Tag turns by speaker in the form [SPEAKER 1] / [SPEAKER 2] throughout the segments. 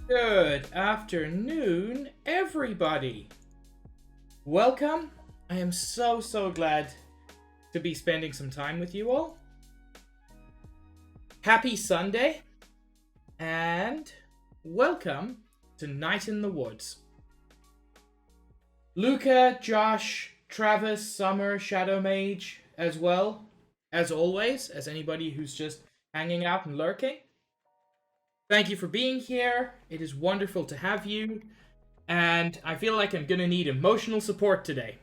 [SPEAKER 1] Good afternoon, everybody. Welcome. I am so glad to be spending some time with you all. Happy Sunday, and welcome to Night in the Woods. Luca, Josh, Travis, Summer, Shadow Mage, as well, as always, as anybody who's just hanging out and lurking. Thank you for being here. It is wonderful to have you. And I feel like I'm gonna need emotional support today.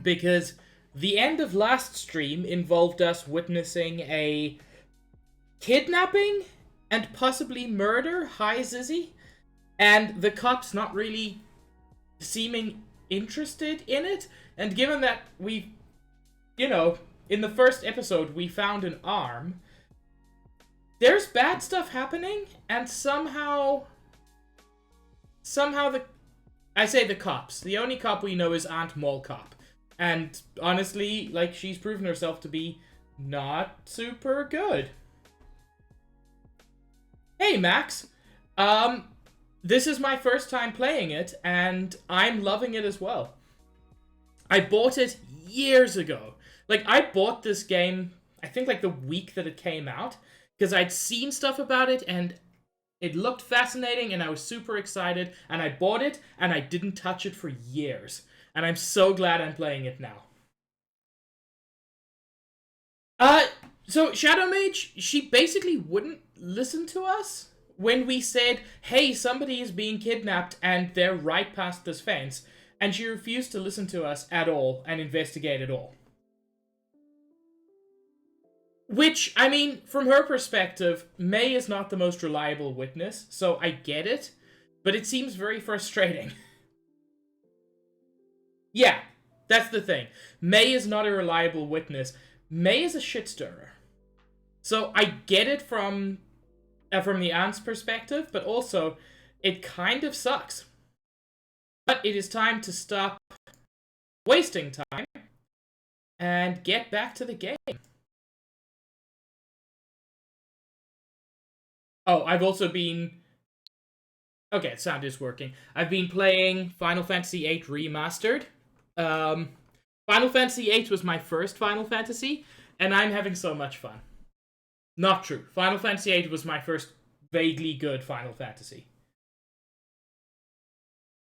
[SPEAKER 1] Because the end of last stream involved us witnessing a kidnapping and possibly murder. Hi, Zizzy. And the cops not really seeming interested in it. And given that we, in the first episode we found an arm, there's bad stuff happening, and somehow the cops. The only cop we know is Aunt Mall Cop. And honestly, she's proven herself to be not super good. Hey, Max. This is my first time playing it, and I'm loving it as well. I bought it years ago. I bought this game, I think, the week that it came out, because I'd seen stuff about it, and it looked fascinating, and I was super excited, and I bought it, and I didn't touch it for years. And I'm so glad I'm playing it now. So Shadow Mage, she basically wouldn't listen to us when we said, hey, somebody is being kidnapped, and they're right past this fence, and she refused to listen to us at all and investigate at all. Which, I mean, from her perspective, May is not the most reliable witness, so I get it, but it seems very frustrating. Yeah, that's the thing. May is not a reliable witness. May is a shit stirrer. So I get it from the aunt's perspective, but also, it kind of sucks. But it is time to stop wasting time and get back to the game. Oh, I've also been... Okay, sound is working. I've been playing Final Fantasy VIII Remastered. Final Fantasy VIII was my first Final Fantasy, and I'm having so much fun. Not true. Final Fantasy VIII was my first vaguely good Final Fantasy.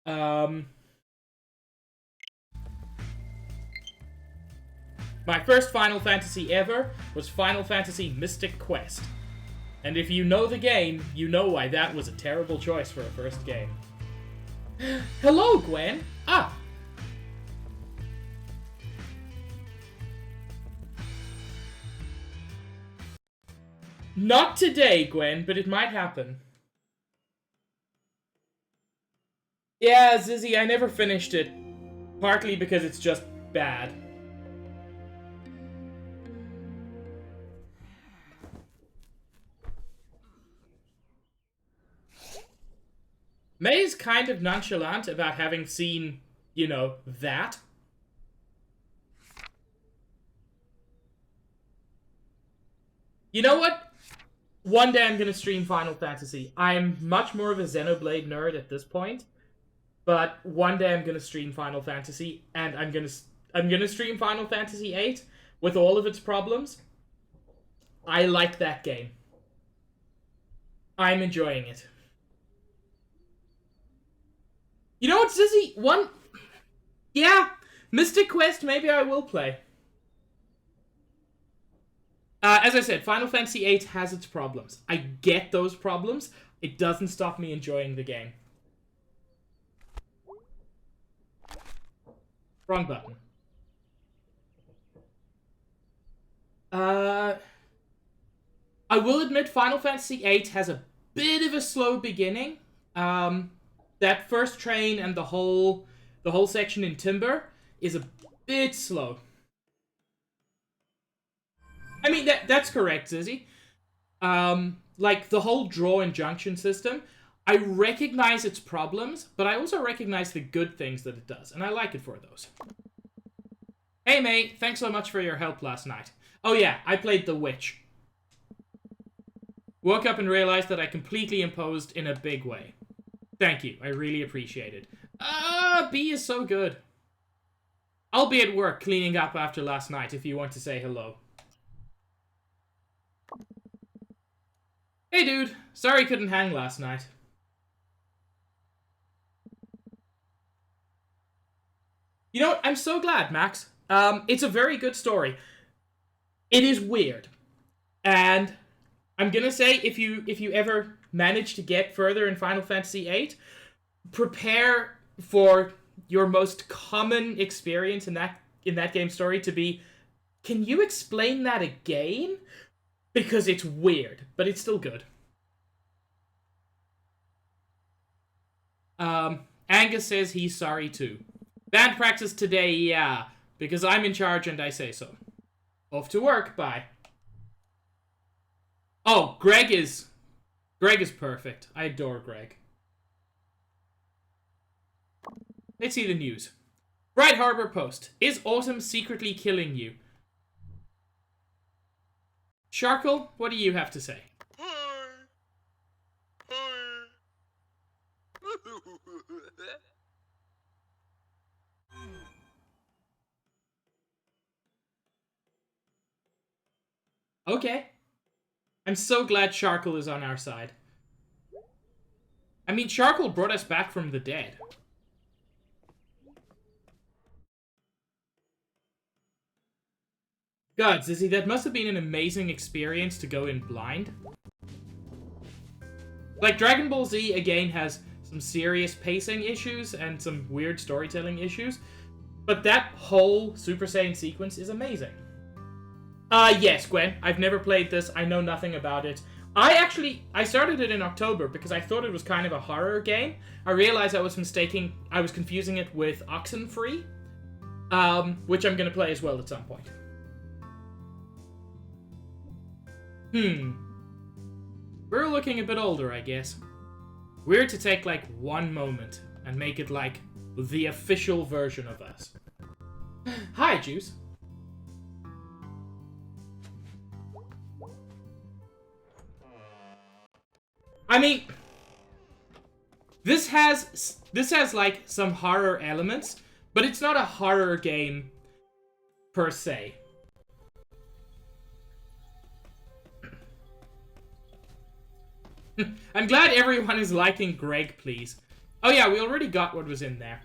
[SPEAKER 1] My first Final Fantasy ever was Final Fantasy Mystic Quest. And if you know the game, you know why that was a terrible choice for a first game. Hello, Gwen! Ah! Not today, Gwen, but it might happen. Yeah, Zizzy, I never finished it. Partly because it's just bad. May's kind of nonchalant about having seen, that. You know what? One day I'm gonna stream Final Fantasy. I'm much more of a Xenoblade nerd at this point, but one day I'm gonna stream Final Fantasy, and I'm gonna stream Final Fantasy VIII with all of its problems. I like that game. I'm enjoying it. You know what, Zizzy? Yeah, Mystic Quest, maybe I will play. As I said, Final Fantasy VIII has its problems. I get those problems. It doesn't stop me enjoying the game. Wrong button. I will admit Final Fantasy VIII has a bit of a slow beginning. That first train and the whole section in Timber is a bit slow. I mean, that's correct, Zizzy. The whole draw and junction system, I recognize its problems, but I also recognize the good things that it does, and I like it for those. Hey, mate, thanks so much for your help last night. Oh yeah, I played The Witch. Woke up and realized that I completely imposed in a big way. Thank you. I really appreciate it. B is so good. I'll be at work cleaning up after last night if you want to say hello. Hey dude, sorry couldn't hang last night. You know what? I'm so glad, Max. It's a very good story. It is weird. And I'm gonna say if you ever manage to get further in Final Fantasy VIII, prepare for your most common experience in that game story to be, can you explain that again? Because it's weird, but it's still good. Angus says he's sorry too. Band practice today, yeah, because I'm in charge and I say so. Off to work, bye. Oh, Greg is perfect. I adore Greg. Let's see the news. Bright Harbor Post. Is Autumn secretly killing you? Sharkle, what do you have to say? Okay. I'm so glad Sharkle is on our side. I mean, Sharkle brought us back from the dead. God, Zizzy, that must have been an amazing experience to go in blind. Like, Dragon Ball Z, again, has some serious pacing issues and some weird storytelling issues. But that whole Super Saiyan sequence is amazing. Yes, Gwen. I've never played this. I know nothing about it. I started it in October because I thought it was kind of a horror game. I realized I was confusing it with Oxenfree, which I'm gonna play as well at some point. We're looking a bit older, I guess. Weird to take, like, one moment and make it, like, the official version of us. Hi, Juice. I mean, this has like some horror elements, but it's not a horror game per se. I'm glad everyone is liking Greg, please. Oh yeah, we already got what was in there.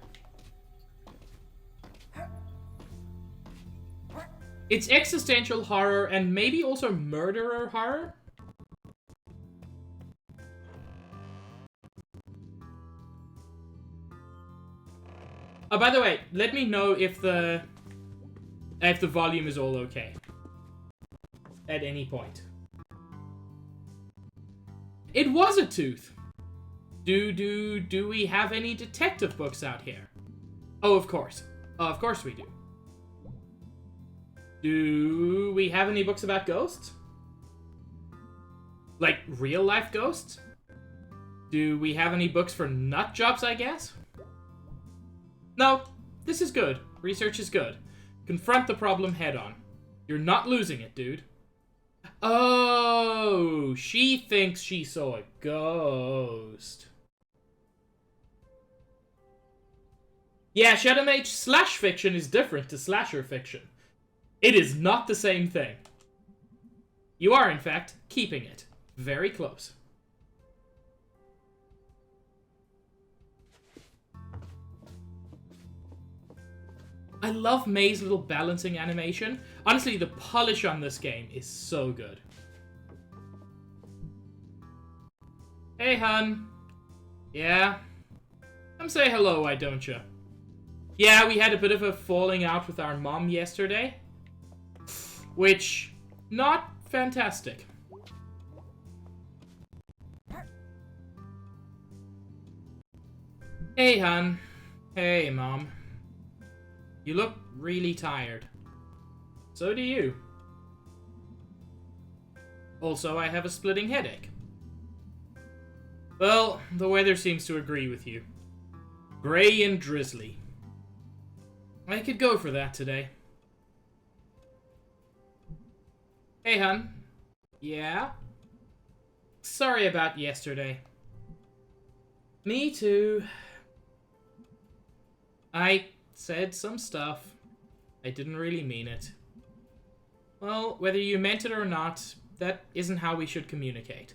[SPEAKER 1] It's existential horror and maybe also murderer horror. Oh, by the way, let me know if the volume is all okay. At any point. It was a tooth. Do we have any detective books out here? Oh, of course. Of course we do. Do we have any books about ghosts? Like, real-life ghosts? Do we have any books for nut jobs, I guess? No, this is good. Research is good. Confront the problem head-on. You're not losing it, dude. Oh, she thinks she saw a ghost. Yeah, Shadow Mage slash fiction is different to slasher fiction. It is not the same thing. You are, in fact, keeping it very close. I love May's little balancing animation. Honestly, the polish on this game is so good. Hey, hun. Yeah? Come say hello, why don't you? Yeah, we had a bit of a falling out with our mom yesterday. Which, not fantastic. Hey, hun. Hey, mom. You look really tired. So do you. Also, I have a splitting headache. Well, the weather seems to agree with you. Gray and drizzly. I could go for that today. Hey, hun. Yeah? Sorry about yesterday. Me too. I said some stuff. I didn't really mean it. Well, whether you meant it or not, that isn't how we should communicate.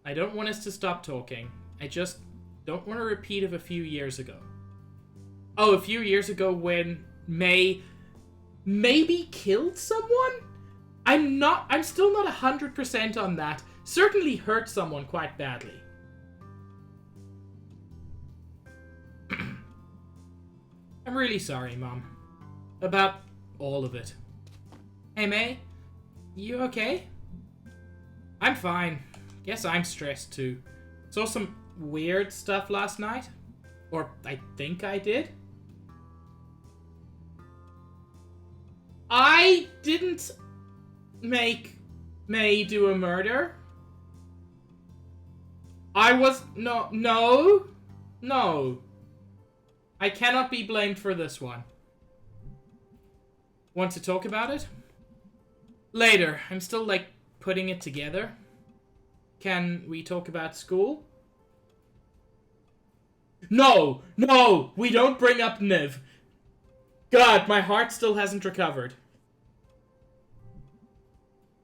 [SPEAKER 1] I don't want us to stop talking. I just don't want a repeat of a few years ago. Oh, a few years ago when May maybe killed someone? I'm still not 100% on that. Certainly hurt someone quite badly. I'm really sorry, Mom. About all of it. Hey, May? You okay? I'm fine. Guess I'm stressed too. Saw some weird stuff last night. Or I think I did. I didn't make May do a murder. I was... No. I cannot be blamed for this one. Want to talk about it? Later. I'm still, like, putting it together. Can we talk about school? No! We don't bring up Niv. God, my heart still hasn't recovered.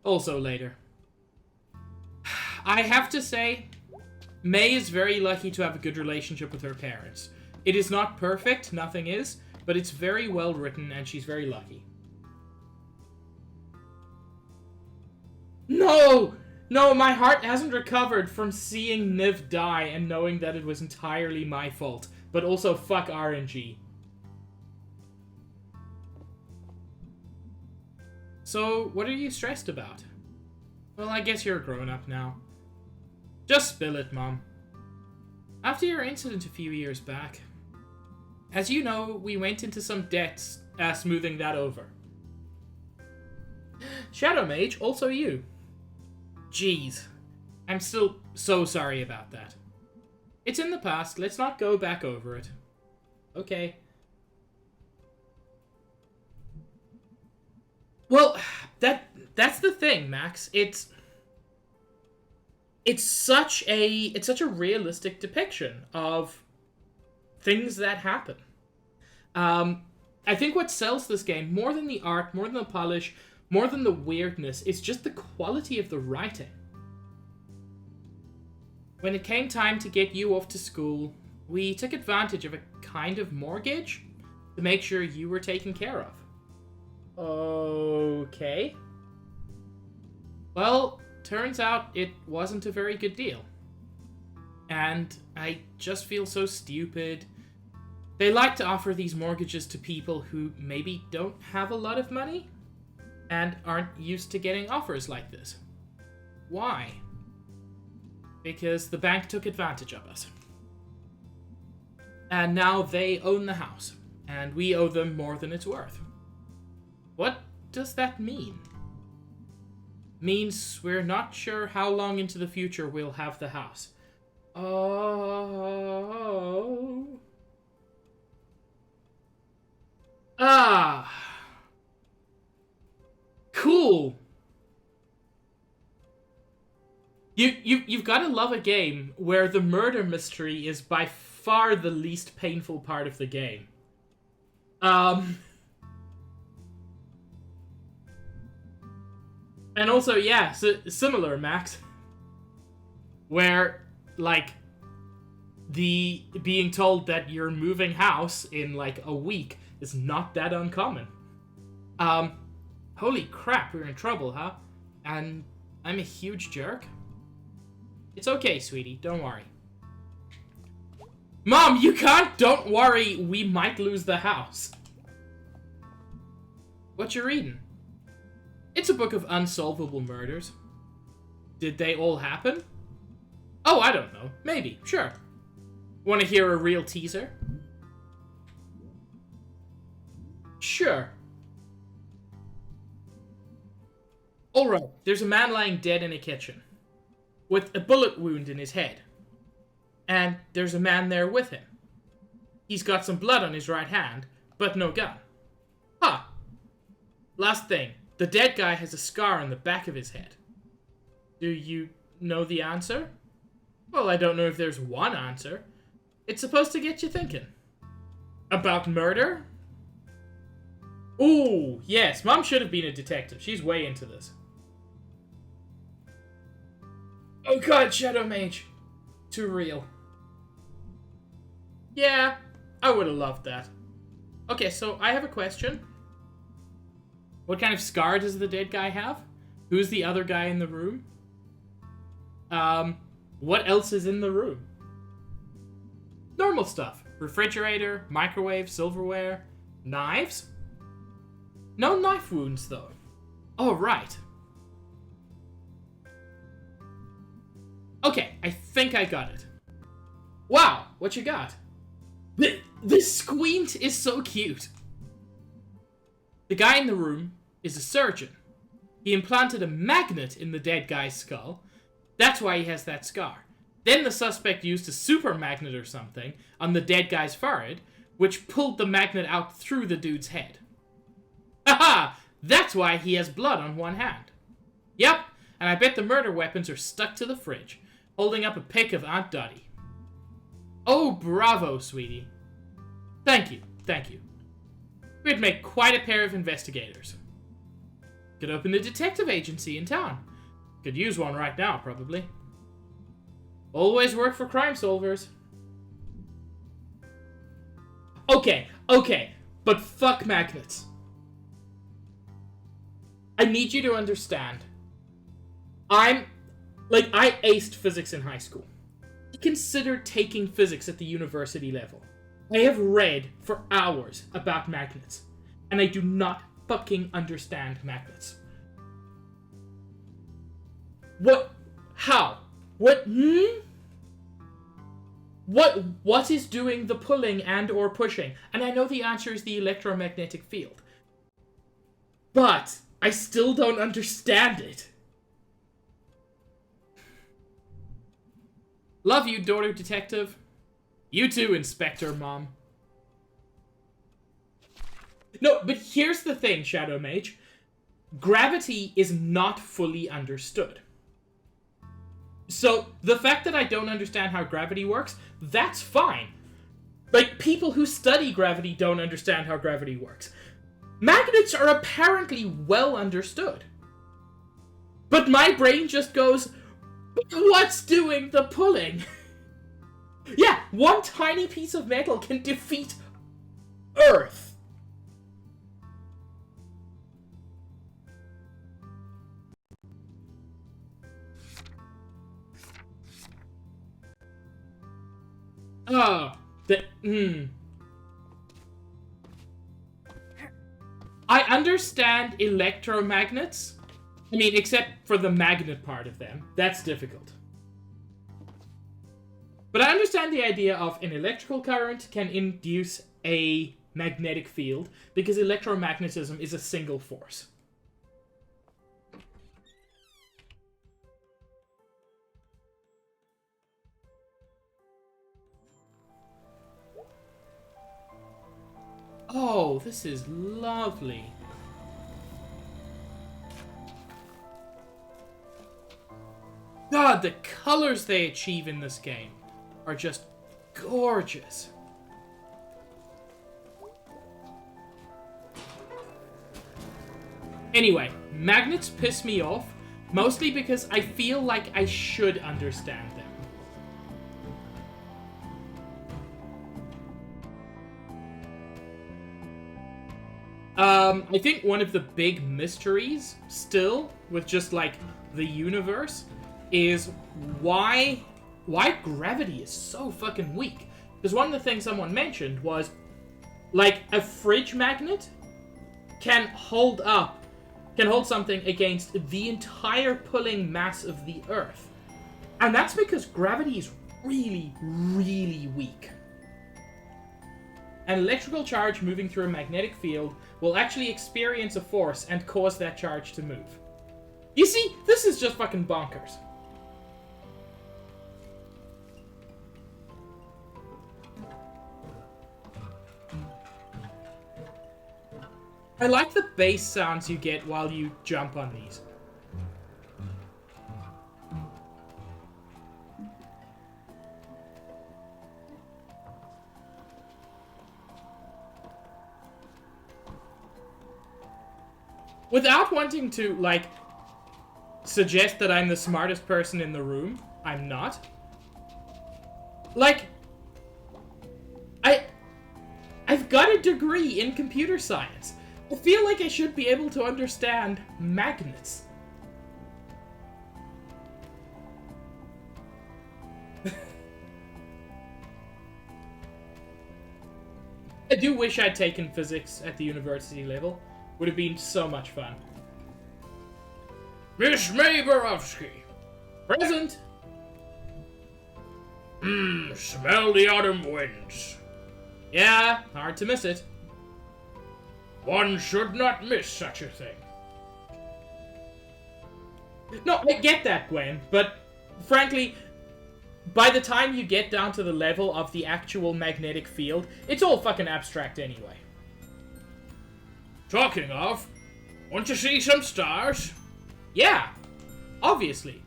[SPEAKER 1] Also later. I have to say, May is very lucky to have a good relationship with her parents. It is not perfect, nothing is, but it's very well written and she's very lucky. No, my heart hasn't recovered from seeing Niv die and knowing that it was entirely my fault. But also, fuck RNG. So, what are you stressed about? Well, I guess you're a grown-up now. Just spill it, Mom. After your incident a few years back, as you know, we went into some debts, smoothing that over. Shadow Mage, also you. Jeez. I'm still so sorry about that. It's in the past, let's not go back over it. Okay. Well, that's the thing, Max. It's such a realistic depiction of things that happen. I think what sells this game, more than the art, more than the polish, more than the weirdness, is just the quality of the writing. When it came time to get you off to school, we took advantage of a kind of mortgage to make sure you were taken care of. Okay. Well, turns out it wasn't a very good deal. And I just feel so stupid. They like to offer these mortgages to people who maybe don't have a lot of money and aren't used to getting offers like this. Why? Because the bank took advantage of us. And now they own the house, and we owe them more than it's worth. What does that mean? Means we're not sure how long into the future we'll have the house. Oh. Ah. Cool. You've got to love a game where the murder mystery is by far the least painful part of the game. And also, yeah, similar, Max. Where, like, the being told that you're moving house in, like, a week is not that uncommon. Holy crap, we're in trouble, huh? And I'm a huge jerk? It's okay, sweetie, don't worry. Mom, you can't don't worry, we might lose the house. What you reading? It's a book of unsolvable murders. Did they all happen? Oh, I don't know. Maybe. Sure. Want to hear a real teaser? Sure. Alright, there's a man lying dead in a kitchen, with a bullet wound in his head. And there's a man there with him. He's got some blood on his right hand, but no gun. Huh. Last thing, the dead guy has a scar on the back of his head. Do you know the answer? Well, I don't know if there's one answer. It's supposed to get you thinking. About murder? Ooh, yes, Mom should have been a detective. She's way into this. Oh god, Shadow Mage. Too real. Yeah, I would have loved that. Okay, so I have a question. What kind of scar does the dead guy have? Who's the other guy in the room? What else is in the room? Normal stuff. Refrigerator, microwave, silverware, knives? No knife wounds, though. Oh, right. Okay, I think I got it. Wow, what you got? This squeent is so cute. The guy in the room is a surgeon. He implanted a magnet in the dead guy's skull. That's why he has that scar. Then the suspect used a super magnet or something on the dead guy's forehead, which pulled the magnet out through the dude's head. Haha! That's why he has blood on one hand. Yep, and I bet the murder weapons are stuck to the fridge, holding up a pic of Aunt Dottie. Oh, bravo, sweetie. Thank you, thank you. We'd make quite a pair of investigators. Could open a detective agency in town. Could use one right now, probably. Always work for crime solvers. Okay, but fuck magnets. I need you to understand. I aced physics in high school. I considered taking physics at the university level. I have read for hours about magnets, and I do not fucking understand magnets. What? How? What? What is doing the pulling and or pushing? And I know the answer is the electromagnetic field. But I still don't understand it. Love you, daughter detective. You too, Inspector Mom. No, but here's the thing, Shadow Mage. Gravity is not fully understood. So, the fact that I don't understand how gravity works, that's fine. Like, people who study gravity don't understand how gravity works. Magnets are apparently well understood. But my brain just goes, what's doing the pulling? Yeah, one tiny piece of metal can defeat Earth. I understand electromagnets. I mean, except for the magnet part of them. That's difficult. But I understand the idea of an electrical current can induce a magnetic field, because electromagnetism is a single force. Oh, this is lovely. God, the colors they achieve in this game are just gorgeous. Anyway, magnets piss me off, mostly because I feel like I should understand them. I think one of the big mysteries, still, with just, like, the universe, is why gravity is so fucking weak. Because one of the things someone mentioned was, like, a fridge magnet can hold something against the entire pulling mass of the Earth. And that's because gravity is really, really weak. An electrical charge moving through a magnetic field will actually experience a force and cause that charge to move. You see, this is just fucking bonkers. I like the bass sounds you get while you jump on these. without wanting to, like, suggest that I'm the smartest person in the room, I'm not. Like, I've got a degree in computer science. I feel like I should be able to understand magnets. I do wish I'd taken physics at the university level. Would have been so much fun. Miss Maborowski. Present.
[SPEAKER 2] Smell the autumn winds.
[SPEAKER 1] Yeah, hard to miss it.
[SPEAKER 2] One should not miss such a thing.
[SPEAKER 1] No, I get that, Gwen, but frankly, by the time you get down to the level of the actual magnetic field, it's all fucking abstract anyway.
[SPEAKER 2] Talking of, want to see some stars?
[SPEAKER 1] Yeah, obviously.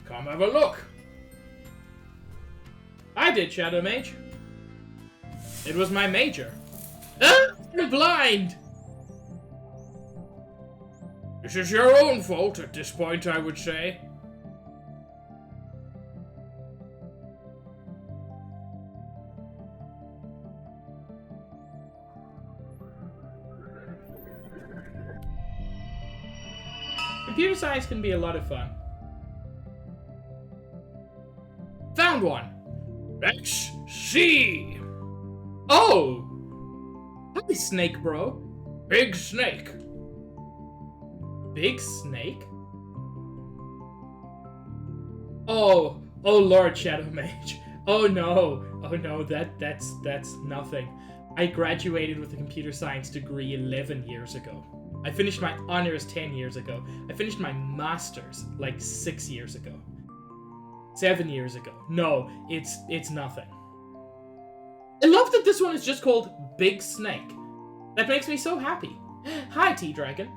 [SPEAKER 2] Come have a look.
[SPEAKER 1] I did, Shadow Mage. It was my major. Ah, I'm blind!
[SPEAKER 2] This is your own fault at this point, I would say.
[SPEAKER 1] Computer science can be a lot of fun. Found one!
[SPEAKER 2] Let's see!
[SPEAKER 1] Oh! Hi, Snake Bro.
[SPEAKER 2] Big snake.
[SPEAKER 1] Big snake? Oh Lord, Shadow Mage. Oh no, that's nothing. I graduated with a computer science degree 11 years ago. I finished my honors 10 years ago. I finished my master's like 6 years ago. 7 years ago. No, it's nothing. I love that this one is just called Big Snake. That makes me so happy. Hi, T-Dragon.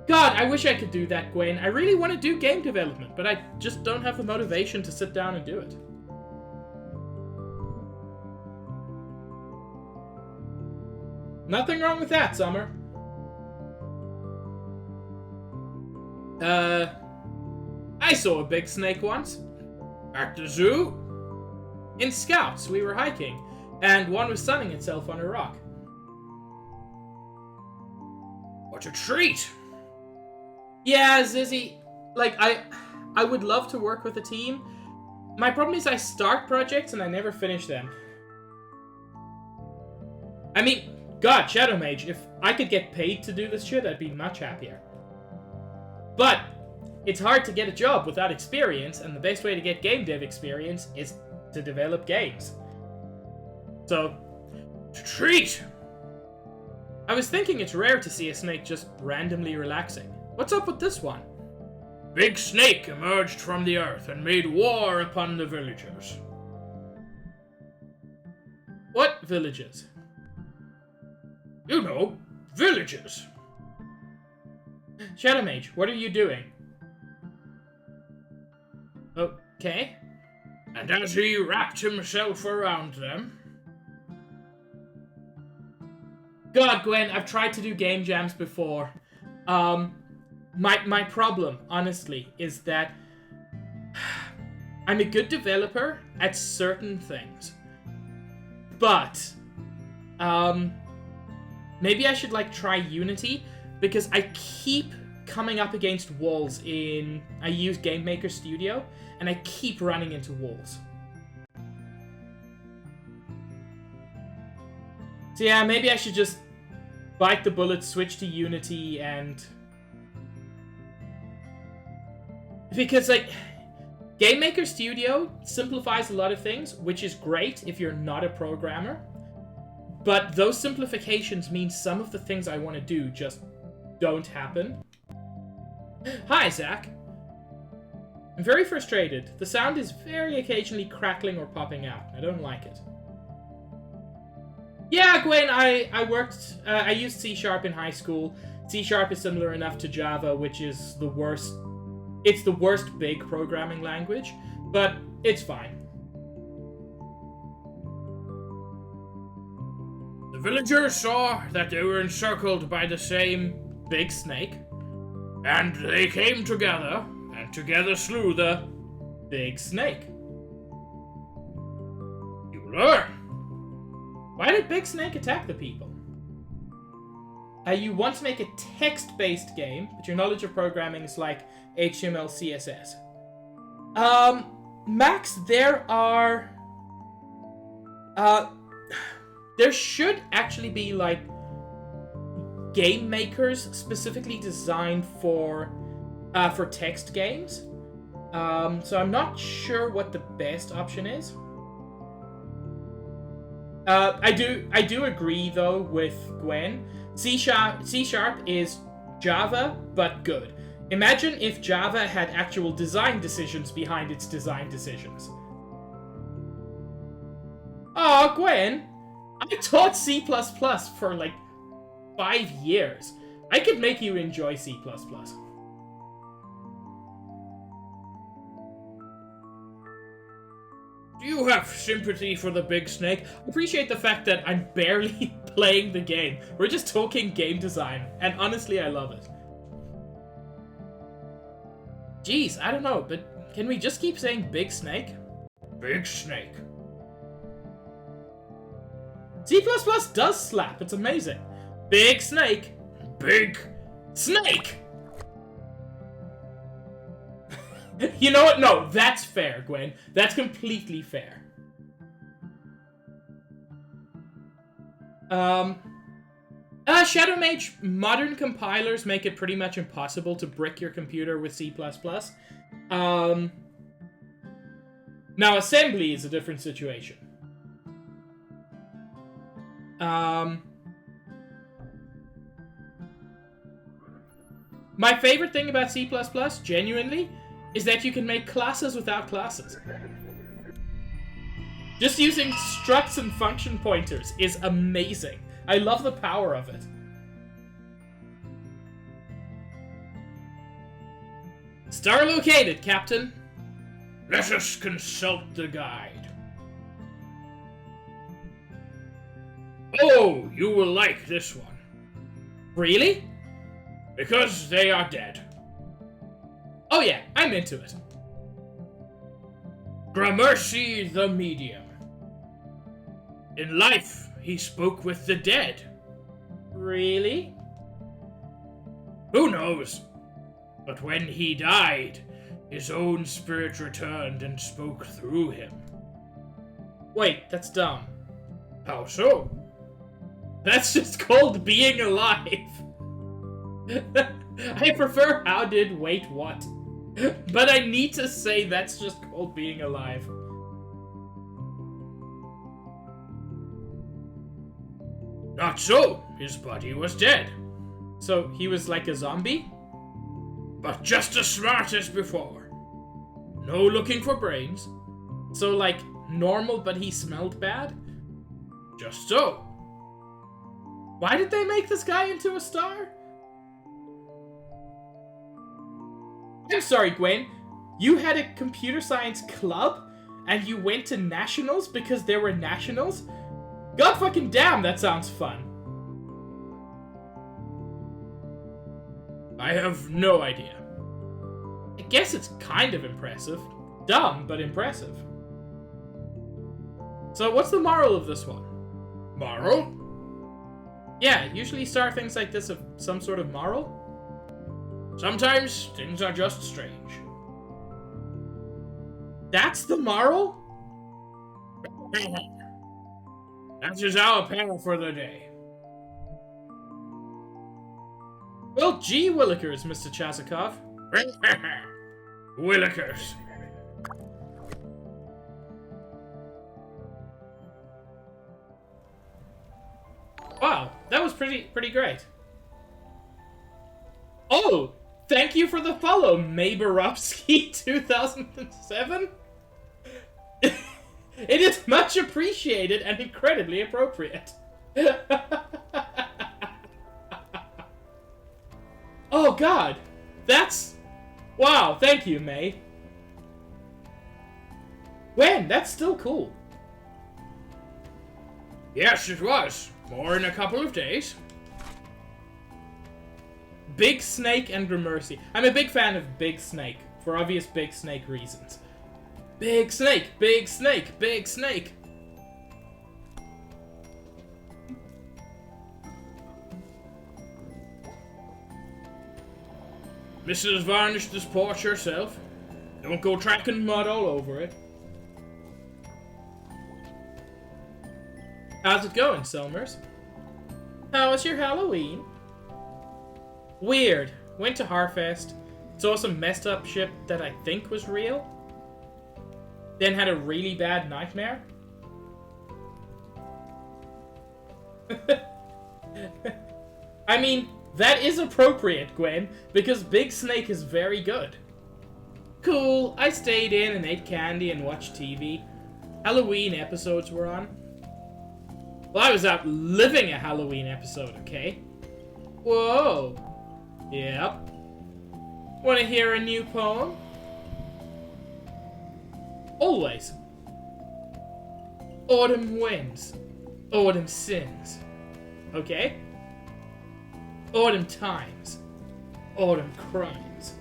[SPEAKER 1] God, I wish I could do that, Gwen. I really want to do game development, but I just don't have the motivation to sit down and do it. Nothing wrong with that, Summer. I saw a big snake once.
[SPEAKER 2] At the zoo?
[SPEAKER 1] In Scouts, we were hiking, and one was sunning itself on a rock.
[SPEAKER 2] What a treat!
[SPEAKER 1] Yeah, Zizzy, like, I would love to work with a team. My problem is I start projects and I never finish them. I mean, God, Shadow Mage, if I could get paid to do this shit, I'd be much happier. But it's hard to get a job without experience, and the best way to get game dev experience is to develop games. So,
[SPEAKER 2] It's a treat!
[SPEAKER 1] I was thinking it's rare to see a snake just randomly relaxing. What's up with this one?
[SPEAKER 2] Big snake emerged from the earth and made war upon the villagers.
[SPEAKER 1] What villages?
[SPEAKER 2] You know, villages.
[SPEAKER 1] Shadow Mage, what are you doing? Okay.
[SPEAKER 2] And as he wrapped himself around them...
[SPEAKER 1] God, Gwen, I've tried to do game jams before. My problem, honestly, is that I'm a good developer at certain things. But, maybe I should, like, try Unity, because I keep coming up against walls in... I use Game Maker Studio, and I keep running into walls. So yeah, maybe I should just bite the bullet, switch to Unity, and... Because, like, Game Maker Studio simplifies a lot of things, which is great if you're not a programmer. But those simplifications mean some of the things I want to do just don't happen. Hi, Zach. I'm very frustrated. The sound is very occasionally crackling or popping out. I don't like it. Yeah, Gwen, I used C# in high school. C# is similar enough to Java, which is the worst. It's the worst big programming language, but it's fine.
[SPEAKER 2] The villagers saw that they were encircled by the same
[SPEAKER 1] big snake,
[SPEAKER 2] and they came together, and together slew the...
[SPEAKER 1] big snake.
[SPEAKER 2] You learn.
[SPEAKER 1] Why did Big Snake attack the people? You want to make a text-based game, but your knowledge of programming is like HTML, CSS. Max, there are... there should actually be, like, game makers specifically designed for text games. So I'm not sure what the best option is. I do agree though with Gwen. C# is Java, but good. Imagine if Java had actual design decisions behind its design decisions. Aw, Gwen! I taught C++ for like 5 years. I could make you enjoy C++.
[SPEAKER 2] Do you have sympathy for the big snake?
[SPEAKER 1] I appreciate the fact that I'm barely playing the game. We're just talking game design, and honestly, I love it. Jeez, I don't know, but can we just keep saying Big Snake?
[SPEAKER 2] Big snake.
[SPEAKER 1] C++ does slap, it's amazing. Big Snake.
[SPEAKER 2] Big
[SPEAKER 1] Snake! You know what? No, that's fair, Gwen. That's completely fair. Shadow Mage, modern compilers make it pretty much impossible to brick your computer with C++. Now, assembly is a different situation. My favorite thing about C++, genuinely, is that you can make classes without classes. Just using structs and function pointers is amazing. I love the power of it. Star located, Captain.
[SPEAKER 2] Let us consult the guide. Oh, you will like this one.
[SPEAKER 1] Really?
[SPEAKER 2] Because they are dead.
[SPEAKER 1] Oh yeah, I'm into it.
[SPEAKER 2] Gramercy the Medium. In life, he spoke with the dead.
[SPEAKER 1] Really?
[SPEAKER 2] Who knows? But when he died, his own spirit returned and spoke through him.
[SPEAKER 1] Wait, that's dumb.
[SPEAKER 2] How so?
[SPEAKER 1] That's just called being alive. I prefer how did wait what. But I need to say that's just called being alive.
[SPEAKER 2] Not so. His body was dead.
[SPEAKER 1] So he was like a zombie?
[SPEAKER 2] But just as smart as before. No looking for brains.
[SPEAKER 1] So like normal but he smelled bad?
[SPEAKER 2] Just so.
[SPEAKER 1] Why did they make this guy into a star? I'm sorry, Gwen. You had a computer science club and you went to nationals because there were nationals? God fucking damn, that sounds fun.
[SPEAKER 2] I have no idea.
[SPEAKER 1] I guess it's kind of impressive. Dumb, but impressive. So what's the moral of this one?
[SPEAKER 2] Moral?
[SPEAKER 1] Yeah, usually start things like this of some sort of moral.
[SPEAKER 2] Sometimes things are just strange.
[SPEAKER 1] That's the moral?
[SPEAKER 2] That is our panel for the day.
[SPEAKER 1] Well, gee willikers, Mr. Chazikov.
[SPEAKER 2] Willikers.
[SPEAKER 1] Wow, that was pretty great. Oh, thank you for the follow, Mayborowski 2007. It is much appreciated and incredibly appropriate. Oh god, that's... Wow, thank you, May. When? That's still cool.
[SPEAKER 2] Yes, it was. More in a couple of days.
[SPEAKER 1] Big Snake and Gramercy. I'm a big fan of Big Snake, for obvious Big Snake reasons. Big Snake, Big Snake, Big Snake.
[SPEAKER 2] Mrs. Varnish this porch yourself. Don't go tracking
[SPEAKER 1] Mud all over it. How's it going, Selmers? How was your Halloween? Weird. Went to Harfest. Saw some messed up shit that I think was real. Then had a really bad nightmare. I mean, that is appropriate, Gwen, because Big Snake is very good. Cool, I stayed in and ate candy and watched TV. Halloween episodes were on. Well, I was out living a Halloween episode, okay? Whoa. Yep. Want to hear a new poem? Always. Autumn wins. Autumn sins. Okay? Autumn times. Autumn crimes.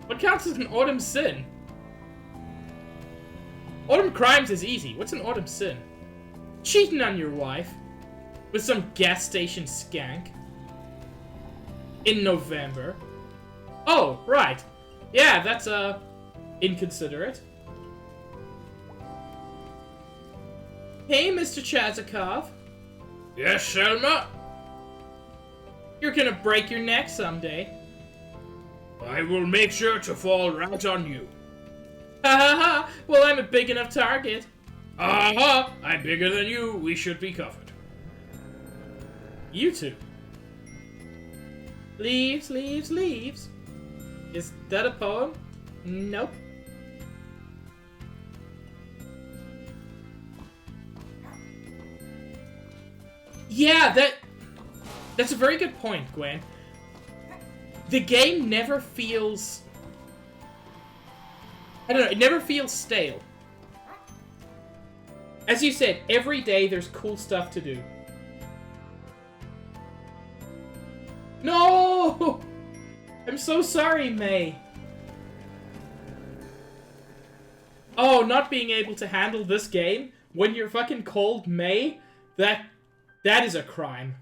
[SPEAKER 1] What counts as an autumn sin? Autumn crimes is easy. What's an autumn sin? Cheating on your wife with some gas station skank in November. Oh, right. Yeah, that's, inconsiderate. Hey, Mr. Chazakov.
[SPEAKER 2] Yes, Selma?
[SPEAKER 1] You're gonna break your neck someday.
[SPEAKER 2] I will make sure to fall right on you.
[SPEAKER 1] Ha ha ha! Well, I'm a big enough target.
[SPEAKER 2] Aha! I'm bigger than you. We should be covered.
[SPEAKER 1] You two. Leaves, leaves, leaves. Is that a poem? Nope. Yeah, that's a very good point, Gwen. The game never feels... I don't know, it never feels stale. As you said, every day there's cool stuff to do. No! I'm so sorry, May. Oh, not being able to handle this game when you're fucking called May? That is a crime.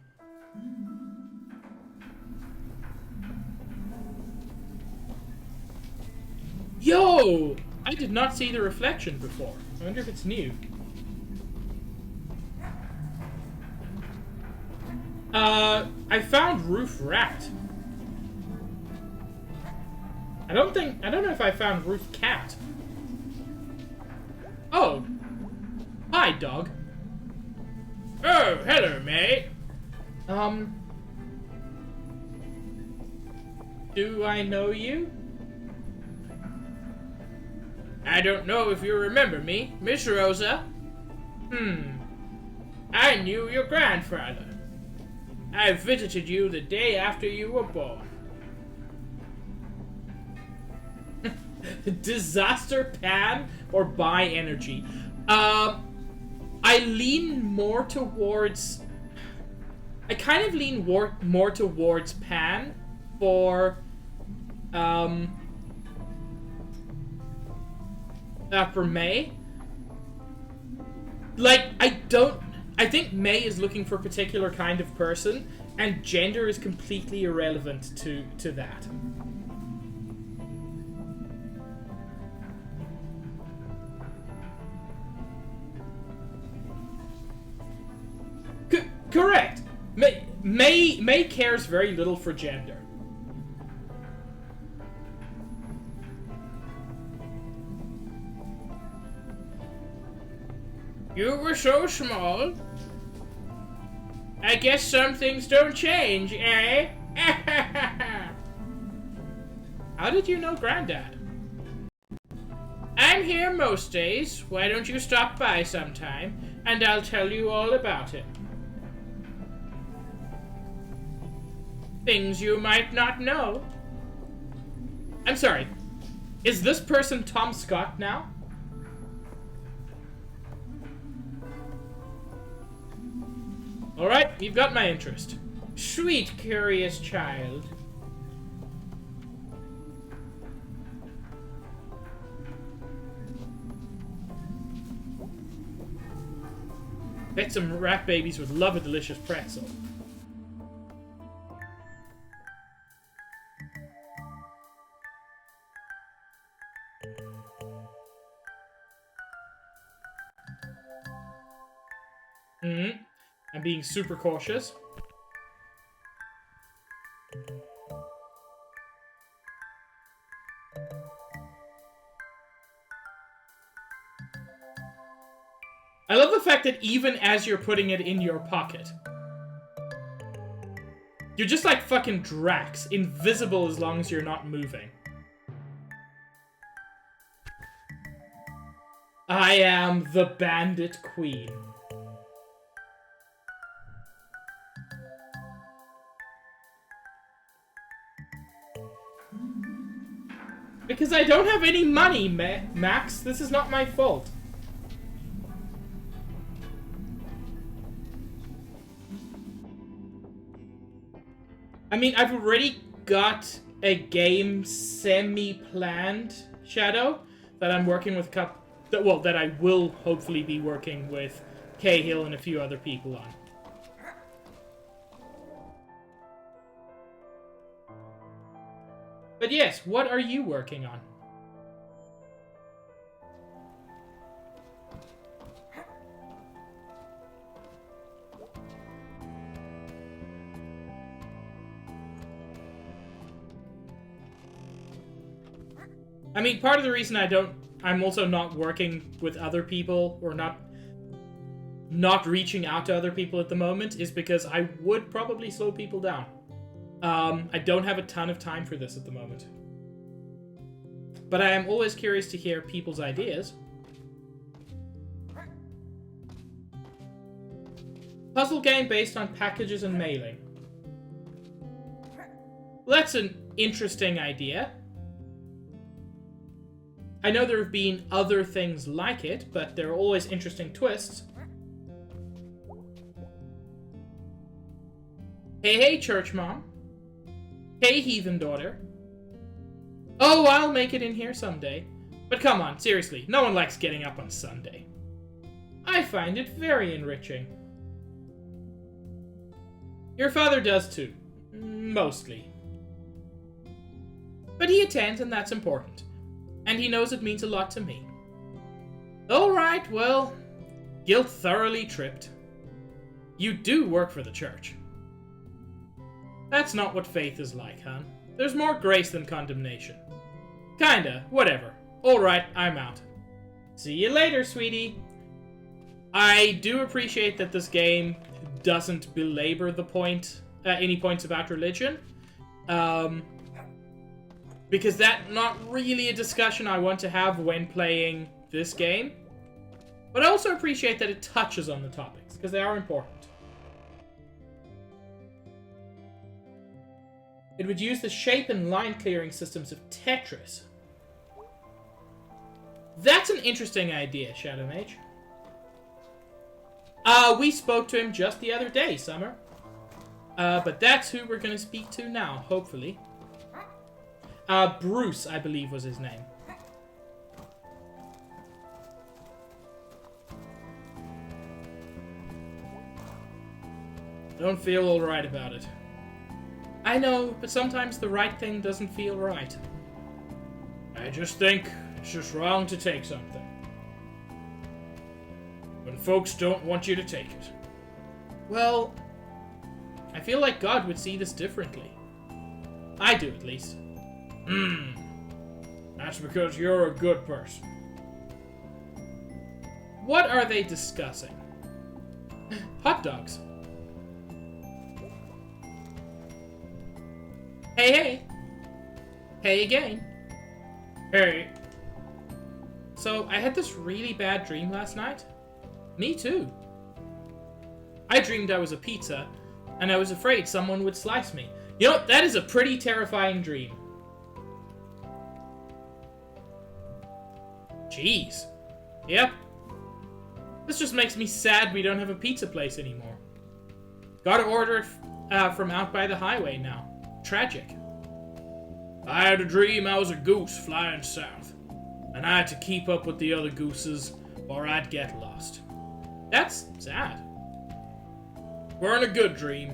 [SPEAKER 1] Yo! I did not see the reflection before. I wonder if it's new. I found Roof Rat. I don't know if I found Roof Cat. Oh. Hi, dog.
[SPEAKER 2] Oh, hello, mate.
[SPEAKER 1] Do I know you?
[SPEAKER 2] I don't know if you remember me, Miss Rosa. I knew your grandfather. I visited you the day after you were born.
[SPEAKER 1] Disaster Pan or Buy Energy? I lean more towards... I kind of lean more towards Pan for... for May. Like, I think May is looking for a particular kind of person, and gender is completely irrelevant to that. Correct. May cares very little for gender.
[SPEAKER 2] You were so small. I guess some things don't change, eh?
[SPEAKER 1] How did you know Granddad?
[SPEAKER 2] I'm here most days. Why don't you stop by sometime, and I'll tell you all about it. Things you might not know.
[SPEAKER 1] I'm sorry. Is this person Tom Scott now? Alright, you've got my interest. Sweet, curious child. Bet some rat babies would love a delicious pretzel. I'm being super cautious. I love the fact that even as you're putting it in your pocket, you're just like fucking Drax, invisible as long as you're not moving. I am the Bandit Queen. Because I don't have any money, Max. This is not my fault. I mean, I've already got a game semi-planned, Shadow, that I'm working with that I will hopefully be working with Cahill and a few other people on. But yes, what are you working on? I mean, part of the reason I'm also not working with other people, or not reaching out to other people at the moment, is because I would probably slow people down. I don't have a ton of time for this at the moment. But I am always curious to hear people's ideas. Puzzle game based on packages and mailing. Well, that's an interesting idea. I know there have been other things like it, but there are always interesting twists. Hey, church mom. Hey, heathen daughter. Oh, I'll make it in here someday. But come on, seriously, no one likes getting up on Sunday. I find it very enriching. Your father does too. Mostly. But he attends, and that's important. And he knows it means a lot to me. Alright, well, guilt thoroughly tripped. You do work for the church. That's not what faith is like, hon. There's more grace than condemnation. Kinda, whatever. Alright, I'm out. See you later, sweetie. I do appreciate that this game doesn't belabor the point, any points about religion. Because that's not really a discussion I want to have when playing this game. But I also appreciate that it touches on the topics, because they are important. It would use the shape and line clearing systems of Tetris. That's an interesting idea, Shadow Mage. We spoke to him just the other day, Summer. But that's who we're going to speak to now, hopefully. Bruce, I believe was his name. Don't feel alright about it. I know, but sometimes the right thing doesn't feel right. I just think it's just wrong to take something when folks don't want you to take it. Well, I feel like God would see this differently. I do, at least. That's because you're a good person. What are they discussing? Hot dogs. Hey, hey. Hey again. Hey. So, I had this really bad dream last night. Me too. I dreamed I was a pizza, and I was afraid someone would slice me. You know, that is a pretty terrifying dream. Jeez. Yep. This just makes me sad we don't have a pizza place anymore. Gotta order it from out by the highway now. Tragic.
[SPEAKER 2] I had a dream I was a goose flying south, and I had to keep up with the other gooses or I'd get lost.
[SPEAKER 1] That's sad.
[SPEAKER 2] Weren't a good dream.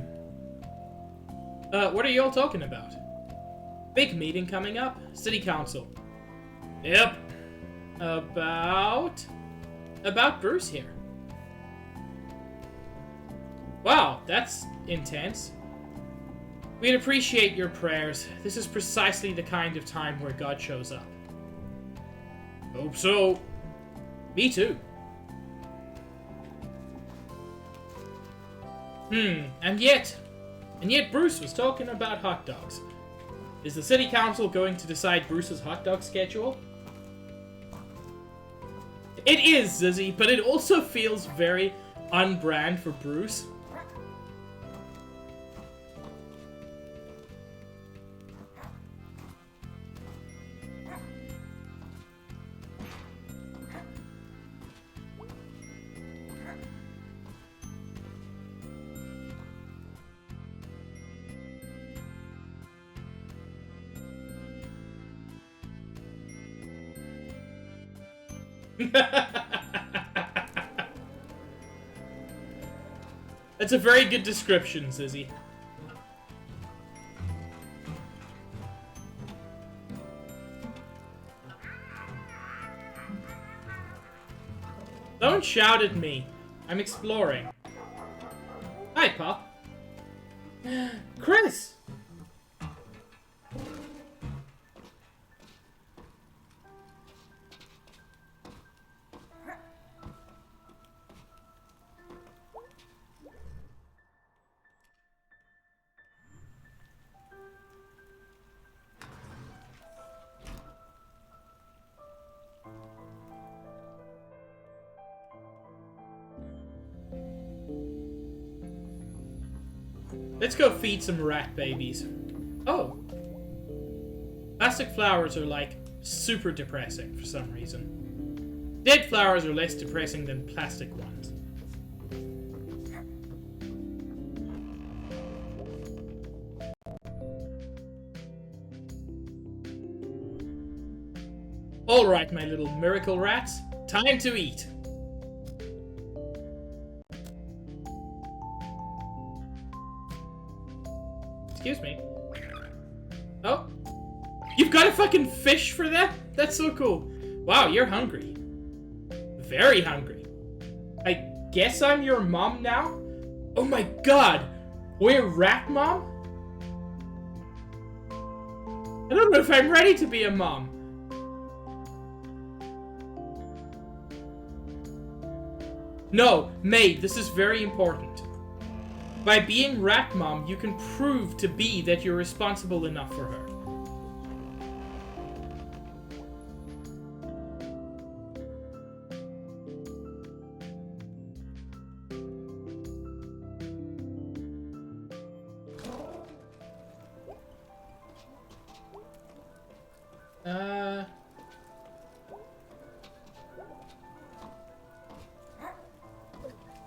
[SPEAKER 1] What are y'all talking about? Big meeting coming up. City Council.
[SPEAKER 2] Yep.
[SPEAKER 1] About Bruce here. Wow, that's intense. We'd appreciate your prayers. This is precisely the kind of time where God shows up.
[SPEAKER 2] Hope so.
[SPEAKER 1] Me too. And yet Bruce was talking about hot dogs. Is the city council going to decide Bruce's hot dog schedule? It is, Zizzy, but it also feels very on-brand for Bruce. That's a very good description, Zizzy. Don't shout at me. I'm exploring. Hi, Pop. Chris! Let's go feed some rat babies. Oh. Plastic flowers are like super depressing for some reason. Dead flowers are less depressing than plastic ones. Alright, my little miracle rats. Time to eat. Excuse me. Oh. You've got a fucking fish for that? That's so cool. Wow, you're hungry. Very hungry. I guess I'm your mom now? Oh my god. We're rat mom? I don't know if I'm ready to be a mom. No, Maid, this is very important. By being rat mom, you can prove to be that you're responsible enough for her.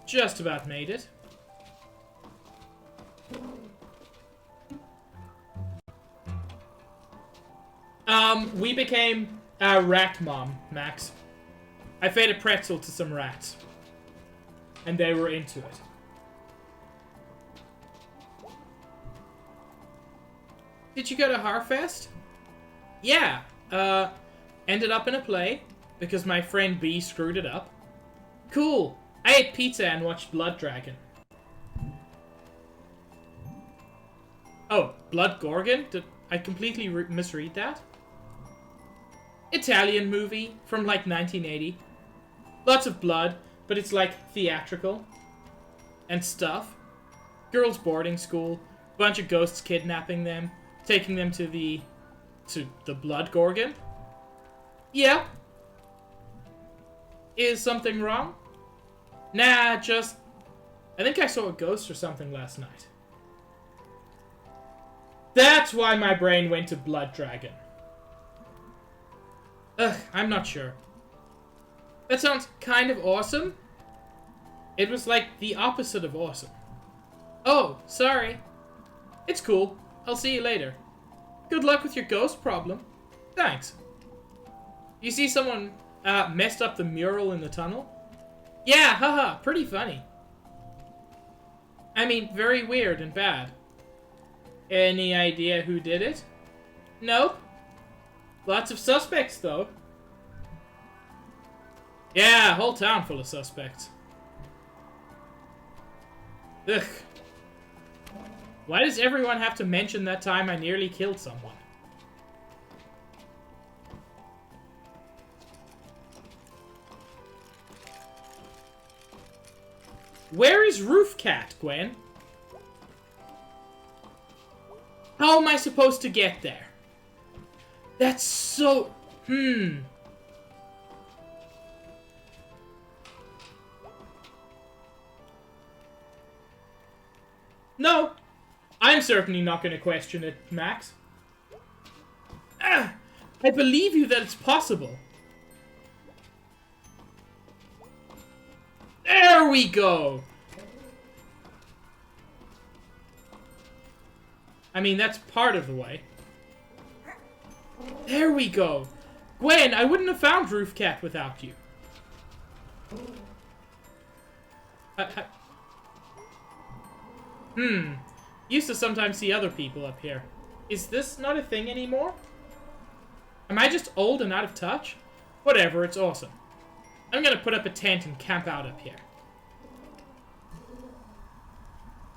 [SPEAKER 1] Just about made it. We became a rat mom, Max. I fed a pretzel to some rats. And they were into it. Did you go to Harfest? Yeah. Ended up in a play because my friend B screwed it up. Cool. I ate pizza and watched Blood Dragon. Oh, Blood Gorgon? Did I completely misread that? Italian movie from like 1980. Lots of blood, but it's like theatrical and stuff. Girls' boarding school, bunch of ghosts kidnapping them, taking them to the Blood Gorgon. Yeah. Is something wrong? Nah, just I think I saw a ghost or something last night. That's why my brain went to Blood Dragon. Ugh, I'm not sure. That sounds kind of awesome. It was like the opposite of awesome. Oh, sorry. It's cool. I'll see you later. Good luck with your ghost problem. Thanks. You see someone messed up the mural in the tunnel? Yeah, haha, pretty funny. I mean, very weird and bad. Any idea who did it? Nope. Lots of suspects, though. Yeah, whole town full of suspects. Ugh. Why does everyone have to mention that time I nearly killed someone? Where is Roof Cat, Gwen? How am I supposed to get there? That's so... No. I'm certainly not going to question it, Max. I believe you that it's possible. There we go! I mean, that's part of the way. There we go. Gwen, I wouldn't have found Roof Cat without you. Used to sometimes see other people up here. Is this not a thing anymore? Am I just old and out of touch? Whatever, it's awesome. I'm gonna put up a tent and camp out up here.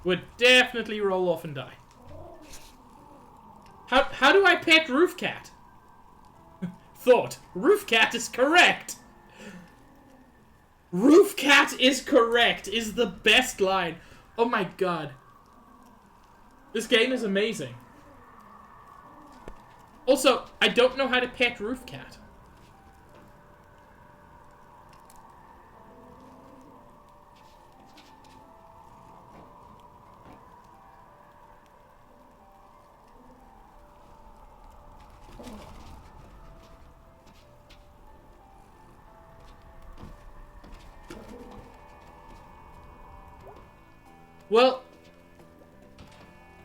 [SPEAKER 1] Would definitely roll off and die. How do I pet Roof Cat? Thought. Roof Cat is correct! Roof Cat is correct is the best line. Oh my god. This game is amazing. Also, I don't know how to pet Roof Cat. Well,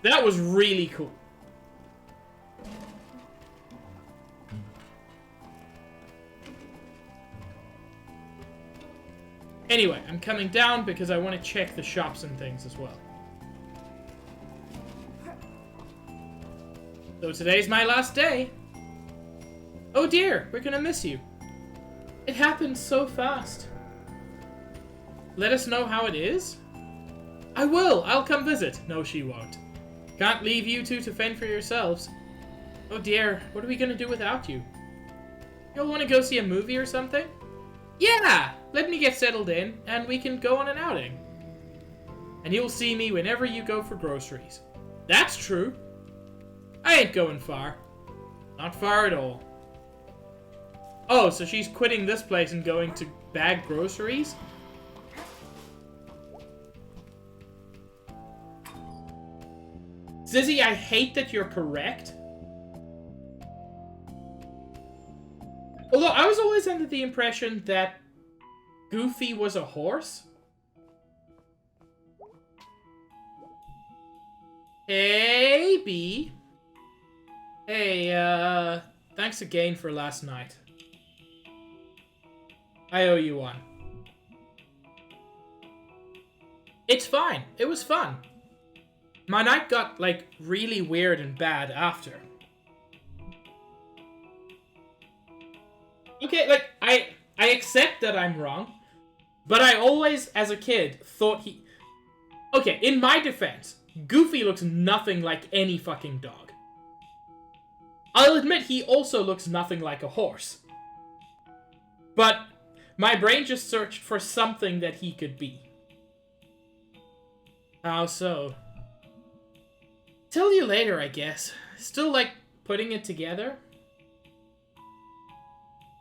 [SPEAKER 1] that was really cool. Anyway, I'm coming down because I want to check the shops and things as well. So today's my last day. Oh dear, we're gonna miss you. It happened so fast. Let us know how it is. I will! I'll come visit! No, she won't. Can't leave you two to fend for yourselves. Oh dear, what are we gonna do without you? You'll wanna go see a movie or something? Yeah! Let me get settled in, and we can go on an outing. And you'll see me whenever you go for groceries. That's true. I ain't going far. Not far at all. Oh, so she's quitting this place and going to bag groceries? Zizzy, I hate that you're correct. Although I was always under the impression that Goofy was a horse. Hey, B. Hey, thanks again for last night. I owe you one. It's fine. It was fun. My night got, like, really weird and bad after. Okay, like, I accept that I'm wrong, but I always, as a kid, thought he... Okay, in my defense, Goofy looks nothing like any fucking dog. I'll admit he also looks nothing like a horse. But my brain just searched for something that he could be. How so? Tell you later, I guess. Still, like, putting it together?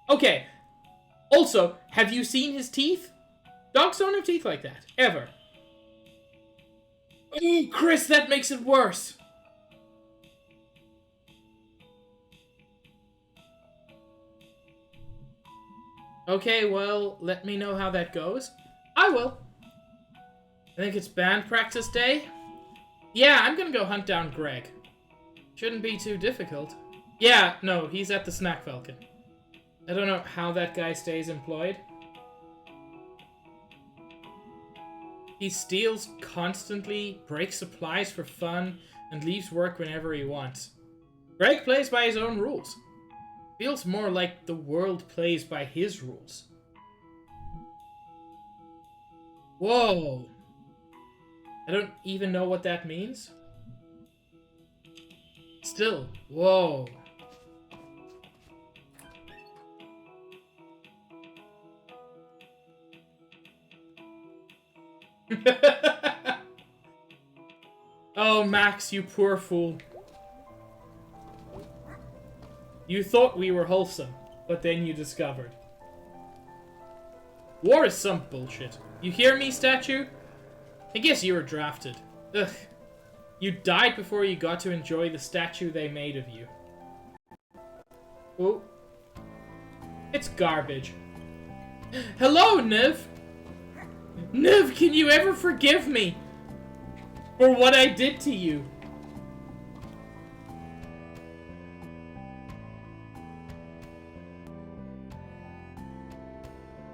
[SPEAKER 1] Okay. Also, have you seen his teeth? Dogs don't have teeth like that. Ever. Oh, Chris, that makes it worse. Okay, well, let me know how that goes. I will. I think it's band practice day. Yeah, I'm gonna go hunt down Greg. Shouldn't be too difficult. Yeah, no, he's at the Snack Falcon. I don't know how that guy stays employed. He steals constantly, breaks supplies for fun, and leaves work whenever he wants. Greg plays by his own rules. Feels more like the world plays by his rules. Whoa. I don't even know what that means. Still, whoa. Oh, Max, you poor fool. You thought we were wholesome, but then you discovered. War is some bullshit. You hear me, statue? I guess you were drafted. Ugh. You died before you got to enjoy the statue they made of you. Oh. It's garbage. Hello, Niv! Niv, can you ever forgive me for what I did to you?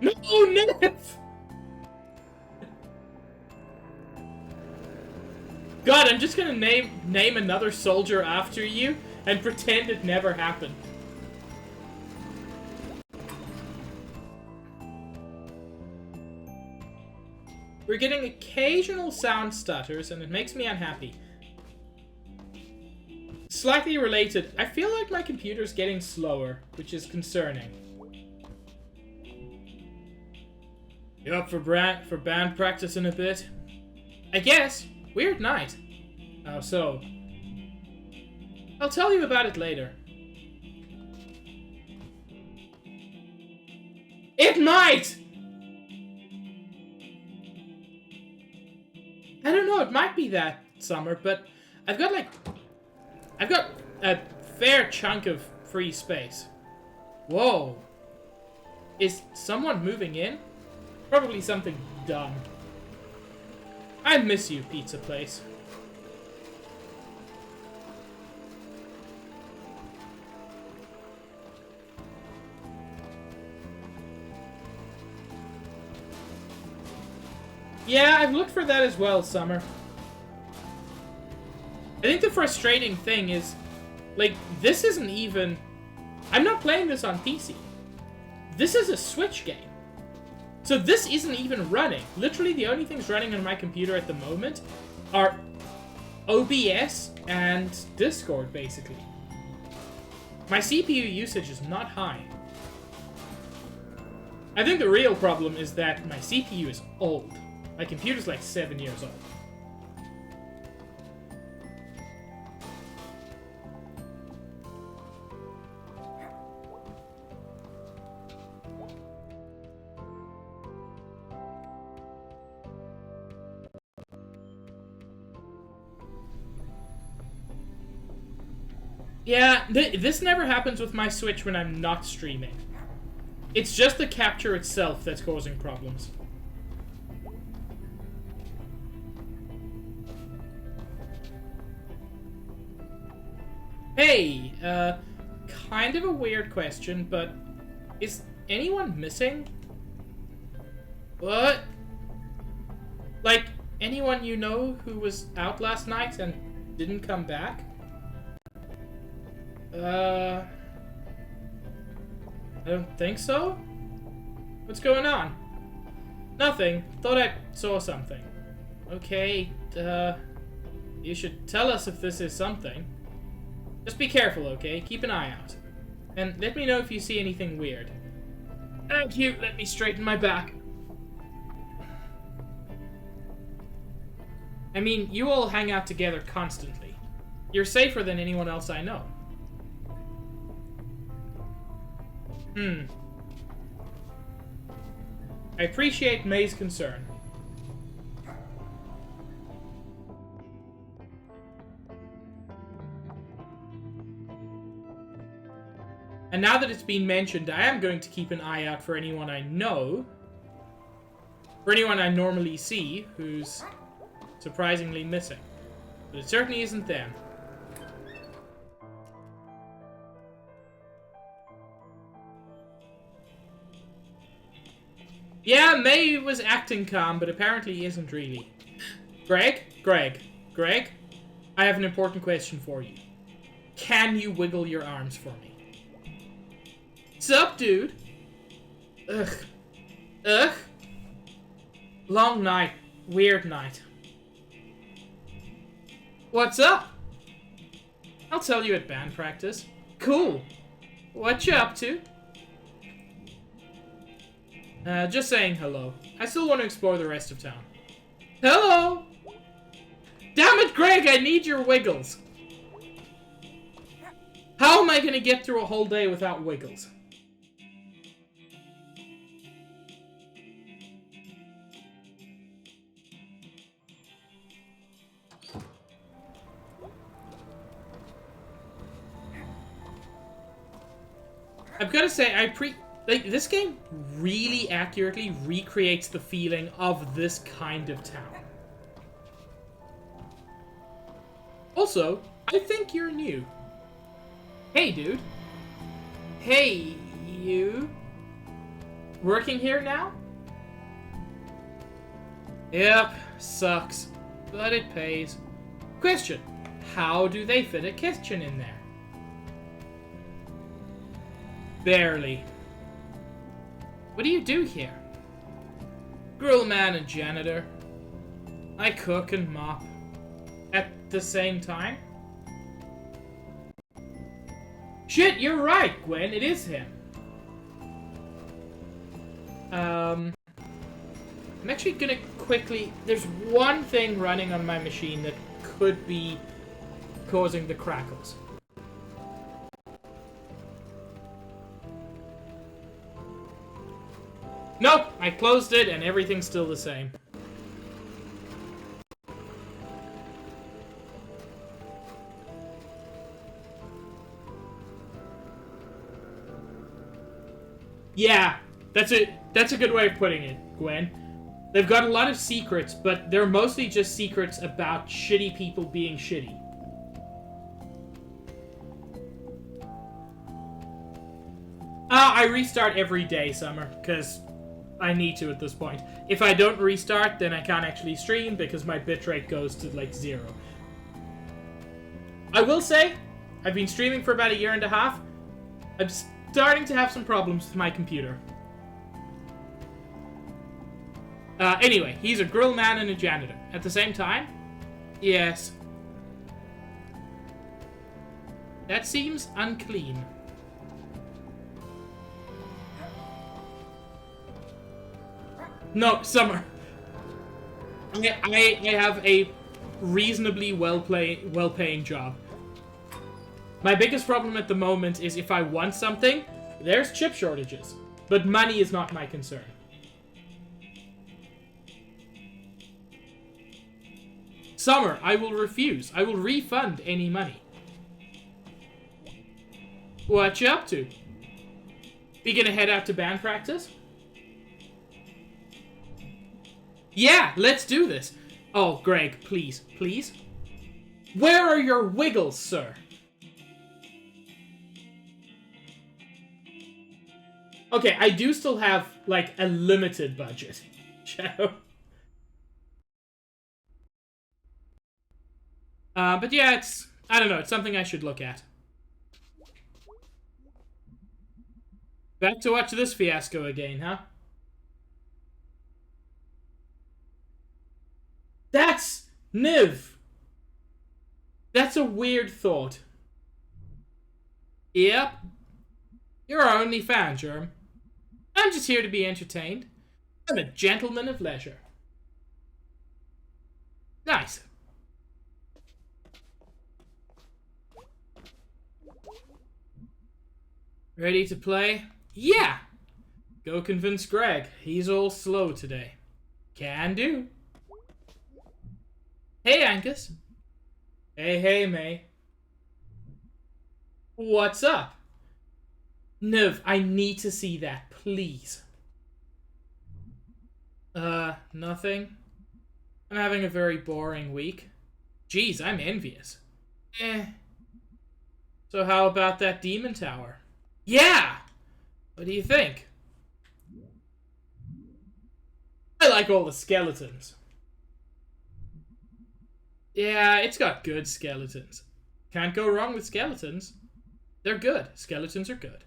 [SPEAKER 1] No, Niv! God, I'm just gonna name another soldier after you and pretend it never happened. We're getting occasional sound stutters, and it makes me unhappy. Slightly related, I feel like my computer's getting slower, which is concerning. You up for band practice in a bit? I guess. Weird night. How so? I'll tell you about it later. It might! I don't know, it might be that, Summer, but I've got a fair chunk of free space. Whoa. Is someone moving in? Probably something dumb. I miss you, pizza place. Yeah, I've looked for that as well, Summer. I think the frustrating thing is, like, this isn't even... I'm not playing this on PC. This is a Switch game. So this isn't even running. Literally, the only things running on my computer at the moment are OBS and Discord, basically. My CPU usage is not high. I think the real problem is that my CPU is old. My computer's like 7 years old. Yeah, this never happens with my Switch when I'm not streaming. It's just the capture itself that's causing problems. Hey, kind of a weird question, but is anyone missing? What? Like, anyone you know who was out last night and didn't come back? I don't think so? What's going on? Nothing. Thought I saw something. Okay, you should tell us if this is something. Just be careful, okay? Keep an eye out. And let me know if you see anything weird. Thank you. Let me straighten my back. I mean, you all hang out together constantly. You're safer than anyone else I know. I appreciate May's concern. And now that it's been mentioned, I am going to keep an eye out for anyone I know. For anyone I normally see who's surprisingly missing. But it certainly isn't them. Yeah, May was acting calm, but apparently isn't really. Greg? Greg? I have an important question for you. Can you wiggle your arms for me? Sup, dude? Ugh. Long night. Weird night. What's up? I'll tell you at band practice. Cool. What you up to? Just saying hello. I still want to explore the rest of town. Hello! Damn it, Greg, I need your wiggles. How am I gonna get through a whole day without wiggles? I've gotta say, this game really accurately recreates the feeling of this kind of town. Also, I think you're new. Hey, dude. Hey, you. Working here now? Yep, sucks. But it pays. Question, how do they fit a kitchen in there? Barely. What do you do here? Grill man and janitor. I cook and mop. At the same time? Shit, you're right, Gwen. It is him. I'm actually gonna quickly... There's one thing running on my machine that could be causing the crackles. Nope, I closed it and everything's still the same. Yeah, that's a good way of putting it, Gwen. They've got a lot of secrets, but they're mostly just secrets about shitty people being shitty. I restart every day, Summer, because I need to at this point. If I don't restart, then I can't actually stream because my bitrate goes to, like, 0. I will say, I've been streaming for about a year and a half. I'm starting to have some problems with my computer. Anyway, he's a grill man and a janitor. At the same time? Yes. That seems unclean. No, Summer. I have a reasonably well-paying job. My biggest problem at the moment is if I want something, there's chip shortages. But money is not my concern. Summer, I will refuse. I will refund any money. What you up to? You gonna head out to band practice? Yeah, let's do this. Oh, Greg, please, please. Where are your wiggles, sir? Okay, I do still have, like, a limited budget. Shadow. But yeah, it's... I don't know, it's something I should look at. Back to watch this fiasco again, huh? That's Niv! That's a weird thought. Yep. You're our only fan, Germ. I'm just here to be entertained. I'm a gentleman of leisure. Nice. Ready to play? Yeah! Go convince Greg. He's all slow today. Can do. Hey, Angus. Hey, May. What's up? Niv, I need to see that, please. Nothing. I'm having a very boring week. Geez, I'm envious. Eh. So how about that demon tower? Yeah! What do you think? I like all the skeletons. Yeah, it's got good skeletons. Can't go wrong with skeletons. They're good. Skeletons are good.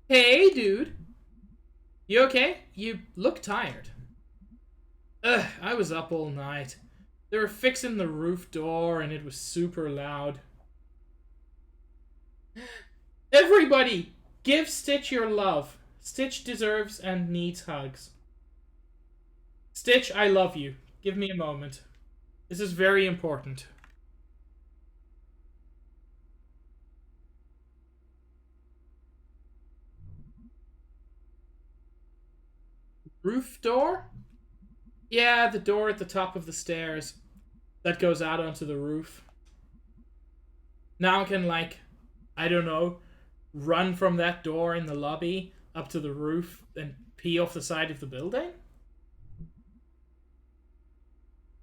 [SPEAKER 1] Hey, dude. You okay? You look tired. Ugh, I was up all night. They were fixing the roof door and it was super loud. Everybody, give Stitch your love. Stitch deserves and needs hugs. Stitch, I love you. Give me a moment. This is very important. Roof door? Yeah, the door at the top of the stairs that goes out onto the roof. Now I can, like, I don't know, run from that door in the lobby up to the roof and pee off the side of the building?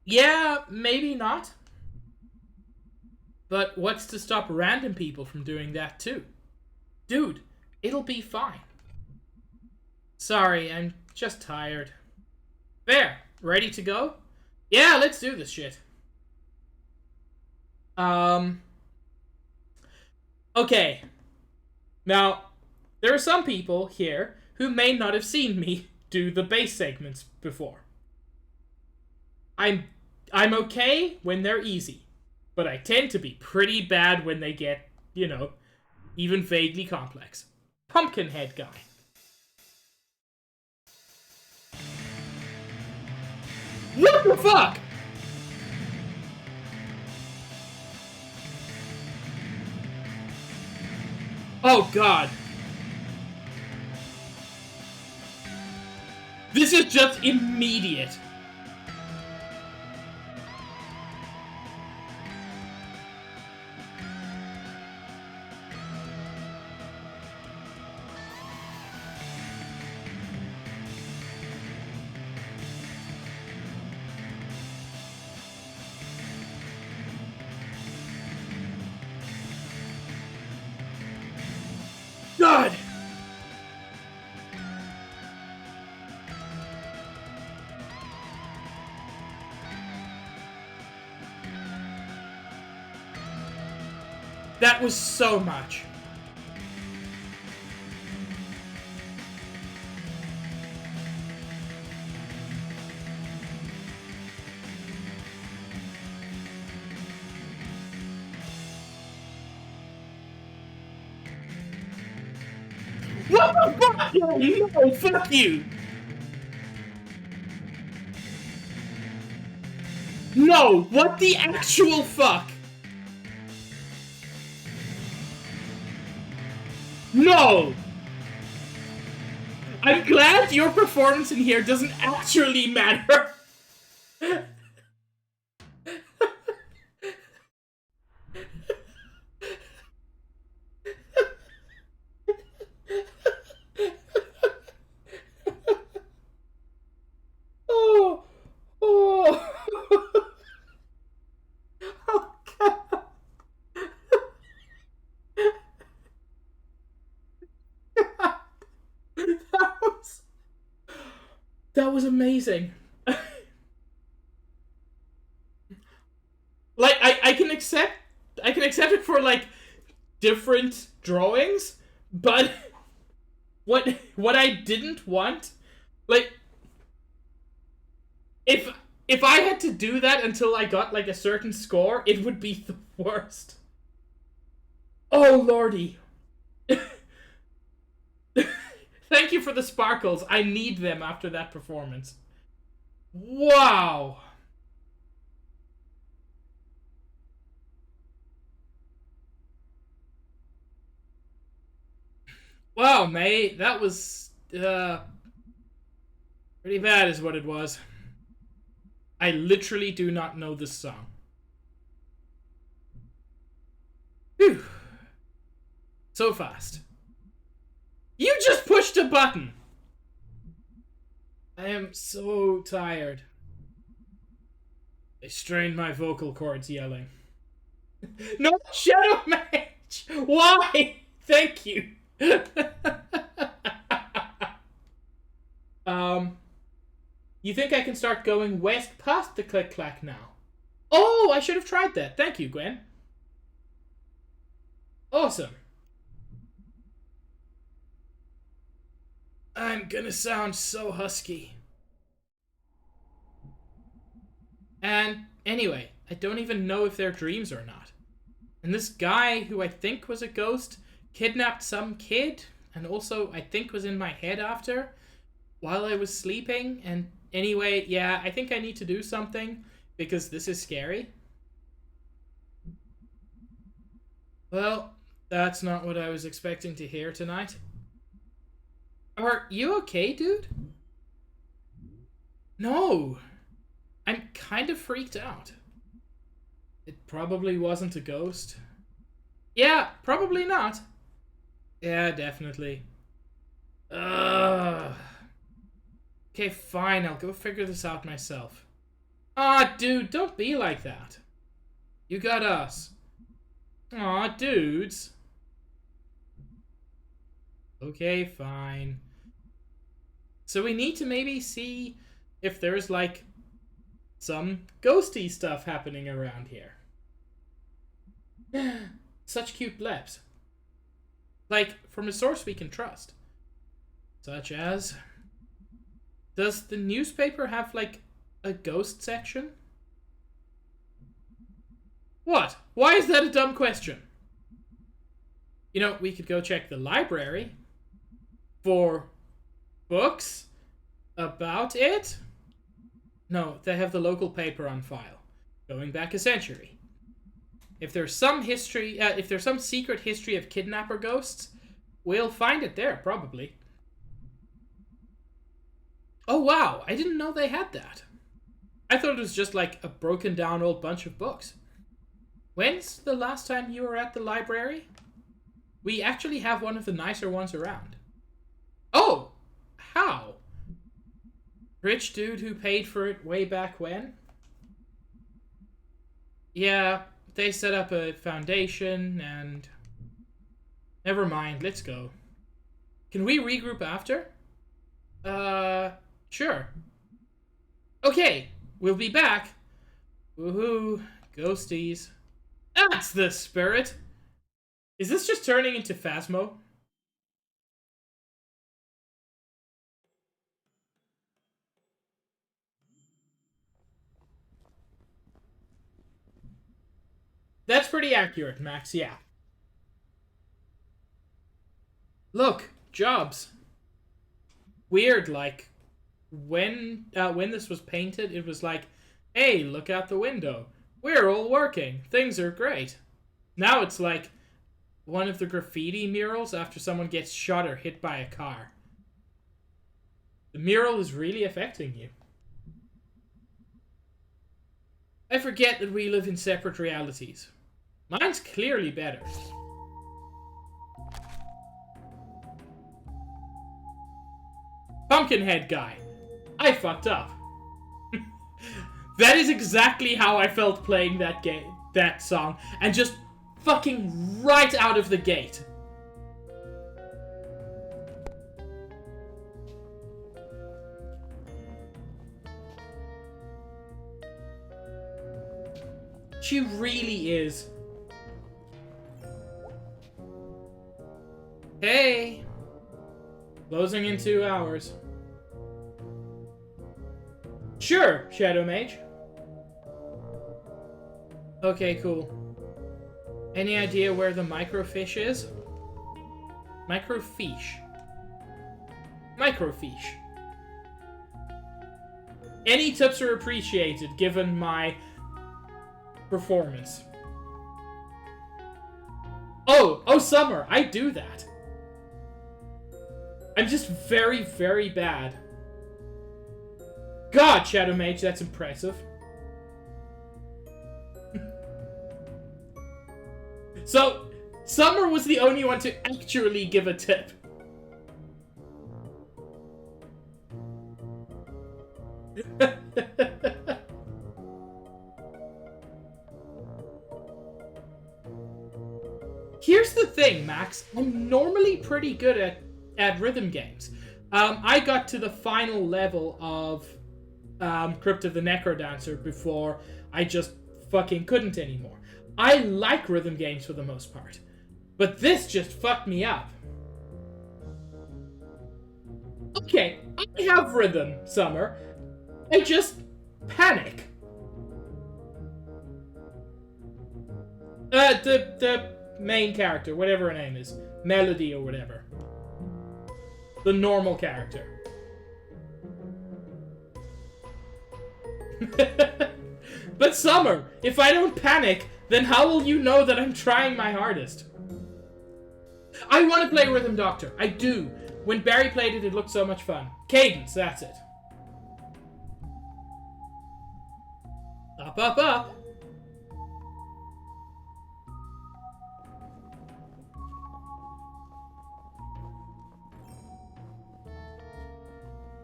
[SPEAKER 1] Yeah, maybe not. But what's to stop random people from doing that too? Dude, it'll be fine. Sorry, I'm just tired. There, ready to go? Yeah, let's do this shit. Okay. Now, there are some people here who may not have seen me do the bass segments before. I'm okay when they're easy, but I tend to be pretty bad when they get, you know, even vaguely complex. Pumpkinhead guy. What the fuck? Oh god. This is just immediate. God! That was so much. What the fuck? No, fuck you! No, what the actual fuck? No! I'm glad your performance in here doesn't actually matter. Oh, oh, oh god. was that was amazing. Like I can accept it for like different drawings, but what I didn't want, like if I had to do that until I got like a certain score, it would be the worst. Oh lordy. Thank you for the sparkles. I need them after that performance. Wow. Wow, mate, that was pretty bad is what it was. I literally do not know this song. Whew. So fast. You just pushed a button! I am so tired.
[SPEAKER 2] I strained my vocal cords yelling.
[SPEAKER 1] No, Shadow Mage! Why? Thank you. You think I can start going west past the click-clack now? Oh, I should have tried that. Thank you, Gwen. Awesome.
[SPEAKER 2] I'm gonna sound so husky.
[SPEAKER 1] And anyway, I don't even know if they're dreams or not. And this guy, who I think was a ghost, kidnapped some kid, and also I think was in my head after, while I was sleeping. And anyway, yeah, I think I need to do something, because this is scary. Well, that's not what I was expecting to hear tonight. Are you okay, dude? No. I'm kind of freaked out. It probably wasn't a ghost. Yeah, probably not. Yeah, definitely. Ugh. Okay, fine, I'll go figure this out myself. Aw, dude, don't be like that. You got us. Aw, dudes. Okay, fine. So we need to maybe see if there's, like, some ghosty stuff happening around here. Such cute bleps. Like, from a source we can trust. Such as... Does the newspaper have, like, a ghost section? What? Why is that a dumb question? You know, we could go check the library for books about it. No, they have the local paper on file, going back a century. If there's some history, if there's some secret history of kidnapper ghosts, we'll find it there, probably. Oh wow, I didn't know they had that. I thought it was just like a broken down old bunch of books. When's the last time you were at the library? We actually have one of the nicer ones around. Oh! How? Rich dude who paid for it way back when? Yeah, they set up a foundation and... Never mind, let's go. Can we regroup after? Sure. Okay, we'll be back. Woohoo, ghosties. That's the spirit! Is this just turning into Phasmo? That's pretty accurate, Max, yeah. Look, jobs. Weird, like, when this was painted, it was like, hey, look out the window. We're all working. Things are great. Now it's like one of the graffiti murals after someone gets shot or hit by a car. The mural is really affecting you. I forget that we live in separate realities. Mine's clearly better. Pumpkinhead guy. I fucked up. That is exactly how I felt playing that song, and just fucking right out of the gate. She really is. Hey! Closing in 2 hours. Sure, Shadow Mage. Okay, cool. Any idea where the microfiche is? Microfiche. Microfiche. Any tips are appreciated given my performance. Oh, Summer, I do that. I'm just very, very bad. God, Shadow Mage, that's impressive. So, Summer was the only one to actually give a tip. thing, Max. I'm normally pretty good at rhythm games. I got to the final level of Crypt of the Necrodancer before I just fucking couldn't anymore. I like rhythm games for the most part, but this just fucked me up. Okay, I have rhythm, Summer. I just panic. The main character, whatever her name is, Melody or whatever. The normal character. But Summer, if I don't panic, then how will you know that I'm trying my hardest? I want to play Rhythm Doctor. I do. When Barry played it, it looked so much fun. Cadence, that's it. Up, up, up.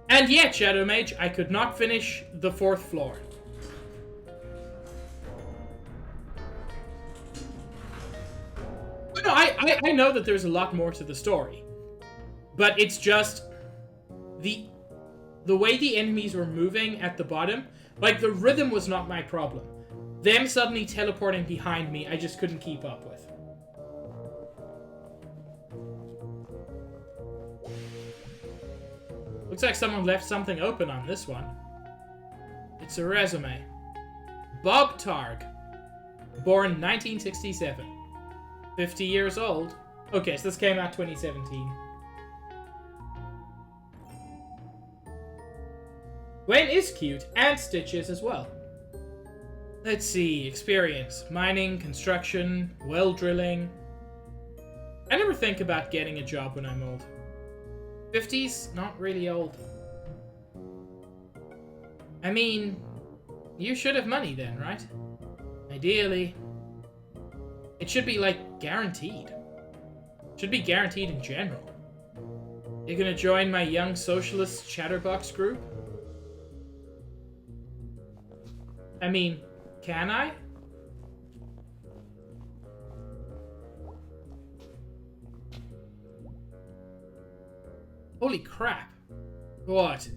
[SPEAKER 1] And yet, Shadow Mage, I could not finish the 4th floor. No, I know that there's a lot more to the story. But it's just... The way the enemies were moving at the bottom, like, the rhythm was not my problem. Them suddenly teleporting behind me, I just couldn't keep up with. Looks like someone left something open on this one. It's a resume. Bob Targ. Born 1967. 50 years old. Okay, so this came out 2017. Gwen is cute, and Stitch is as well. Let's see, experience. Mining, construction, well drilling. I never think about getting a job when I'm old. 50s, not really old. I mean, you should have money then, right? Ideally. It should be, like, guaranteed. Should be guaranteed in general. You gonna join my young socialist chatterbox group? I mean, can I? Holy crap. What?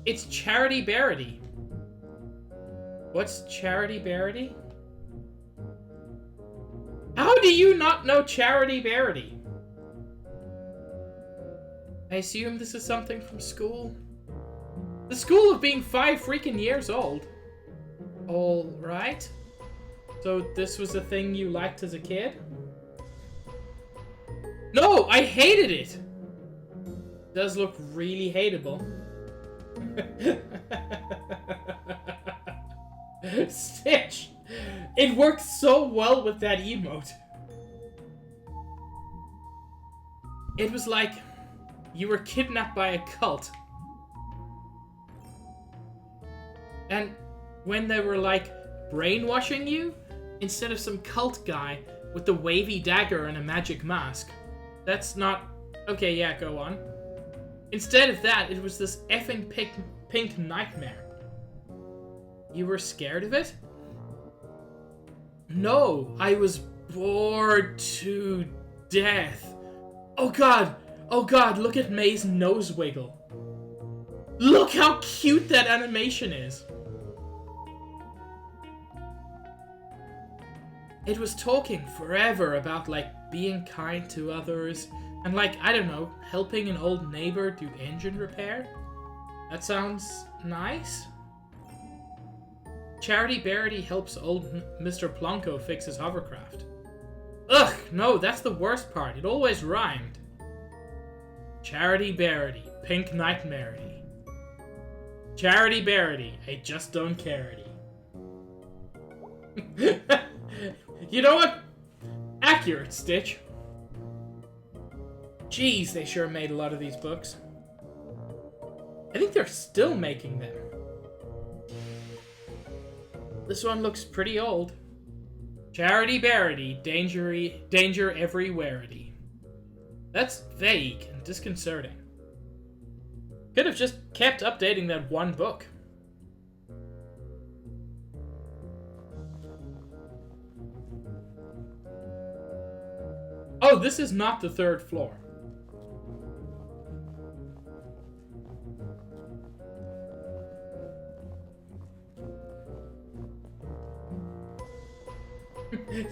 [SPEAKER 1] It's Charity Barity. What's Charity Barity? How do you not know Charity Barity? I assume this is something from school. The school of being 5 freaking years old. Alright. So this was a thing you liked as a kid? No, I hated it! It does look really hateable. Stitch! It works so well with that emote. It was like you were kidnapped by a cult. And when they were like brainwashing you, instead of some cult guy with the wavy dagger and a magic mask. That's not... Okay, yeah, go on. Instead of that, it was this effing pink nightmare. You were scared of it? No, I was bored to death. Oh god, look at May's nose wiggle. Look how cute that animation is. It was talking forever about, like, being kind to others and, like, I don't know, helping an old neighbor do engine repair. That sounds nice. Charity Barity helps old Mr. Plonko fix his hovercraft. Ugh, no, that's the worst part. It always rhymed. Charity Barity, pink nightmarity. Charity Barity, I just don't carity. You know what? Accurate, Stitch. Jeez, they sure made a lot of these books. I think they're still making them. This one looks pretty old. Charity Barity, danger everywhereity. That's vague and disconcerting. Could have just kept updating that one book. Oh, this is not the 3rd floor.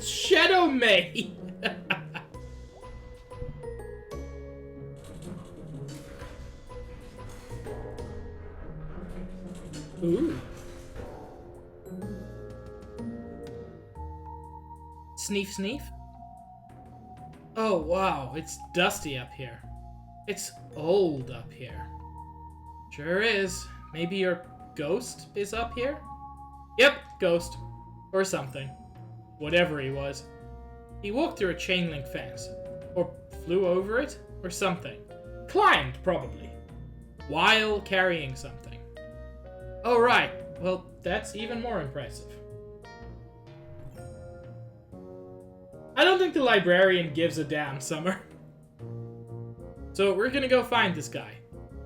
[SPEAKER 1] Shadow May! Ooh. Sneef, sneef. Oh, wow, it's dusty up here. It's old up here. Sure is. Maybe your ghost is up here? Yep, ghost. Or something. Whatever he was. He walked through a chain link fence. Or flew over it? Or something. Climbed, probably. While carrying something. Oh, right. Well, that's even more impressive. I don't think the librarian gives a damn, Summer. So we're gonna go find this guy.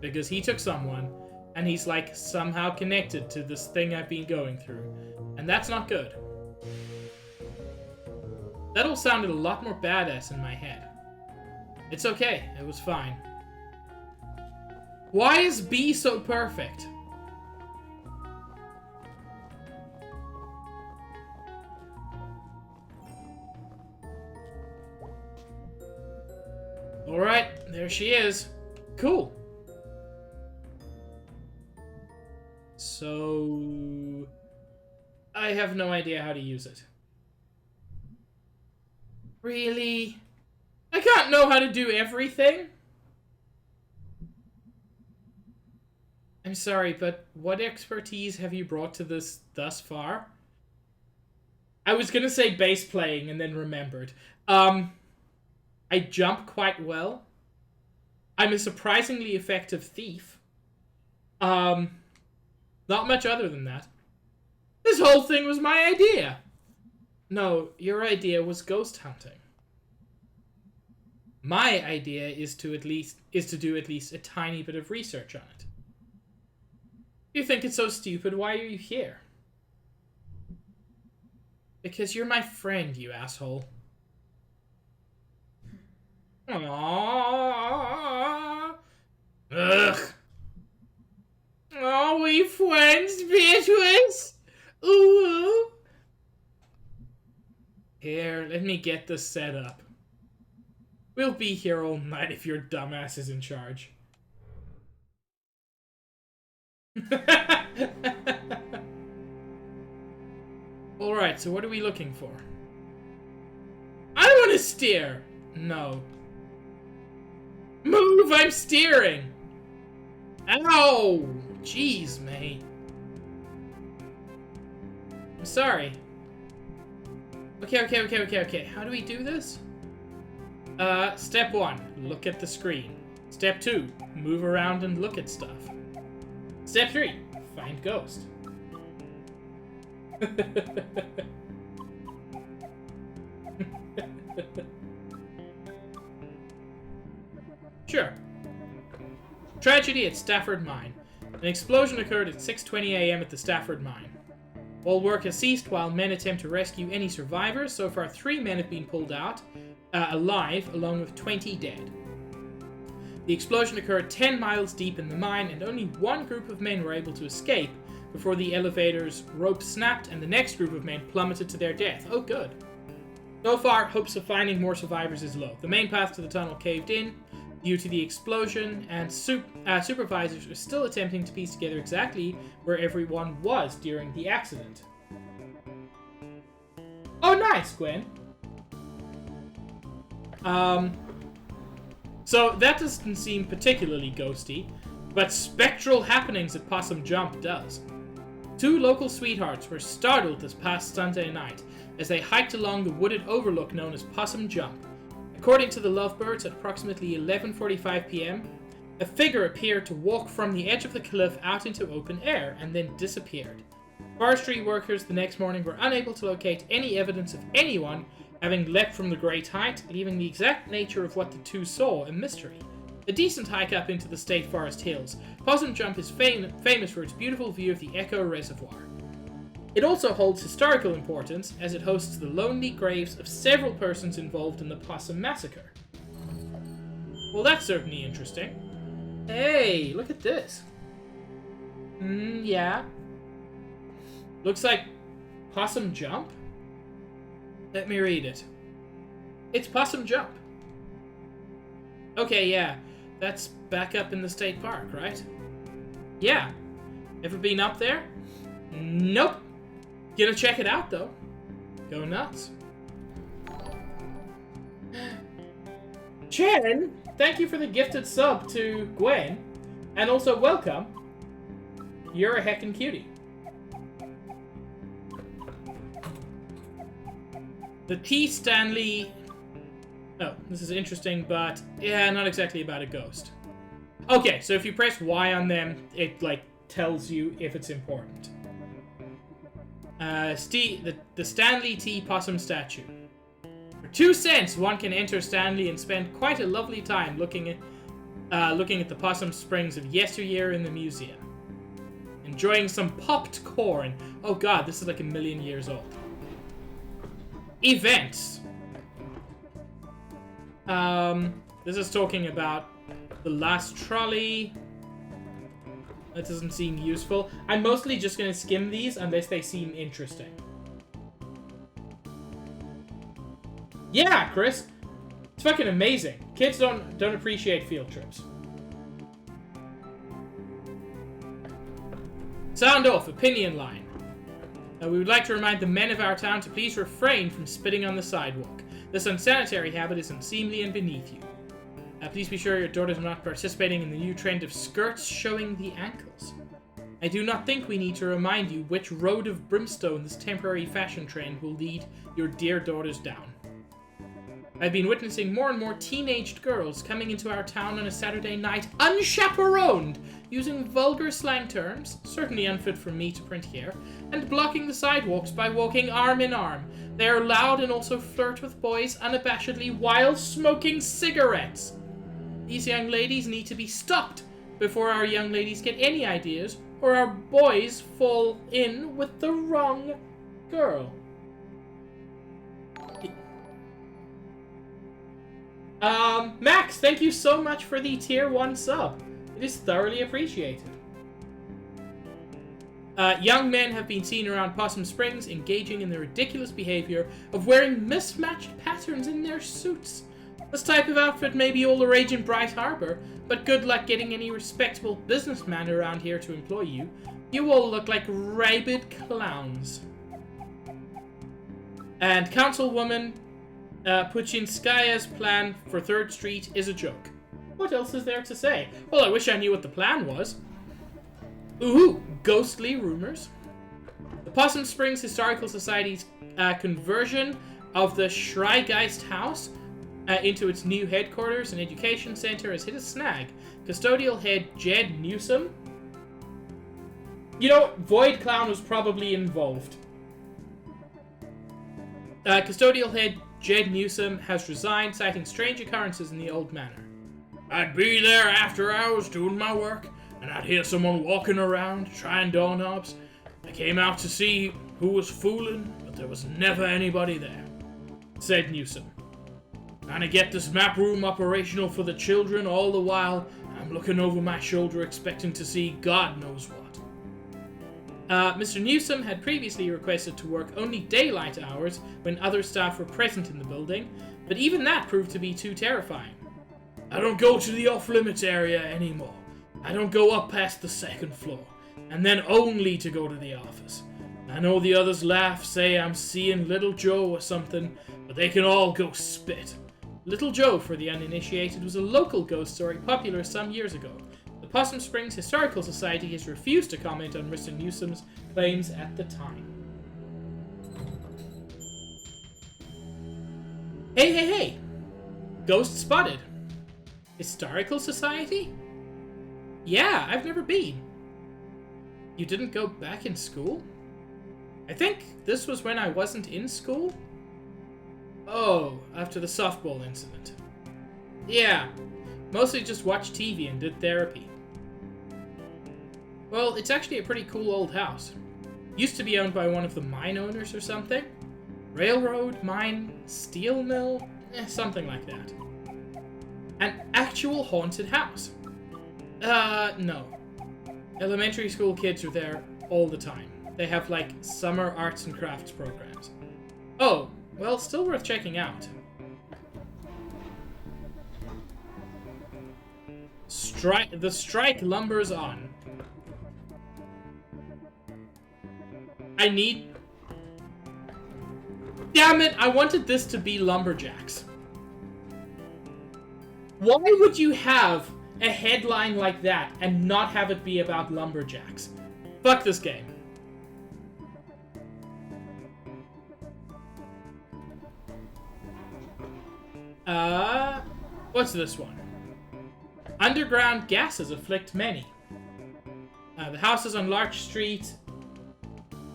[SPEAKER 1] Because he took someone, and he's like somehow connected to this thing I've been going through. And that's not good. That all sounded a lot more badass in my head. It's okay, it was fine. Why is B so perfect? Alright, there she is. Cool. So... I have no idea how to use it. Really? I can't know how to do everything? I'm sorry, but what expertise have you brought to this thus far? I was gonna say bass playing and then remembered. I jump quite well. I'm a surprisingly effective thief. Not much other than that. This whole thing was my idea. No, your idea was ghost hunting. My idea is to do at least a tiny bit of research on it. You think it's so stupid, why are you here? Because you're my friend, you asshole. Aww. Ugh. Oh, we friends, Beatrice? Ooh. Here, let me get this set up. We'll be here all night if your dumbass is in charge. Alright, so what are we looking for? I want to steer! No. Move, I'm steering! Ow! Jeez, mate. I'm sorry. Okay. How do we do this? Step 1, look at the screen. Step 2, move around and look at stuff. Step 3, find ghost. Sure. Tragedy at Stafford Mine. An explosion occurred at 6:20 a.m. at the Stafford Mine. All work has ceased while men attempt to rescue any survivors. So far, 3 men have been pulled out alive, along with 20 dead. The explosion occurred 10 miles deep in the mine, and only one group of men were able to escape before the elevator's rope snapped and the next group of men plummeted to their death. Oh, good. So far, hopes of finding more survivors is low. The main path to the tunnel caved in due to the explosion, and supervisors are still attempting to piece together exactly where everyone was during the accident. Oh, nice, Gwen. So that doesn't seem particularly ghosty, but spectral happenings at Possum Jump does. 2 local sweethearts were startled this past Sunday night as they hiked along the wooded overlook known as Possum Jump. According to the Lovebirds, at approximately 11:45 p.m., a figure appeared to walk from the edge of the cliff out into open air and then disappeared. Forestry workers the next morning were unable to locate any evidence of anyone having leapt from the great height, leaving the exact nature of what the 2 saw a mystery. A decent hike up into the State Forest Hills, Possum Jump is famous for its beautiful view of the Echo Reservoir. It also holds historical importance as it hosts the lonely graves of several persons involved in the Possum Massacre. Well, that's certainly interesting. Hey, look at this. Yeah. Looks like Possum Jump? Let me read it. It's Possum Jump. Okay, yeah. That's back up in the state park, right? Yeah. Ever been up there? Nope. Gonna check it out, though. Go nuts. Chen, thank you for the gifted sub to Gwen. And also, welcome. You're a heckin' cutie. The T. Stanley... Oh, this is interesting, but... Yeah, not exactly about a ghost. Okay, so if you press Y on them, it, like, tells you if it's important. The Stanley T. Possum statue. For 2 cents, one can enter Stanley and spend quite a lovely time looking at the Possum Springs of yesteryear in the museum. Enjoying some popped corn. Oh god, this is like 1,000,000 years old. Events. This is talking about the last trolley. That doesn't seem useful. I'm mostly just gonna skim these unless they seem interesting. Yeah, Chris. It's fucking amazing. Kids don't appreciate field trips. Sound off, opinion line. We would like to remind the men of our town to please refrain from spitting on the sidewalk. This unsanitary habit is unseemly and beneath you. Please be sure your daughters are not participating in the new trend of skirts showing the ankles. I do not think we need to remind you which road of brimstone this temporary fashion trend will lead your dear daughters down. I've been witnessing more and more teenaged girls coming into our town on a Saturday night unchaperoned, using vulgar slang terms, certainly unfit for me to print here, and blocking the sidewalks by walking arm in arm. They are loud and also flirt with boys unabashedly while smoking cigarettes. These young ladies need to be stopped before our young ladies get any ideas, or our boys fall in with the wrong girl. Max, thank you so much for the tier 1 sub. It is thoroughly appreciated. Young men have been seen around Possum Springs engaging in the ridiculous behavior of wearing mismatched patterns in their suits. This type of outfit may be all the rage in Bright Harbor, but good luck getting any respectable businessman around here to employ you. You all look like rabid clowns. And Councilwoman Puchinskaya's plan for 3rd Street is a joke. What else is there to say? Well, I wish I knew what the plan was. Ooh, ghostly rumors. The Possum Springs Historical Society's conversion of the Schreigeist House into its new headquarters and education center has hit a snag. Custodial head Jed Newsom. You know, Void Clown was probably involved. Custodial head Jed Newsom has resigned, citing strange occurrences in the old manor.
[SPEAKER 2] I'd be there after hours doing my work, and I'd hear someone walking around, trying doorknobs. I came out to see who was fooling, but there was never anybody there, said Newsom. Trying to get this map room operational for the children, all the while I'm looking over my shoulder expecting to see God knows what. Mr. Newsom had previously requested to work only daylight hours when other staff were present in the building, but even that proved to be too terrifying. I don't go to the off-limits area anymore. I don't go up past the 2nd floor, and then only to go to the office. I know the others laugh, say I'm seeing Little Joe or something, but they can all go spit. Little Joe, for the uninitiated, was a local ghost story popular some years ago. The Possum Springs Historical Society has refused to comment on Mr. Newsom's claims at the time. Hey! Ghost spotted. Historical Society? Yeah, I've never been. You didn't go back in school? I think this was when I wasn't in school? Oh, after the softball incident. Yeah, mostly just watched TV and did therapy. Well, it's actually a pretty cool old house.
[SPEAKER 1] Used to be owned by one of the mine owners or something. Railroad, mine, steel mill, something like that. An actual haunted house. No. Elementary school kids are there all the time. They have, like, summer arts and crafts programs. Oh, well, still worth checking out. The strike lumbers on. I need... Damn it, I wanted this to be lumberjacks. Why would you have a headline like that and not have it be about lumberjacks? Fuck this game. What's this one? Underground gases afflict many. The houses on Larch Street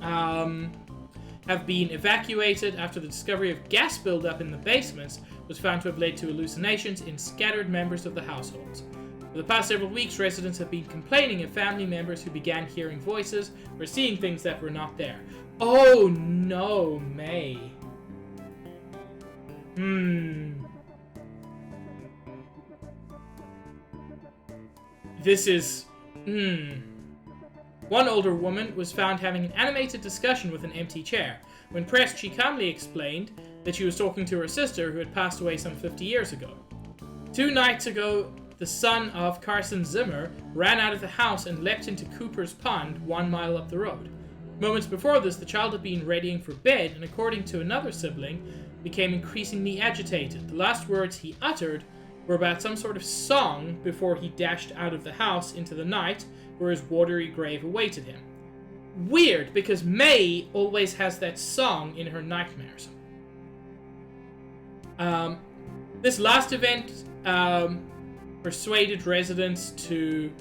[SPEAKER 1] have been evacuated after the discovery of gas buildup in the basements was found to have led to hallucinations in scattered members of the households. For the past several weeks, residents have been complaining of family members who began hearing voices or seeing things that were not there. Oh no, May. This is... One older woman was found having an animated discussion with an empty chair. When pressed, she calmly explained that she was talking to her sister who had passed away some 50 years ago. 2 nights ago, the son of Carson Zimmer ran out of the house and leapt into Cooper's Pond 1 mile up the road. Moments before this, the child had been readying for bed and, according to another sibling, became increasingly agitated. The last words he uttered were about some sort of song before he dashed out of the house into the night where his watery grave awaited him. Weird, because May always has that song in her nightmares. This last event persuaded residents to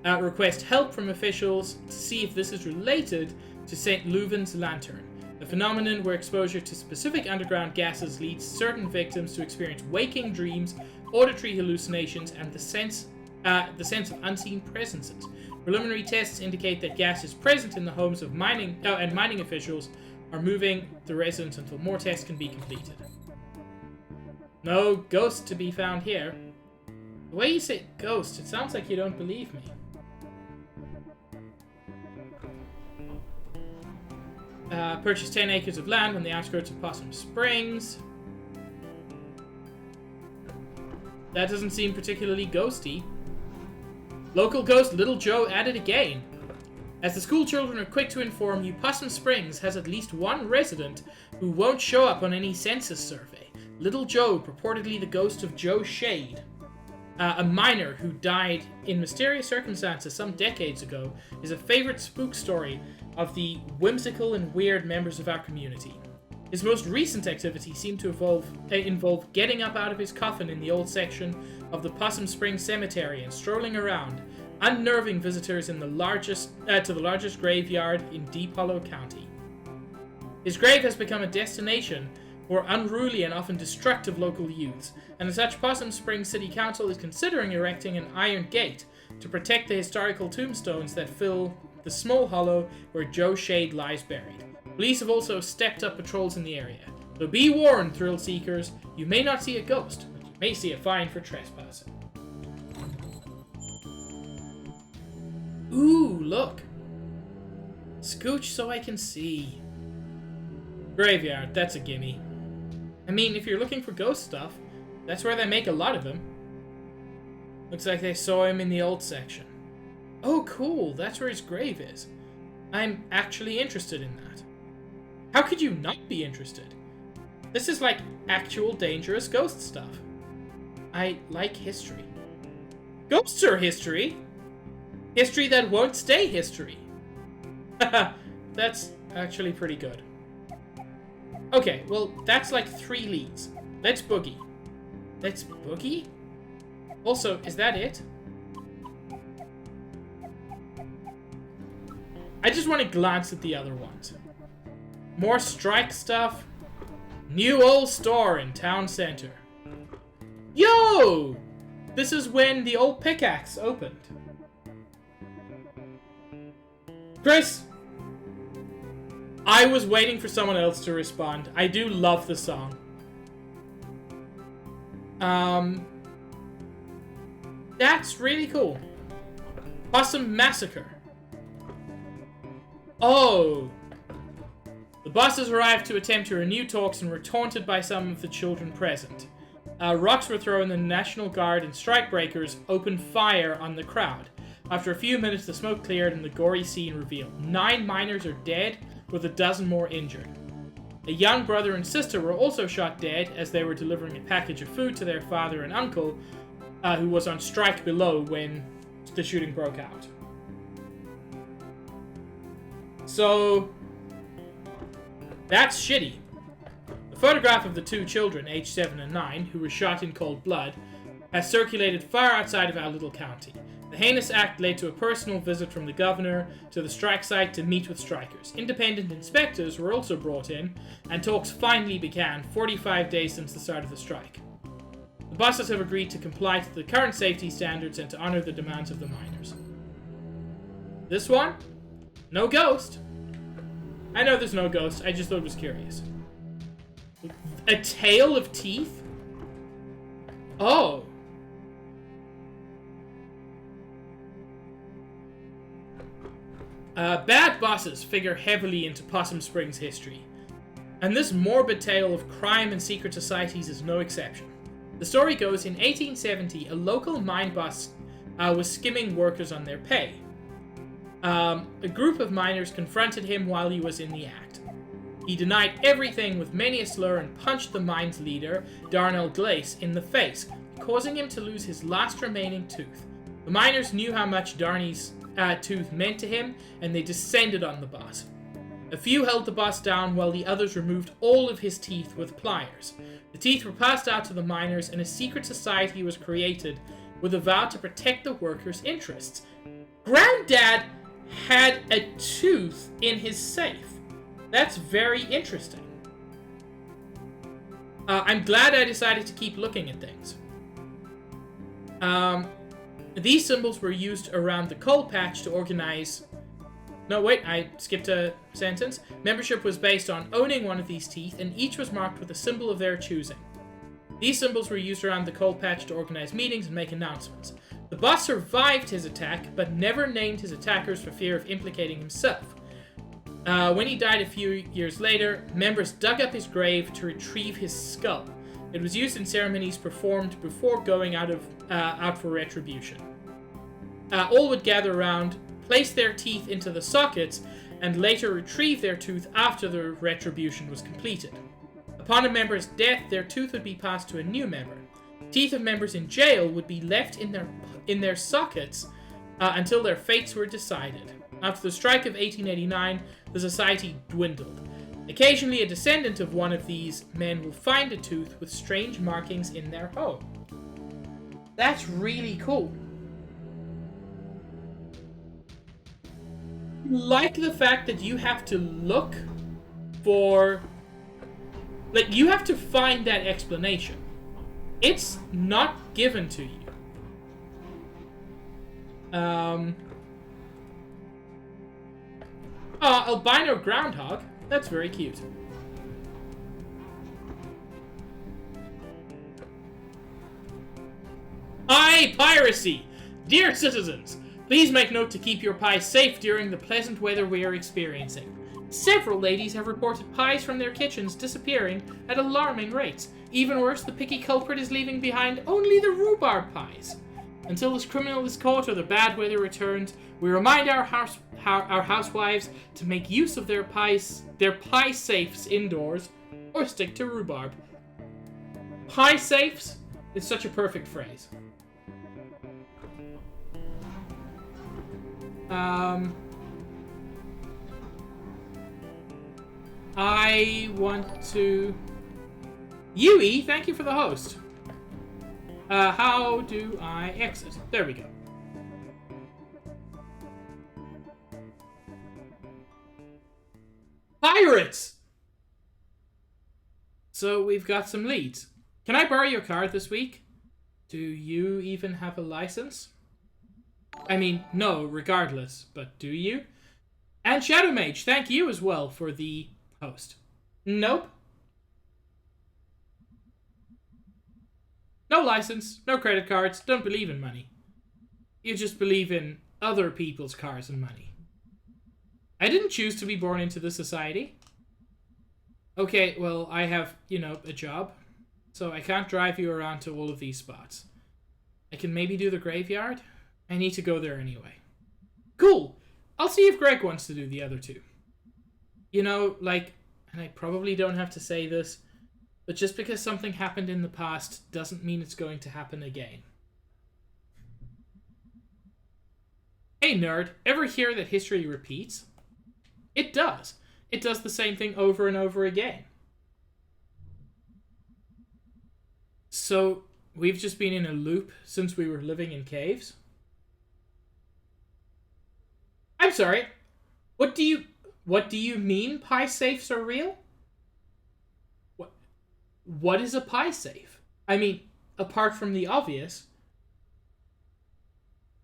[SPEAKER 1] request help from officials to see if this is related to St. Leuven's lantern, a phenomenon where exposure to specific underground gases leads certain victims to experience waking dreams, auditory hallucinations, and the sense of unseen presences. Preliminary tests indicate that gas is present in the homes of mining officials are moving the residents until more tests can be completed. No ghost to be found here. The way you say ghost, it sounds like you don't believe me. Purchased 10 acres of land on the outskirts of Possum Springs. That doesn't seem particularly ghosty. Local ghost Little Joe at it again. As the school children are quick to inform you, Possum Springs has at least one resident who won't show up on any census survey. Little Joe, purportedly the ghost of Joe Shade, a miner who died in mysterious circumstances some decades ago, is a favorite spook story of the whimsical and weird members of our community. His most recent activity seemed to involve getting up out of his coffin in the old section of the Possum Springs Cemetery and strolling around, unnerving visitors in the largest graveyard in Deep Hollow County. His grave has become a destination for unruly and often destructive local youths, and as such, Possum Springs City Council is considering erecting an iron gate to protect the historical tombstones that fill the small hollow where Joe Shade lies buried. Police have also stepped up patrols in the area. So be warned, thrill seekers, you may not see a ghost, but you may see a fine for trespassing. Ooh, look. Scooch so I can see. Graveyard, that's a gimme. I mean, if you're looking for ghost stuff, that's where they make a lot of them. Looks like they saw him in the old section. Oh, cool, that's where his grave is. I'm actually interested in that. How could you not be interested? This is like actual dangerous ghost stuff. I like history. Ghosts are history. History that won't stay history. That's actually pretty good. Okay, well, that's like 3 leads. Let's boogie. Let's boogie? Also, is that it? I just want to glance at the other ones. More strike stuff. New old store in town center. Yo! This is when the old pickaxe opened. Chris! I was waiting for someone else to respond. I do love the song. That's really cool. Possum Massacre. Oh. The buses arrived to attempt to renew talks and were taunted by some of the children present. Rocks were thrown, and the National Guard and strikebreakers opened fire on the crowd. After a few minutes, the smoke cleared and the gory scene revealed. 9 miners are dead, with a dozen more injured. A young brother and sister were also shot dead as they were delivering a package of food to their father and uncle, who was on strike below when the shooting broke out. So, that's shitty. The photograph of the 2 children, aged 7 and 9, who were shot in cold blood, has circulated far outside of our little county. The heinous act led to a personal visit from the governor to the strike site to meet with strikers. Independent inspectors were also brought in, and talks finally began 45 days since the start of the strike. The buses have agreed to comply to the current safety standards and to honor the demands of the miners. This one? No ghost. I know there's no ghost, I just thought it was curious. A tail of teeth? Oh. Bad bosses figure heavily into Possum Springs' history, and this morbid tale of crime and secret societies is no exception. The story goes, in 1870, a local mine boss was skimming workers on their pay. A group of miners confronted him while he was in the act. He denied everything with many a slur and punched the mine's leader, Darnell Glace, in the face, causing him to lose his last remaining tooth. The miners knew how much Darney's tooth meant to him, and they descended on the boss. A few held the boss down while the others removed all of his teeth with pliers. The teeth were passed out to the miners, and a secret society was created with a vow to protect the workers' interests. Granddad had a tooth in his safe. That's very interesting. I'm glad I decided to keep looking at things. These symbols were used around the coal patch to organize... No, wait, I skipped a sentence. Membership was based on owning one of these teeth, and each was marked with a symbol of their choosing. These symbols were used around the coal patch to organize meetings and make announcements. The boss survived his attack, but never named his attackers for fear of implicating himself. When he died a few years later, members dug up his grave to retrieve his skull. It was used in ceremonies performed before going out for retribution. All would gather around, place their teeth into the sockets, and later retrieve their tooth after the retribution was completed. Upon a member's death, their tooth would be passed to a new member. Teeth of members in jail would be left in their sockets until their fates were decided. After the strike of 1889, the society dwindled. Occasionally, a descendant of one of these men will find a tooth with strange markings in their home. That's really cool. Like the fact that you have to look for... Like, you have to find that explanation. It's not given to you. Albino groundhog. That's very cute. Pie piracy! Dear citizens, please make note to keep your pies safe during the pleasant weather we are experiencing. Several ladies have reported pies from their kitchens disappearing at alarming rates. Even worse, the picky culprit is leaving behind only the rhubarb pies. Until this criminal is caught or the bad weather returns, we remind our housewives to make use of their pie safes indoors, or stick to rhubarb. Pie safes is such a perfect phrase. I want to... Yui, thank you for the host. How do I exit? There we go. Pirates! So we've got some leads. Can I borrow your card this week? Do you even have a license? I mean, no, regardless, but do you? And Shadow Mage, thank you as well for the host. Nope. No license, no credit cards, don't believe in money. You just believe in other people's cars and money. I didn't choose to be born into this society. Okay, well, I have, a job. So I can't drive you around to all of these spots. I can maybe do the graveyard. I need to go there anyway. Cool. I'll see if Greg wants to do the other two. And I probably don't have to say this, but just because something happened in the past doesn't mean it's going to happen again. Hey nerd, ever hear that history repeats? It does. It does the same thing over and over again. So, we've just been in a loop since we were living in caves? I'm sorry. What do you mean pie safes are real? What is a pie safe? I mean, apart from the obvious.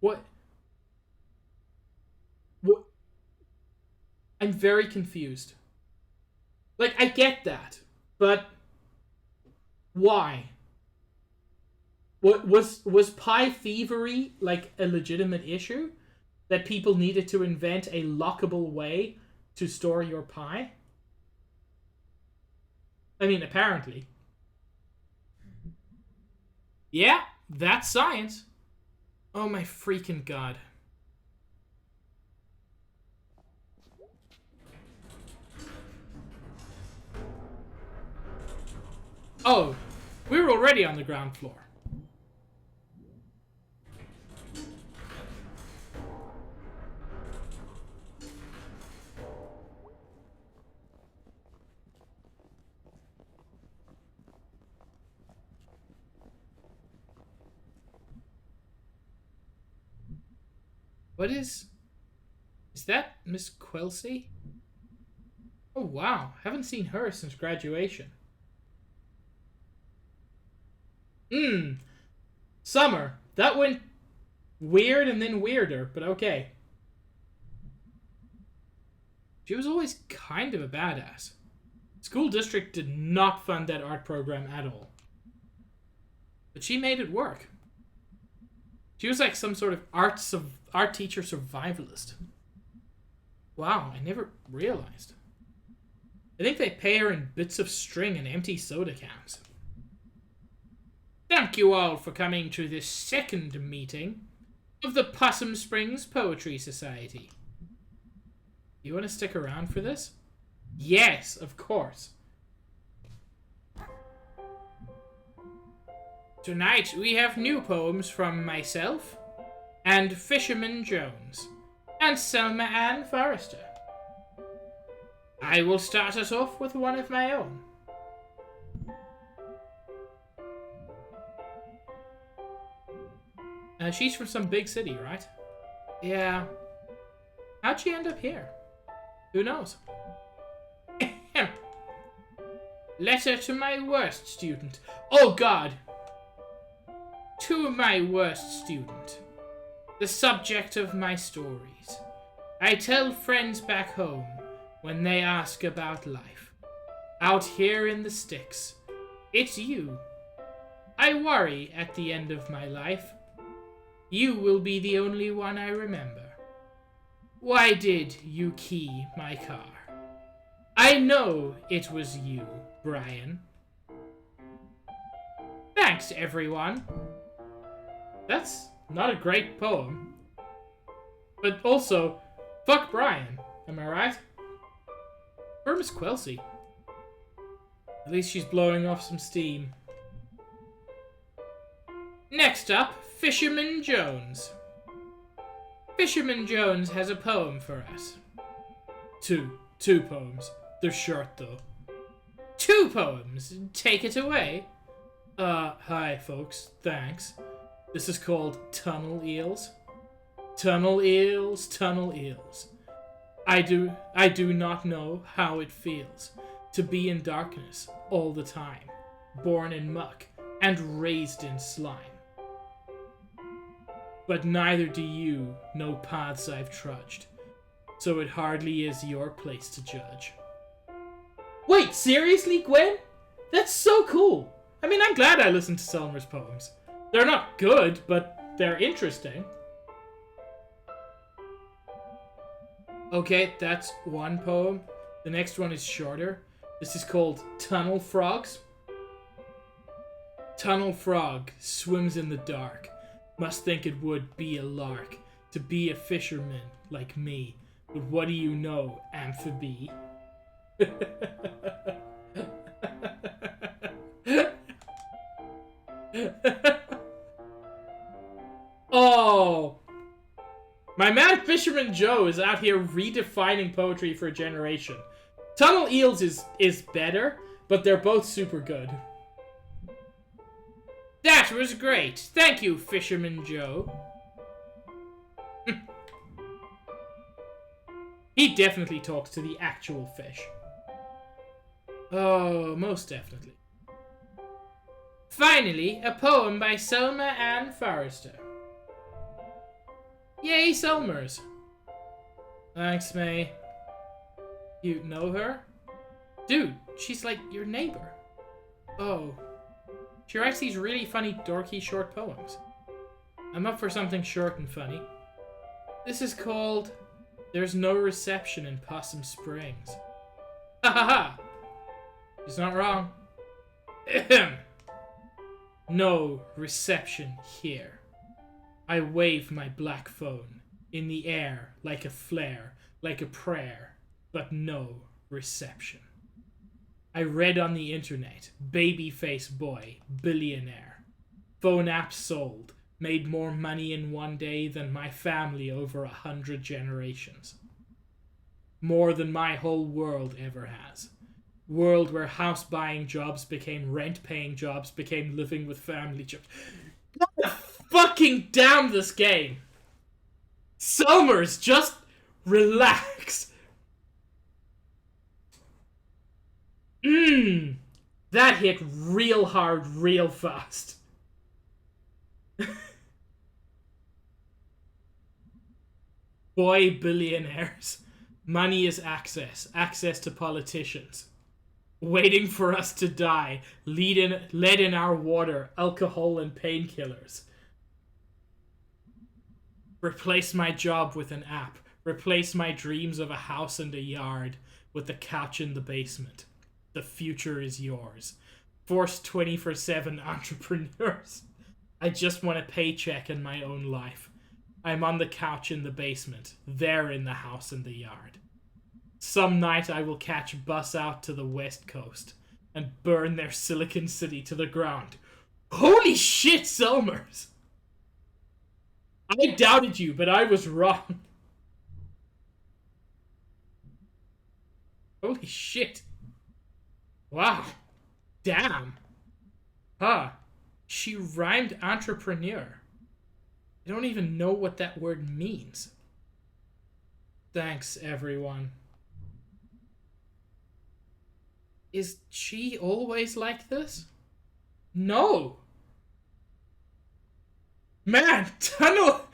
[SPEAKER 1] What? I'm very confused. I get that, but why? What was pie thievery a legitimate issue? That people needed to invent a lockable way to store your pie? I mean, apparently. Yeah, that's science. Oh my freaking god. Oh, we were already on the ground floor. What is that Miss Quilsey? Oh wow, haven't seen her since graduation. Summer. That went weird and then weirder, but okay. She was always kind of a badass. School district did not fund that art program at all. But she made it work. She was like some sort of art teacher survivalist. Wow, I never realized. I think they pay her in bits of string and empty soda cans. Thank you all for coming to this second meeting of the Possum Springs Poetry Society. You want to stick around for this? Yes, of course. Tonight we have new poems from myself, and Fisherman Jones, and Selma Ann Forrester. I will start us off with one of my own. She's from some big city, right? Yeah. How'd she end up here? Who knows? Letter to my worst student. Oh god! To my worst student. The subject of my stories. I tell friends back home when they ask about life. Out here in the sticks. It's you. I worry at the end of my life. You will be the only one I remember. Why did you key my car? I know it was you, Brian. Thanks, everyone. That's not a great poem. But also, fuck Brian. Am I right? Where is Quilsey? At least she's blowing off some steam. Next up, Fisherman Jones. Fisherman Jones has a poem for us. Two poems. They're short, though. 2 poems. Take it away. Hi, folks. Thanks. This is called Tunnel Eels. Tunnel eels, tunnel eels. I do not know how it feels to be in darkness all the time, born in muck and raised in slime. But neither do you know paths I've trudged.
[SPEAKER 2] so it hardly is your place to judge.
[SPEAKER 1] Wait, seriously, Gwen? That's so cool.
[SPEAKER 2] I mean, I'm glad I listened to Selmer's poems. They're not good, but they're interesting. Okay, that's one poem. The next one is shorter. This is called Tunnel Frogs. Tunnel frog swims in the dark. Must think it would be a lark to be a fisherman like me. But what do you know, amphibie? Oh! My man Fisherman Joe is out here redefining poetry for a generation. Tunnel Eels is better, but they're both super good. That was great. Thank you, Fisherman Joe. He definitely talks to the actual fish. Oh, most definitely. Finally, a poem by Selma Ann Forrester. Yay, Selmers. Thanks, May. You know her? Dude, she's like your neighbor. Oh. She writes these really funny, dorky, short poems. I'm up for something short and funny. This is called There's No Reception in Possum Springs. Ha ha ha! She's not wrong. Ahem. No reception here. I wave my black phone in the air like a flare, like a prayer, but no reception. I read on the internet, babyface boy, billionaire. Phone app sold, made more money in one day than my family over 100 generations. More than my whole world ever has. World where house buying jobs became rent paying jobs, became living with family jobs. God fucking damn this game! Summers, just relax. That hit real hard, real fast. Boy, billionaires. Money is access. Access to politicians. Waiting for us to die. Lead in our water. Alcohol and painkillers. Replace my job with an app. Replace my dreams of a house and a yard with the couch in the basement. The future is yours. Force 24/7 entrepreneurs. I just want a paycheck in my own life. I'm on the couch in the basement. They're in the house and the yard. Some night I will catch a bus out to the west coast and burn their Silicon City to the ground. Holy shit, Selmers! I doubted you, but I was wrong. Holy shit. Wow. Damn. Huh. She rhymed entrepreneur. I don't even know what that word means. Thanks, everyone. Is she always like this? No. Man, Tunnel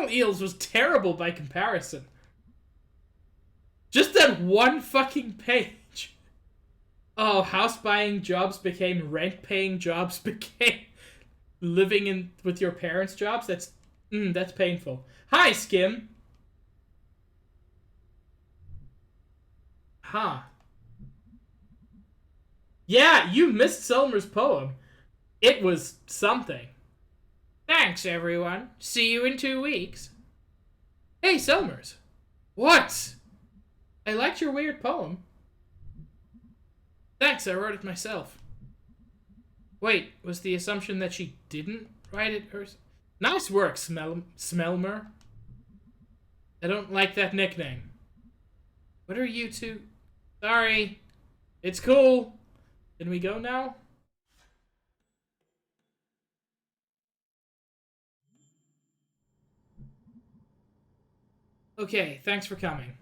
[SPEAKER 2] Eels was terrible by comparison. Just that one fucking page. Oh, house buying jobs became rent paying jobs, became living in with your parents' jobs. That's painful. Hi, Skim. Huh. Yeah, you missed Selmer's poem. It was something. Thanks, everyone. See you in 2 weeks. Hey, Selmers. What? I liked your weird poem. Thanks, I wrote it myself. Wait, was the assumption that she didn't write it herself? Nice work, Smelmer. I don't like that nickname. What are you two? Sorry. It's cool. Can we go now? Okay, thanks for coming.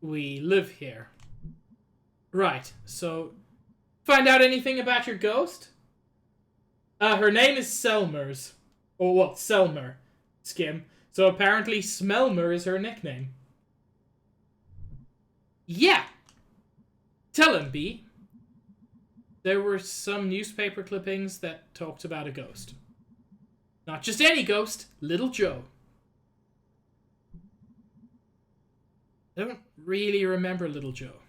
[SPEAKER 2] We live here. Right, so... Find out anything about your ghost? Her name is Selmers. Or, well, Selmer. Skim. So apparently Smelmer is her nickname.
[SPEAKER 1] Yeah. Tell him, B. There were some newspaper clippings that talked about a ghost. Not just any ghost, Little Joe. I don't really remember Little Joe.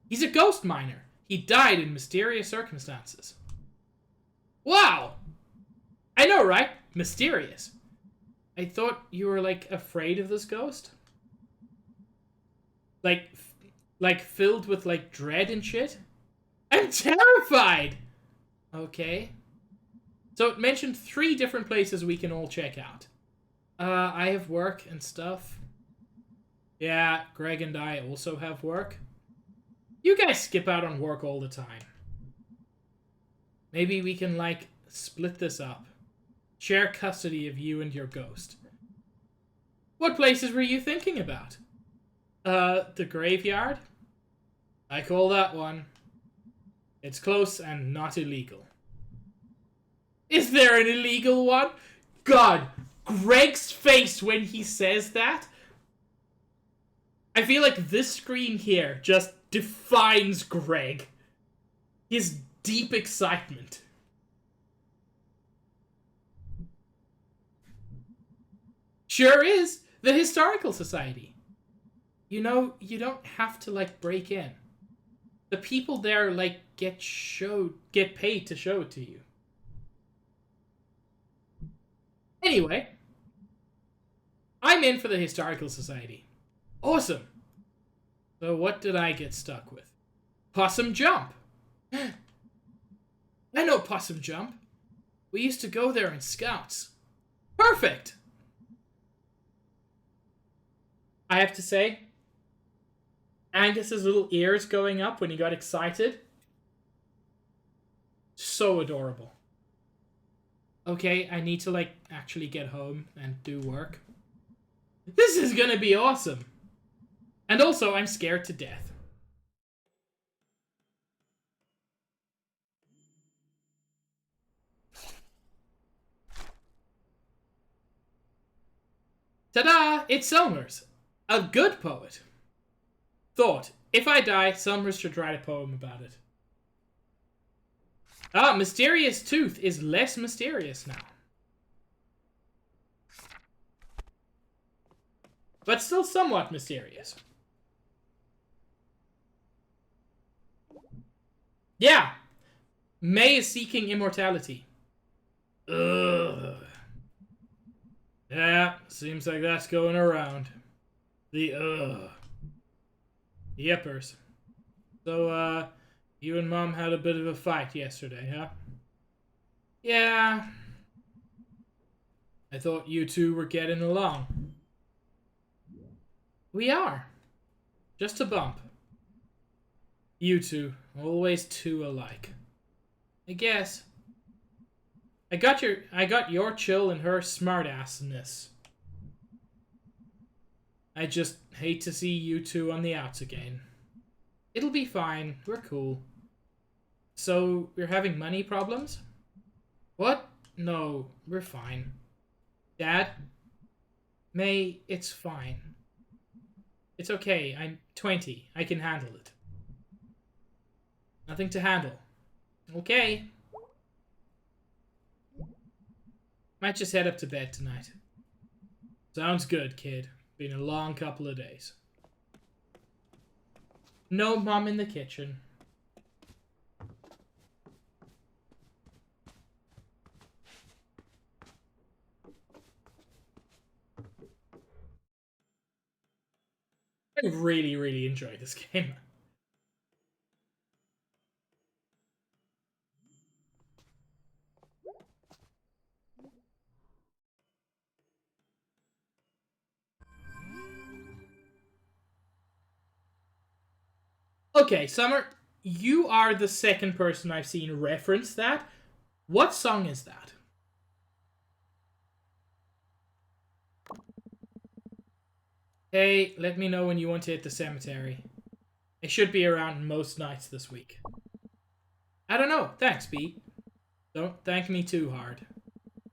[SPEAKER 1] He's a ghost miner. He died in mysterious circumstances. Wow! I know, right? Mysterious. I thought you were, like, afraid of this ghost? Like filled with, like, dread and shit? I'm terrified! Okay. So it mentioned 3 different places we can all check out. I have work and stuff. Yeah, Greg and I also have work. You guys skip out on work all the time. Maybe we can, like, split this up. Share custody of you and your ghost. What places were you thinking about? The graveyard? I call that one. It's close and not illegal. Is there an illegal one? God, Greg's face when he says that. I feel like this screen here just defines Greg. His deep excitement. Sure is. The Historical Society. You know, you don't have to, like, break in. The people there, like, get paid to show it to you. Anyway, I'm in for the Historical Society. Awesome. So what did I get stuck with? Possum Jump. I know Possum Jump. We used to go there in Scouts. Perfect. I have to say, Angus's little ears going up when he got excited. So adorable. Okay, I need to, like, actually get home and do work. This is gonna be awesome. And also, I'm scared to death. Ta-da! It's Summers. A good poet. Thought, if I die, Summers should write a poem about it. Ah, Mysterious Tooth is less mysterious now. But still somewhat mysterious. Yeah! May is seeking immortality. Ugh. Yeah, seems like that's going around. The Yippers. So, you and Mom had a bit of a fight yesterday, huh? Yeah. I thought you two were getting along. We are. Just a bump. You two, always two alike. I guess. I got your chill and her smartassness. I just hate to see you two on the outs again. It'll be fine. We're cool. So, you're having money problems? What? No, we're fine. Dad? May, it's fine. It's okay. I'm 20. I can handle it. Nothing to handle. Okay. Might just head up to bed tonight. Sounds good, kid. Been a long couple of days. No Mom in the kitchen. I really, really enjoy this game. Okay, Summer, you are the second person I've seen reference that. What song is that? Hey, let me know when you want to hit the cemetery. I should be around most nights this week. I don't know. Thanks, Pete. Don't thank me too hard.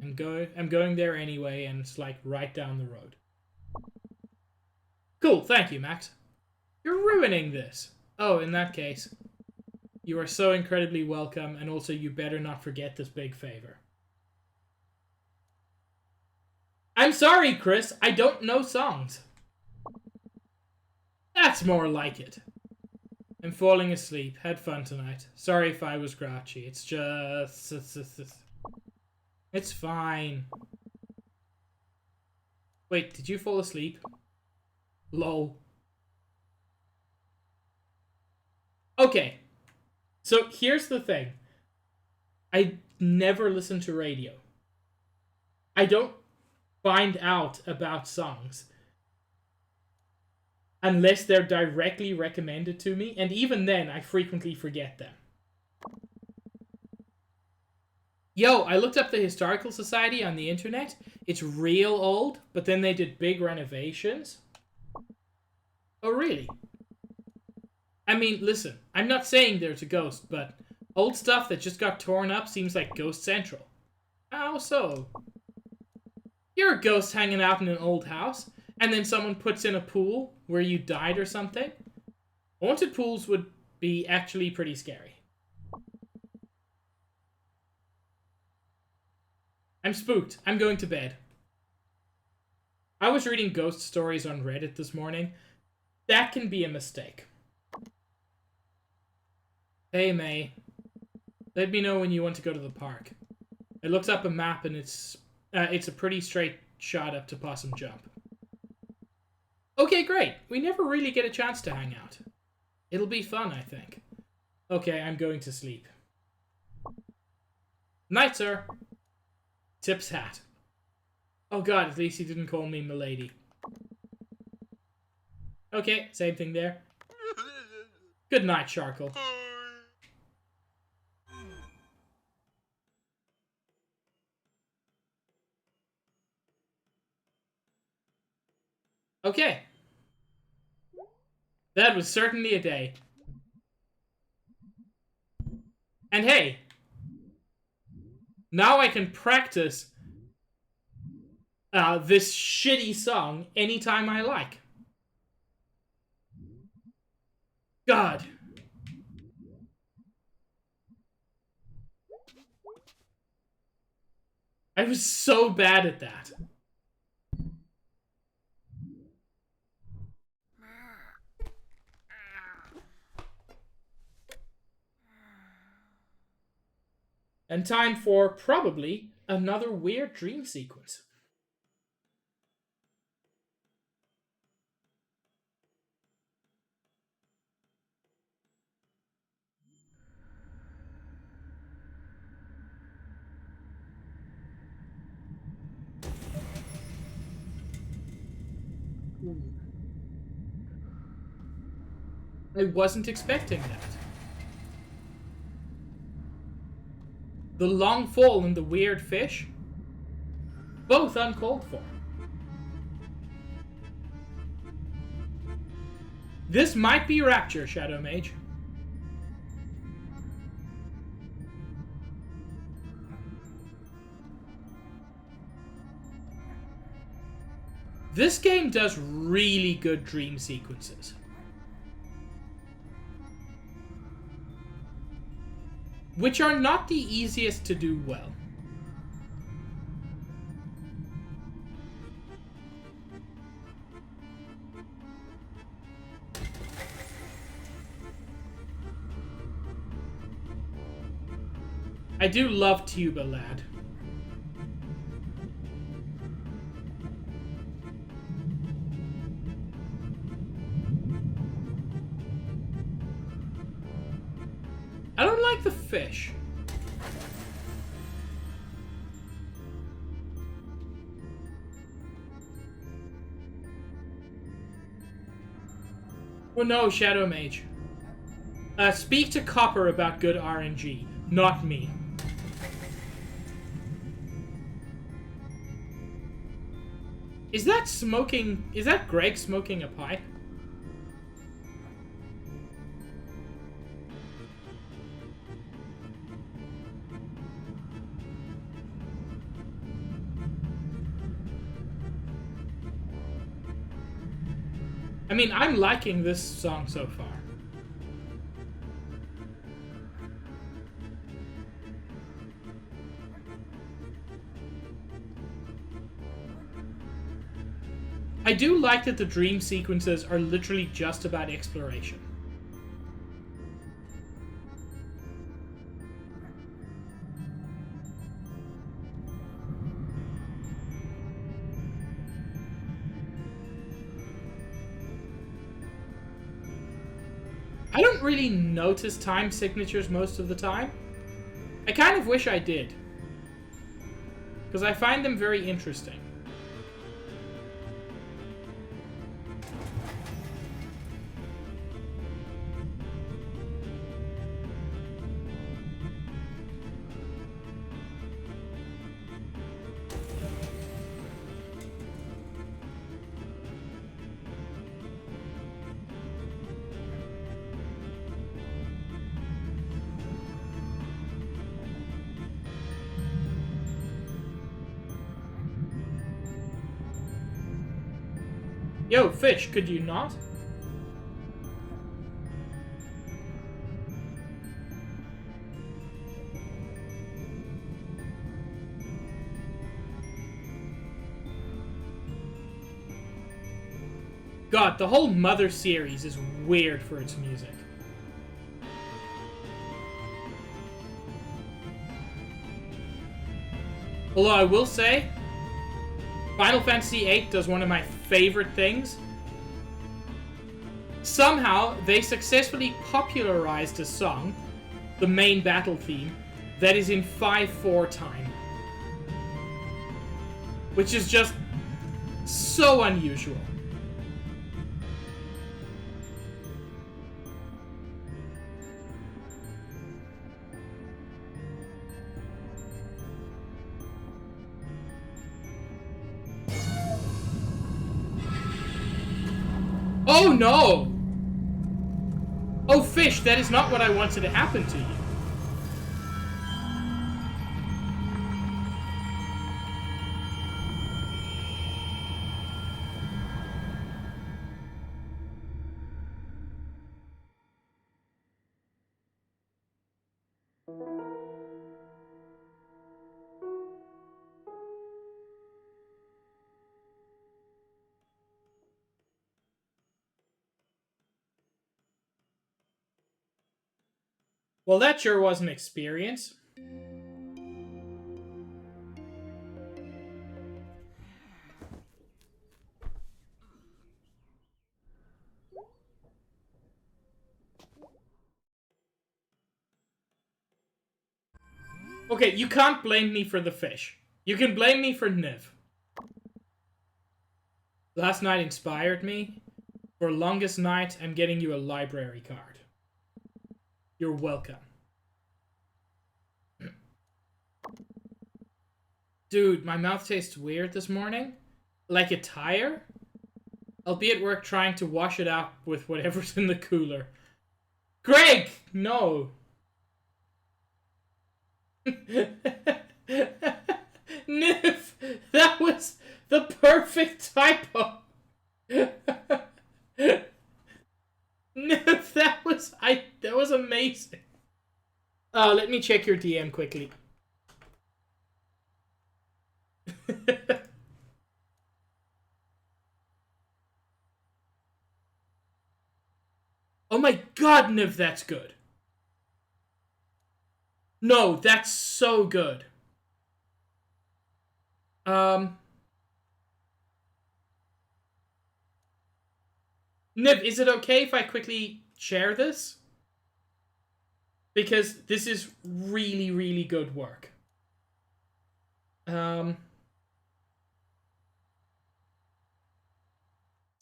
[SPEAKER 1] I'm going there anyway, and it's like right down the road. Cool, thank you, Max. You're ruining this. Oh, in that case, you are so incredibly welcome, and also you better not forget this big favor. I'm sorry, Chris. I don't know songs. That's more like it. I'm falling asleep. Had fun tonight. Sorry if I was grouchy. It's just... It's fine. Wait, did you fall asleep? Lol. Okay. So here's the thing. I never listen to radio. I don't find out about songs unless they're directly recommended to me, and even then, I frequently forget them. Yo, I looked up the Historical Society on the internet. It's real old, but then they did big renovations. Oh, really? I mean, listen, I'm not saying there's a ghost, but old stuff that just got torn up seems like Ghost Central. How so? You're a ghost hanging out in an old house, and then someone puts in a pool where you died or something. Haunted pools would be actually pretty scary. I'm spooked. I'm going to bed. I was reading ghost stories on Reddit this morning. That can be a mistake. Hey, May. Let me know when you want to go to the park. I looked up a map and it's a pretty straight shot up to Possum Jump. Okay, great. We never really get a chance to hang out. It'll be fun, I think. Okay, I'm going to sleep. Night, sir. Tip's hat. Oh god, at least he didn't call me milady. Okay, same thing there. Good night, Sharkle. Okay. That was certainly a day. And hey, now I can practice this shitty song anytime I like. God. I was so bad at that. And time for, probably, another weird dream sequence. I wasn't expecting that. The long fall and the weird fish? Both uncalled for. This might be Rapture, Shadow Mage. This game does really good dream sequences. Which are not the easiest to do well. I do love Tuba Lad. I don't like the fish. Well, no, Shadow Mage. Speak to Copper about good RNG, not me. Is that smoking... Is that Greg smoking a pipe? I mean, I'm liking this song so far. I do like that the dream sequences are literally just about exploration. I don't really notice time signatures most of the time. I kind of wish I did, because I find them very interesting. Yo, fish, could you not? God, the whole Mother series is weird for its music. Although I will say, Final Fantasy VIII does one of my favorite things. Somehow, they successfully popularized a song, the main battle theme, that is in 5/4 time. Which is just so unusual. Oh no! Oh fish, that is not what I wanted to happen to you. Well, that sure was an experience. Okay, you can't blame me for the fish. You can blame me for Niv. Last night inspired me. For longest night, I'm getting you a library card. You're welcome. Dude, my mouth tastes weird this morning. Like a tire? I'll be at work trying to wash it out with whatever's in the cooler. Greg! No. Niv! That was the perfect typo! Niv, that was amazing. Let me check your DM quickly. Oh my god, Niv, that's good. No, that's so good. Niv, is it okay if I quickly share this? Because this is really, really good work. Is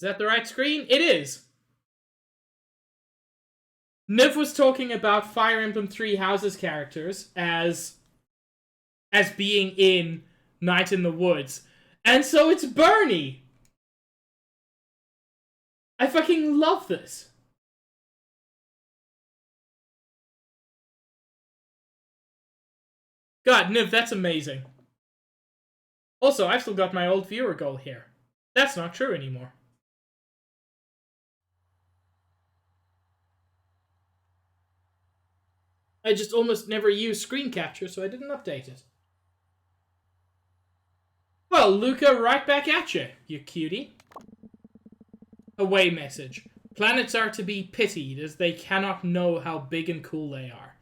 [SPEAKER 1] that the right screen? It is. Niv was talking about Fire Emblem Three Houses characters as being in Night in the Woods. And so it's Bernie! I fucking love this. God, Niv, that's amazing. Also, I've still got my old viewer goal here. That's not true anymore. I just almost never use screen capture, so I didn't update it. Well, Luca, right back at you cutie. Away message. Planets are to be pitied, as they cannot know how big and cool they are.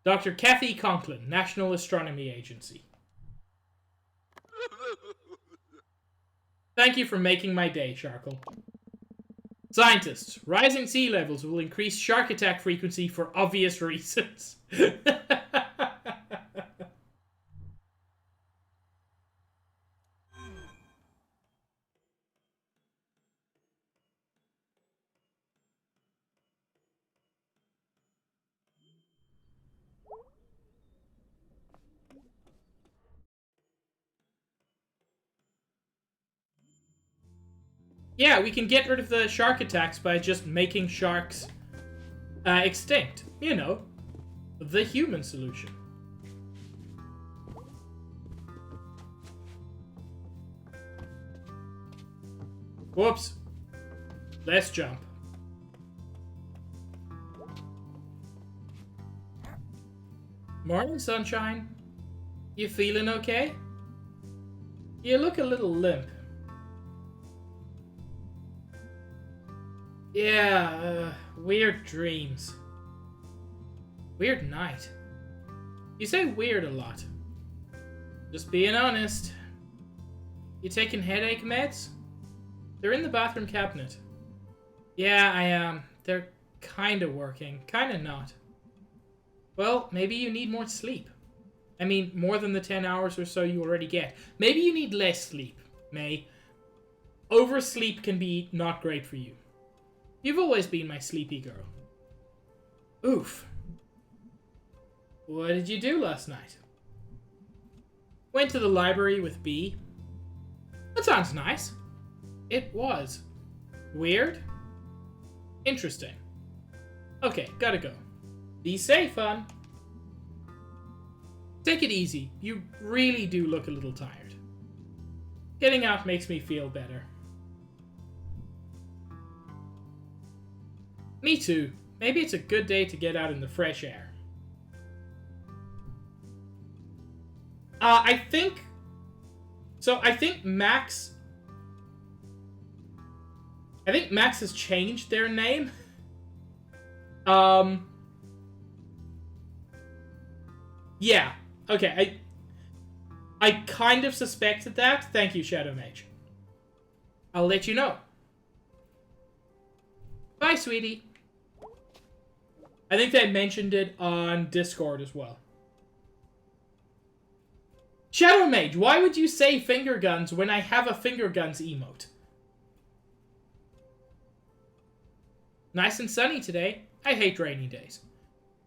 [SPEAKER 1] Dr. Kathy Conklin, National Astronomy Agency. Thank you for making my day, Sharkle. Scientists, rising sea levels will increase shark attack frequency for obvious reasons. Yeah, we can get rid of the shark attacks by just making sharks extinct. You know, the human solution. Whoops. Let's jump. Morning, sunshine. You feeling okay? You look a little limp. Yeah, weird dreams. Weird night. You say weird a lot. Just being honest. You taking headache meds? They're in the bathroom cabinet. Yeah, I am. They're kinda working, kinda not. Well, maybe you need more sleep. I mean, more than the 10 hours or so you already get. Maybe you need less sleep, May. Oversleep can be not great for you. You've always been my sleepy girl. Oof. What did you do last night? Went to the library with B. That sounds nice. It was. Weird? Interesting. Okay, gotta go. Be safe, hon. Take it easy. You really do look a little tired. Getting out makes me feel better. Me too. Maybe it's a good day to get out in the fresh air. I think Max has changed their name. Yeah. Okay, I kind of suspected that. Thank you, Shadow Mage. I'll let you know. Bye, sweetie. I think they mentioned it on Discord as well. Shadow Mage, why would you say finger guns when I have a finger guns emote? Nice and sunny today. I hate rainy days.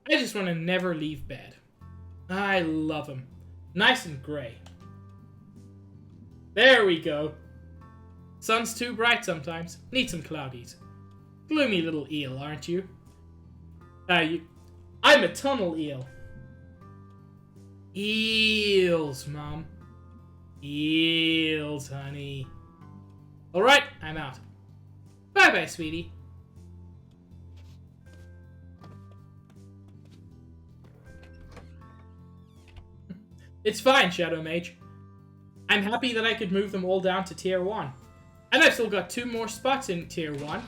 [SPEAKER 1] I just want to never leave bed. I love them. Nice and grey. There we go. Sun's too bright sometimes. Need some cloudies. Gloomy little eel, aren't you? I'm a tunnel eel. Eels, Mom. Eels, honey. Alright, I'm out. Bye-bye, sweetie. It's fine, Shadow Mage. I'm happy that I could move them all down to Tier 1. And I've still got 2 more spots in Tier 1.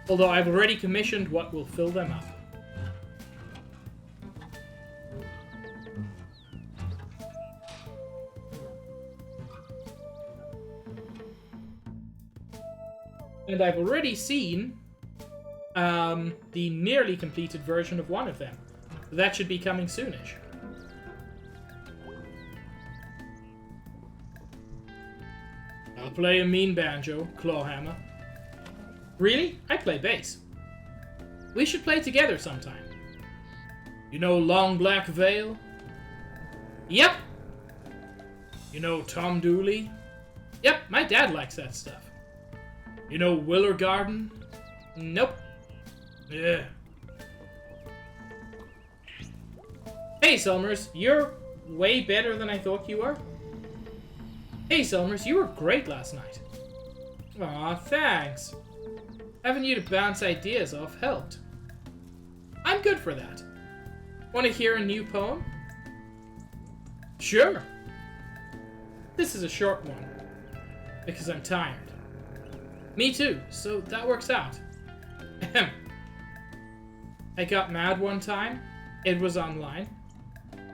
[SPEAKER 1] Although I've already commissioned what will fill them up. And I've already seen the nearly completed version of one of them. That should be coming soonish. I'll play a mean banjo, clawhammer. Really? I play bass. We should play together sometime. You know Long Black Veil? Yep. You know Tom Dooley? Yep, my dad likes that stuff. You know Willer Garden? Nope. Yeah. Hey, Selmers, you're way better than I thought you were. Hey, Selmers, you were great last night. Aw, thanks. Having you to bounce ideas off helped. I'm good for that. Want to hear a new poem? Sure. This is a short one. Because I'm tired. Me too, so that works out. I got mad one time. It was online.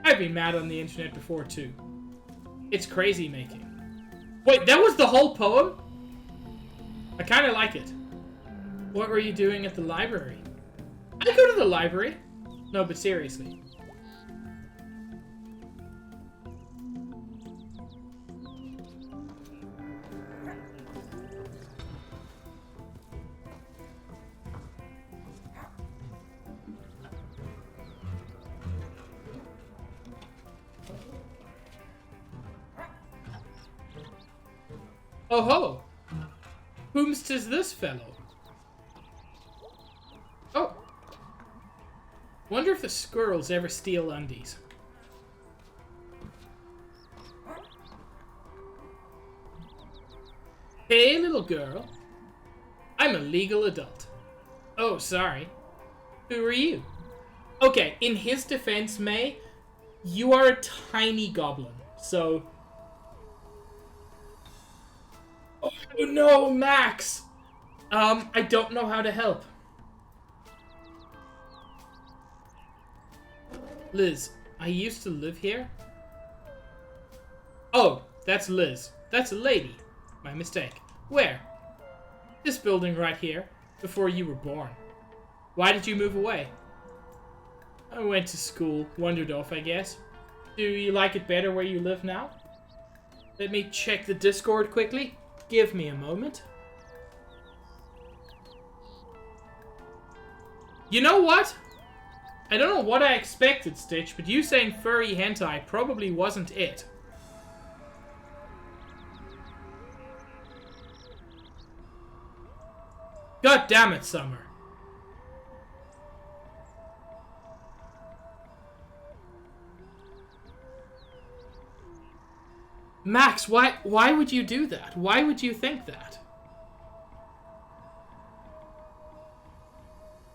[SPEAKER 1] I've been mad on the internet before too. It's crazy making. Wait, that was the whole poem? I kind of like it. What were you doing at the library? I go to the library. No, but seriously. Oh ho! Whomst is this fellow? Oh. Wonder if the squirrels ever steal undies. Hey, little girl. I'm a legal adult. Oh, sorry. Who are you? Okay, in his defense, May, you are a tiny goblin, so... Oh no, Max! I don't know how to help. Liz, I used to live here. Oh, that's Liz. That's a lady. My mistake. Where? This building right here, before you were born. Why did you move away? I went to school, wandered off, I guess. Do you like it better where you live now? Let me check the Discord quickly. Give me a moment. You know what? I don't know what I expected, Stitch, but you saying furry hentai probably wasn't it. God damn it, Summer. Max, why would you do that? Why would you think that?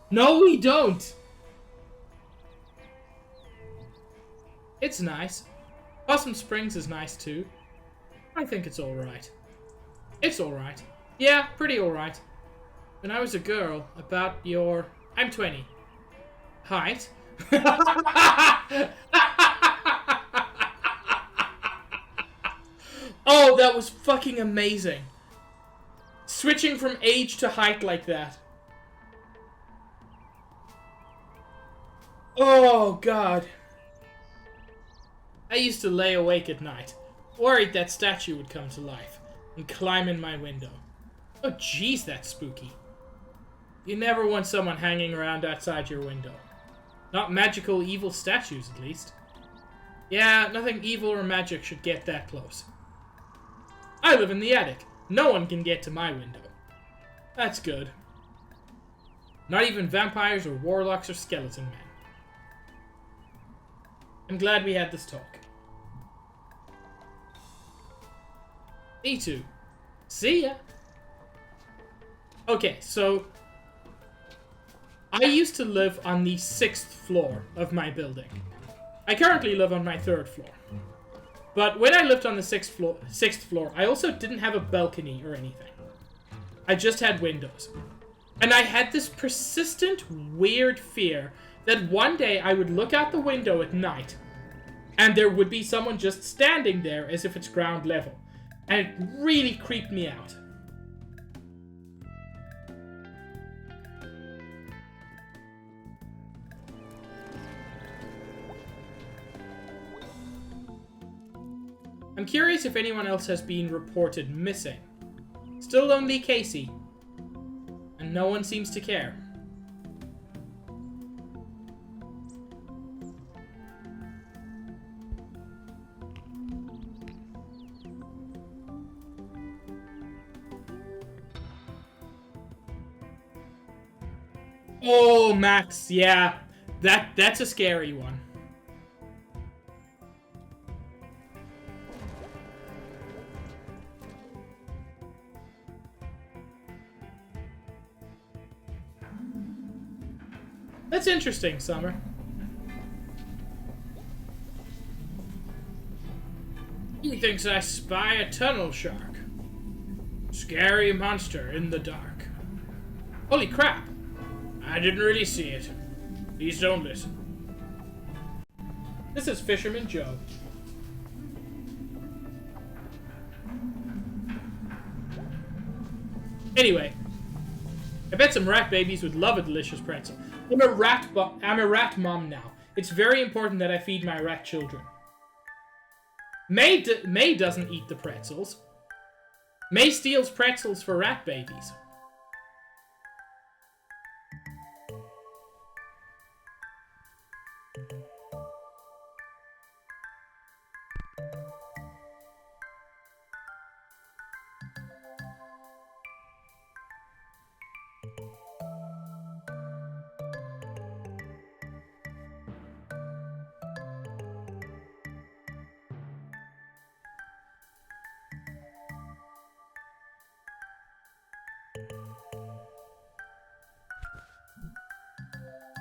[SPEAKER 1] No, we don't! It's nice. Possum Springs is nice too. I think it's alright. It's alright. Yeah, pretty alright. When I was a girl, about your... I'm 20. Height? Oh, that was fucking amazing. Switching from age to height like that. Oh, God. I used to lay awake at night, worried that statue would come to life and climb in my window. Oh, jeez, that's spooky. You never want someone hanging around outside your window. Not magical evil statues, at least. Yeah, nothing evil or magic should get that close. I live in the attic. No one can get to my window. That's good. Not even vampires or warlocks or skeleton men. I'm glad we had this talk. Me too. See ya. Okay, so... I used to live on the 6th floor of my building. I currently live on my 3rd floor. But when I lived on the 6th floor, I also didn't have a balcony or anything. I just had windows. And I had this persistent, weird fear that one day I would look out the window at night and there would be someone just standing there as if it's ground level. And it really creeped me out. I'm curious if anyone else has been reported missing. Still only Casey. And no one seems to care. Oh, Max, yeah. That's a scary one. That's interesting, Summer.
[SPEAKER 2] He thinks I spy a tunnel shark. Scary monster in the dark.
[SPEAKER 1] Holy crap!
[SPEAKER 2] I didn't really see it. Please don't listen.
[SPEAKER 1] This is Fisherman Joe. Anyway, I bet some rat babies would love a delicious pretzel. I'm a rat mom now. It's very important that I feed my rat children. May doesn't eat the pretzels. May steals pretzels for rat babies.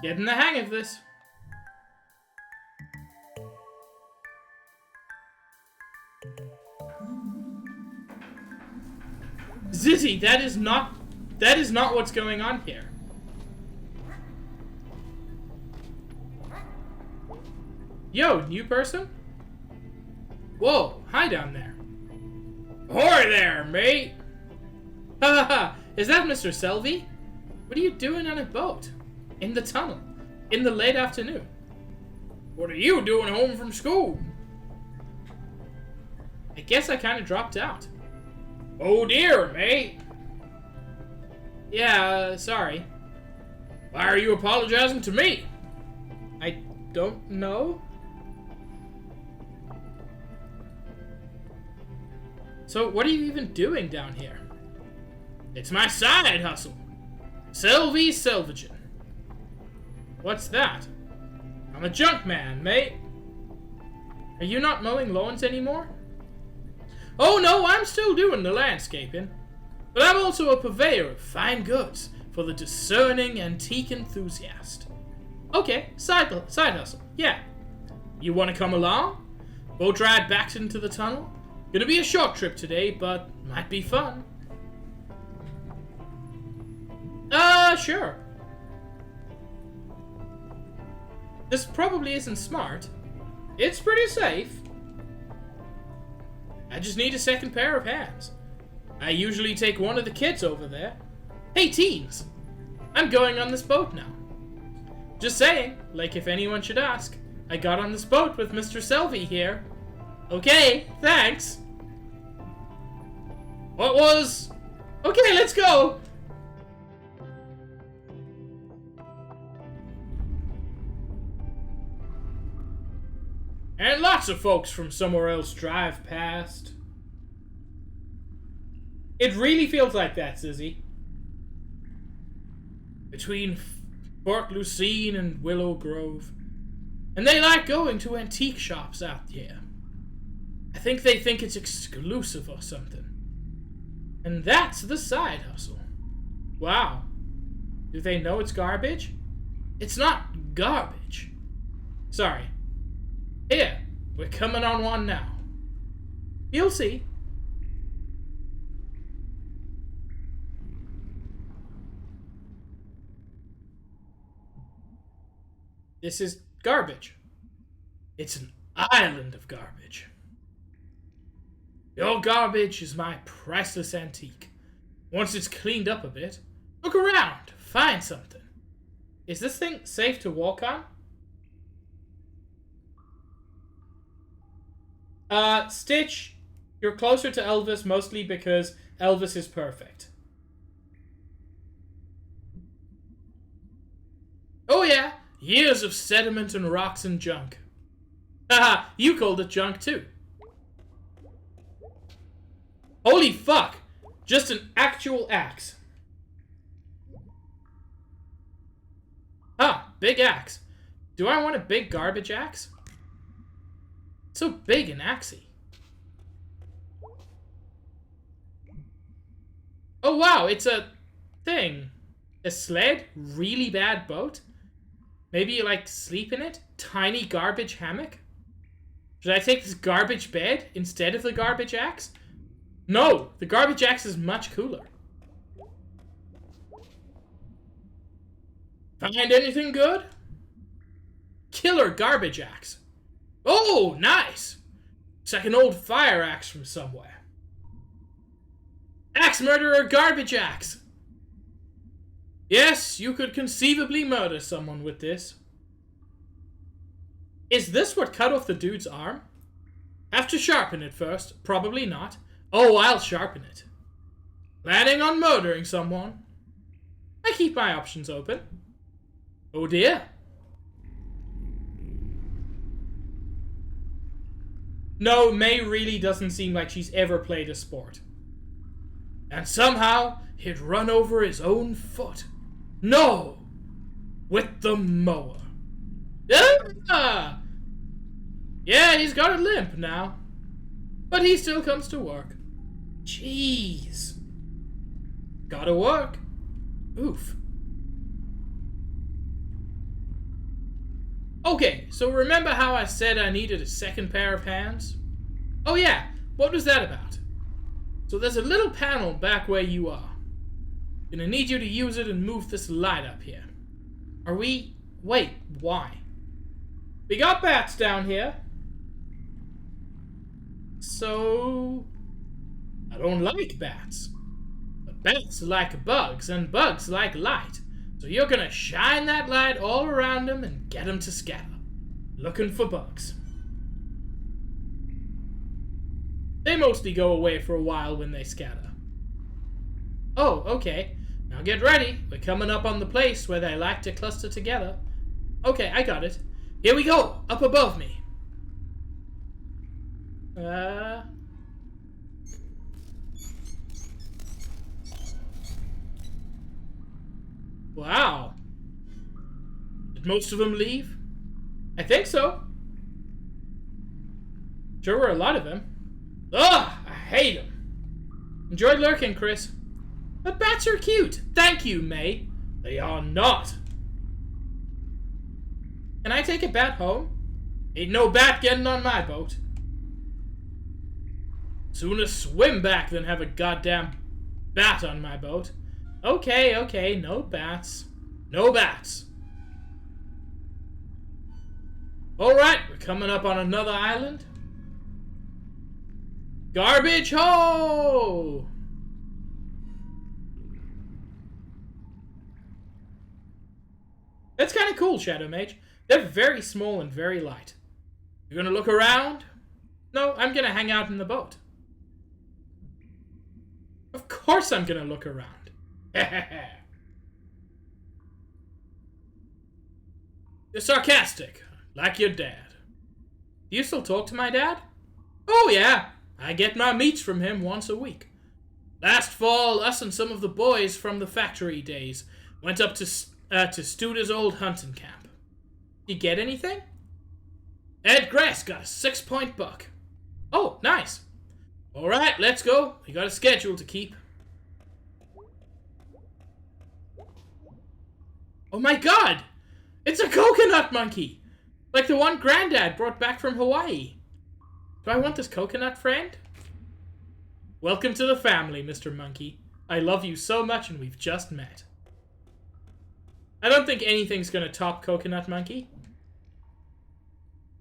[SPEAKER 1] Getting the hang of this. Zizzy, that is not what's going on here. Yo, new person? Whoa, hi down there.
[SPEAKER 2] Ahoy there, mate!
[SPEAKER 1] Ha ha ha, is that Mr. Selvey? What are you doing on a boat? In the tunnel? In the late afternoon?
[SPEAKER 2] What are you doing home from school?
[SPEAKER 1] I guess I kinda dropped out.
[SPEAKER 2] Oh dear, mate!
[SPEAKER 1] Yeah, sorry.
[SPEAKER 2] Why are you apologizing to me?
[SPEAKER 1] I don't know. So, what are you even doing down here?
[SPEAKER 2] It's my side hustle.
[SPEAKER 1] Selvey Selvagin. What's that?
[SPEAKER 2] I'm a junk man, mate.
[SPEAKER 1] Are you not mowing lawns anymore?
[SPEAKER 2] Oh no, I'm still doing the landscaping. But I'm also a purveyor of fine goods for the discerning antique enthusiast.
[SPEAKER 1] Okay, side hustle. Yeah.
[SPEAKER 2] You want to come along? Boat ride back into the tunnel? Gonna be a short trip today, but might be fun.
[SPEAKER 1] Sure. This probably isn't smart.
[SPEAKER 2] It's pretty safe. I just need a second pair of hands. I usually take one of the kids over there.
[SPEAKER 1] Hey, teens! I'm going on this boat now. Just saying, like if anyone should ask. I got on this boat with Mr. Selvey here. Okay, thanks.
[SPEAKER 2] What was...
[SPEAKER 1] Okay, let's go!
[SPEAKER 2] And lots of folks from somewhere else drive past.
[SPEAKER 1] It really feels like that, Sizzy.
[SPEAKER 2] Between Fort Lucine and Willow Grove. And they like going to antique shops out here. I think they think it's exclusive or something.
[SPEAKER 1] And that's the side hustle. Wow. Do they know it's garbage?
[SPEAKER 2] It's not garbage.
[SPEAKER 1] Sorry.
[SPEAKER 2] Here, we're coming on one now.
[SPEAKER 1] You'll see. This is garbage.
[SPEAKER 2] It's an island of garbage. Your garbage is my priceless antique. Once it's cleaned up a bit, look around, find something.
[SPEAKER 1] Is this thing safe to walk on? Stitch, you're closer to Elvis mostly because Elvis is perfect.
[SPEAKER 2] Oh yeah, years of sediment and rocks and junk.
[SPEAKER 1] Haha, you called it junk too. Holy fuck! Just an actual axe. Ah, big axe. Do I want a big garbage axe? So big and axey. Oh wow, it's a thing. A sled? Really bad boat? Maybe you like sleep in it? Tiny garbage hammock? Should I take this garbage bed instead of the garbage axe? No, the garbage axe is much cooler. Find anything good? Killer garbage axe. Oh, nice! It's like an old fire axe from somewhere. Axe murderer garbage axe! Yes, you could conceivably murder someone with this. Is this what cut off the dude's arm? Have to sharpen it first. Probably not. Oh, I'll sharpen it. Planning on murdering someone? I keep my options open. Oh dear. No, May really doesn't seem like she's ever played a sport. And somehow, he'd run over his own foot. No! With the mower. Ah! Yeah, he's got a limp now. But he still comes to work. Jeez. Gotta work. Oof. Okay, so remember how I said I needed a second pair of hands? Oh yeah, what was that about? So there's a little panel back where you are. Gonna need you to use it and move this light up here. Are we... Wait, why? We got bats down here. So... I don't like bats. But bats like bugs, and bugs like light. So you're gonna shine that light all around them and get them to scatter. Looking for bugs. They mostly go away for a while when they scatter. Oh, okay. Now get ready. We're coming up on the place where they like to cluster together. Okay, I got it. Here we go, up above me. Wow. Did most of them leave? I think so. Sure were a lot of them. Ugh, I hate them. Enjoyed lurking, Chris. But bats are cute. Thank you, May. They are not. Can I take a bat home? Ain't no bat getting on my boat. Sooner swim back than have a goddamn bat on my boat. Okay, okay, no bats. No bats. Alright, we're coming up on another island. Garbage ho! That's kind of cool, Shadow Mage. They're very small and very light. You're gonna look around? No, I'm gonna hang out in the boat. Of course I'm gonna look around. You're sarcastic, like your dad. Do you still talk to my dad? Oh yeah, I get my meats from him once a week. Last fall, us and some of the boys from the factory days went up to Studa's old hunting camp. You get anything? Ed Grass got a 6-point buck. Oh, nice. Alright, let's go. We got a schedule to keep. Oh my god! It's a coconut monkey! Like the one Granddad brought back from Hawaii. Do I want this coconut friend? Welcome to the family, Mr. Monkey. I love you so much and we've just met. I don't think anything's gonna top Coconut Monkey.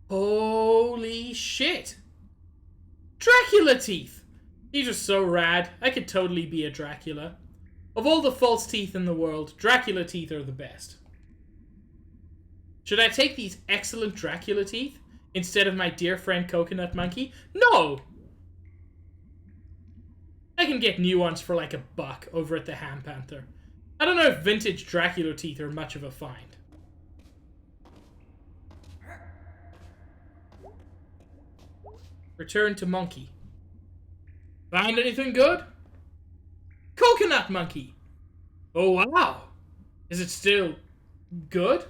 [SPEAKER 1] Holy shit! Dracula teeth! These are so rad. I could totally be a Dracula. Of all the false teeth in the world, Dracula teeth are the best. Should I take these excellent Dracula teeth instead of my dear friend Coconut Monkey? No! I can get new ones for like $1 over at the Ham Panther. I don't know if vintage Dracula teeth are much of a find. Return to Monkey. Find anything good? Coconut Monkey! Oh wow! Is it still good?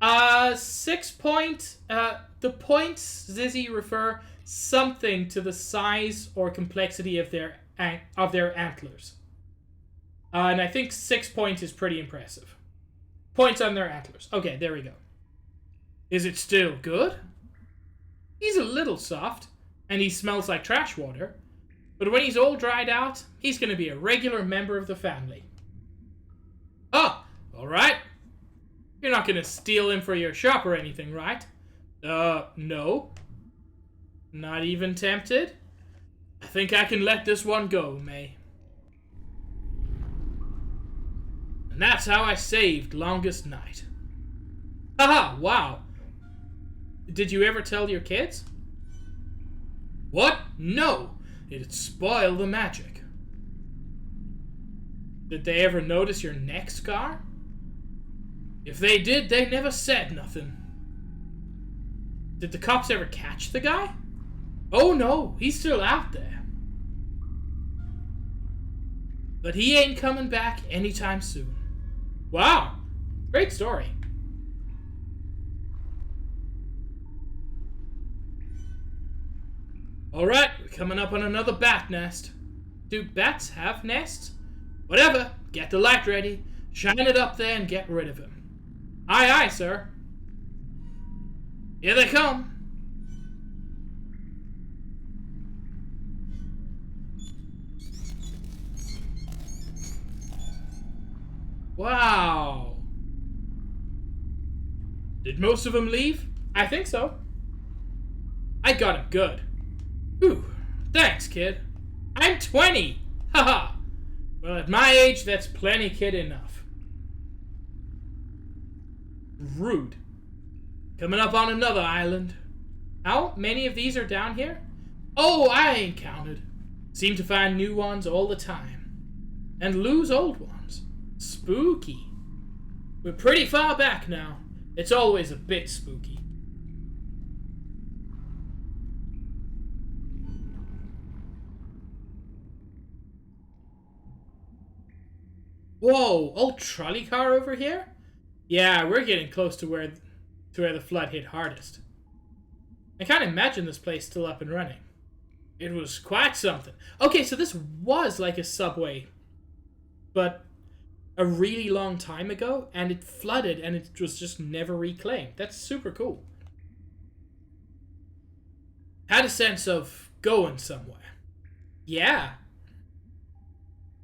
[SPEAKER 1] 6 point, the points, Zizzy, refer something to the size or complexity of their antlers. And I think 6 points is pretty impressive. Points on their antlers. Okay, there we go. Is it still good? He's a little soft, and he smells like trash water. But when he's all dried out, he's gonna be a regular member of the family. Oh, alright. You're not gonna steal him for your shop or anything, right? No. Not even tempted? I think I can let this one go, May. And that's how I saved Longest Night. Haha, wow. Did you ever tell your kids? What? No! It'd spoil the magic. Did they ever notice your neck scar? If they did, they never said nothing. Did the cops ever catch the guy? Oh no, he's still out there. But he ain't coming back anytime soon. Wow, great story. Alright, we're coming up on another bat nest. Do bats have nests? Whatever, get the light ready, shine it up there and get rid of him. Aye, aye, sir. Here they come. Wow. Did most of them leave? I think so. I got him good. Ooh, thanks, kid. I'm 20! Haha! Well, at my age, that's plenty kid enough. Rude. Coming up on another island. How many of these are down here? Oh, I ain't counted. Seem to find new ones all the time. And lose old ones. Spooky. We're pretty far back now. It's always a bit spooky. Whoa, old trolley car over here? Yeah, we're getting close to where the flood hit hardest. I can't imagine this place still up and running. It was quite something. Okay, so this was like a subway, but a really long time ago, and it flooded and it was just never reclaimed. That's super cool. Had a sense of going somewhere. Yeah.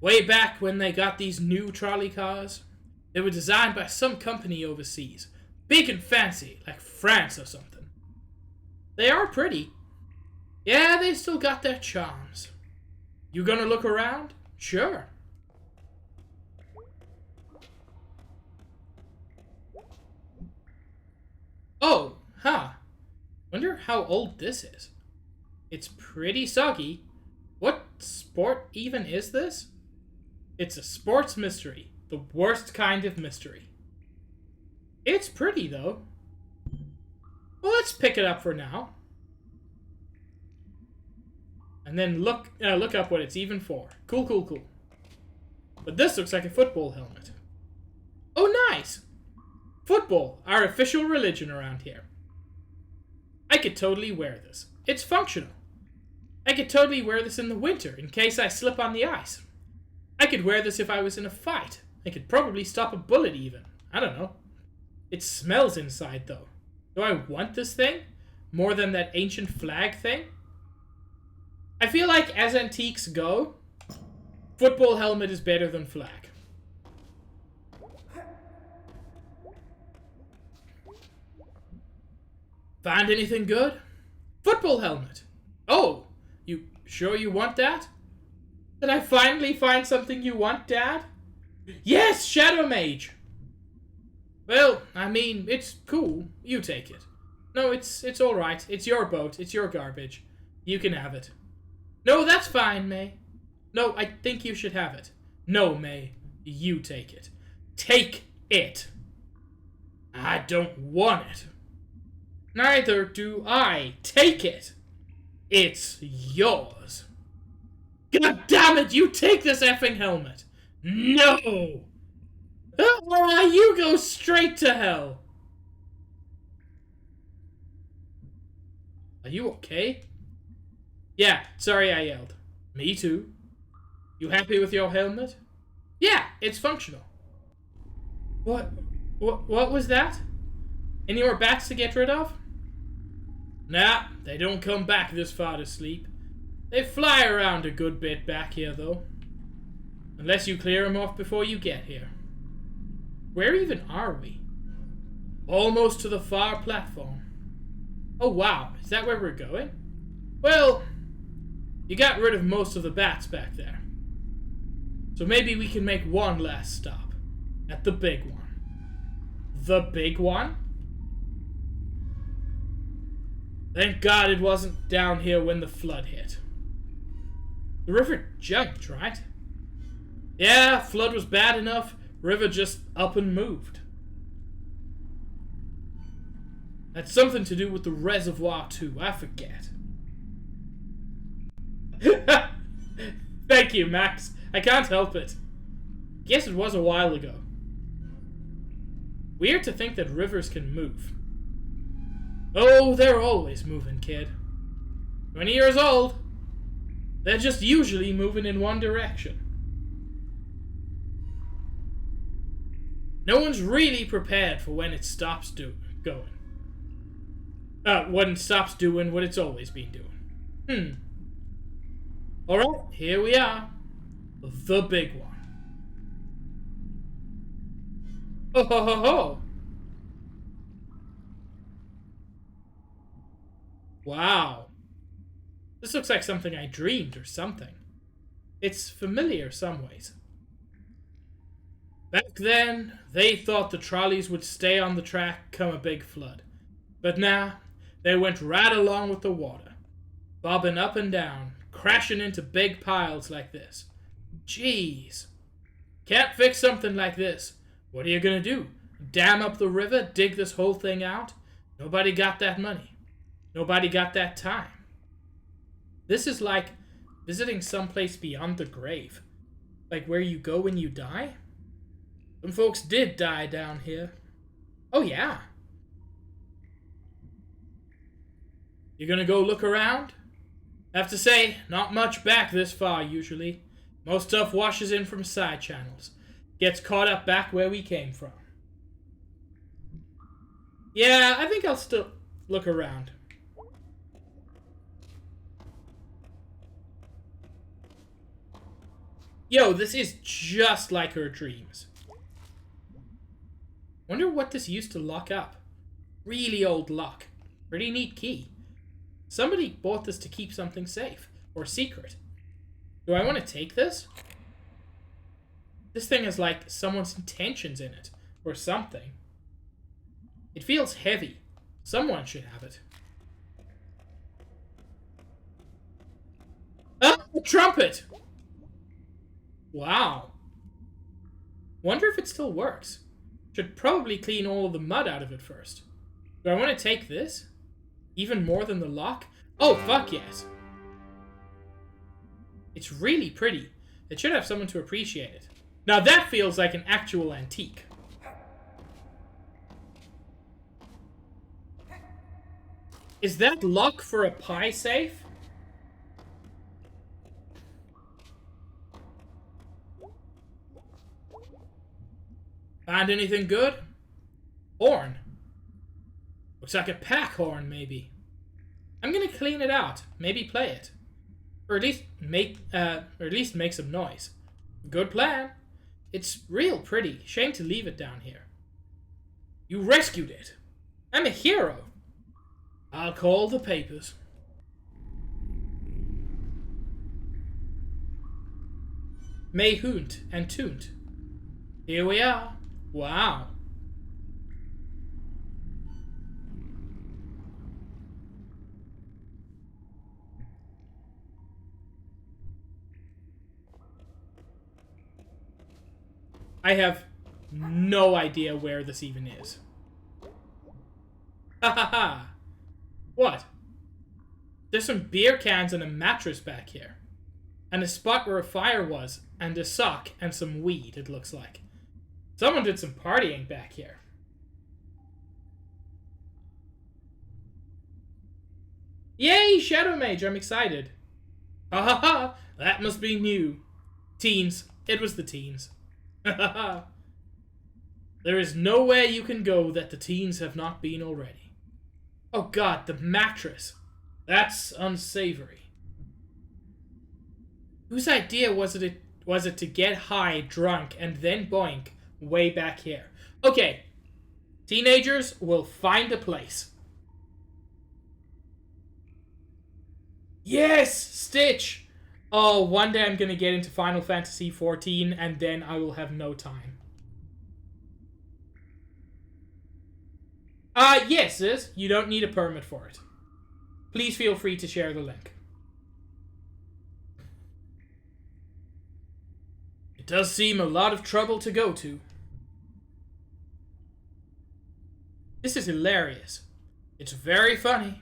[SPEAKER 1] Way back when they got these new trolley cars, they were designed by some company overseas. Big and fancy, like France or something. They are pretty. Yeah, they still got their charms. You gonna look around? Sure. Oh, huh. Wonder how old this is. It's pretty soggy. What sport even is this? It's a sports mystery. The worst kind of mystery. It's pretty, though. Well, let's pick it up for now. And then look up what it's even for. Cool, cool, cool. But this looks like a football helmet. Oh, nice! Football, our official religion around here. I could totally wear this. It's functional. I could totally wear this in the winter in case I slip on the ice. I could wear this if I was in a fight. I could probably stop a bullet even. I don't know. It smells inside though. Do I want this thing? More than that ancient flag thing? I feel like as antiques go, football helmet is better than flag. Find anything good? Football helmet. Oh, you sure you want that? Did I finally find something you want, Dad? Yes, Shadow Mage. Well, I mean, it's cool. You take it. No, it's all right. It's your boat. It's your garbage. You can have it. No, that's fine, May. No, I think you should have it. No, May. You take it. Take it. I don't want it. Neither do I. Take it. It's yours. God damn it, you take this effing helmet. No. You go straight to hell. Are you okay? Yeah, sorry I yelled. Me too. You happy with your helmet? Yeah, it's functional. What was that? Any more bats to get rid of?
[SPEAKER 2] Nah, they don't come back this far to sleep. They fly around a good bit back here, though. Unless you clear them off before you get here. Where even are we? Almost to the far platform. Oh wow, is that where we're going? Well, you got rid of most of the bats back there. So maybe we can make one last stop. At the big one. The big one? Thank God it wasn't down here when the flood hit. The river jumped, right? Yeah, flood was bad enough. River just up and moved. That's something to do with the reservoir too, I forget. Thank you, Max. I can't help it. Guess it was a while ago. Weird to think that rivers can move. Oh, they're always moving, kid. 20 years old. They're just usually moving in one direction. No one's really prepared for when it stops going. When it stops doing what it's always been doing. Alright, here we are. The big one. Ho ho ho ho! Wow. This looks like something I dreamed or something. It's familiar some ways. Back then, they thought the trolleys would stay on the track come a big flood. But now, they went right along with the water. Bobbing up and down, crashing into big piles like this. Jeez. Can't fix something like this. What are you gonna do? Dam up the river? Dig this whole thing out? Nobody got that money. Nobody got that time. This is like visiting someplace beyond the grave. Like where you go when you die? Some folks did die down here. Oh yeah. You gonna go look around? Have to say, not much back this far usually. Most stuff washes in from side channels. Gets caught up back where we came from. Yeah, I think I'll still look around. Yo, this is just like her dreams. Wonder what this used to lock up. Really old lock. Pretty neat key. Somebody bought this to keep something safe. Or secret. Do I want to take this? This thing has like someone's intentions in it. Or something. It feels heavy. Someone should have it. Ah! A trumpet! Wow. Wonder if it still works. Should probably clean all of the mud out of it first. Do I want to take this? Even more than the lock? Oh, fuck yes. It's really pretty. It should have someone to appreciate it. Now that feels like an actual antique. Is that lock for a pie safe? Find anything good? Horn. Looks like a pack horn, maybe. I'm gonna clean it out. Maybe play it. Or at least make some noise. Good plan. It's real pretty. Shame to leave it down here. You rescued it. I'm a hero. I'll call the papers. May Hunt and Tunt. Here we are. Wow. I have no idea where this even is. Ha ha ha. What? There's some beer cans and a mattress back here. And a spot where a fire was. And a sock and some weed, it looks like. Someone did some partying back here. Yay, Shadow Mage, I'm excited. Ha ha ha, that must be new. Teens. It was the teens. Ha ha ha. There is nowhere you can go that the teens have not been already.
[SPEAKER 1] Oh god, the mattress. That's unsavory. Whose idea was it to get high, drunk, and then boink way back here? Okay, teenagers will find a place. Yes, Stitch. Oh, one day I'm gonna get into Final Fantasy XIV, and then I will have no time. Yes, sis. You don't need a permit for it. Please feel free to share the link. It does seem a lot of trouble to go to. This is hilarious. It's very funny.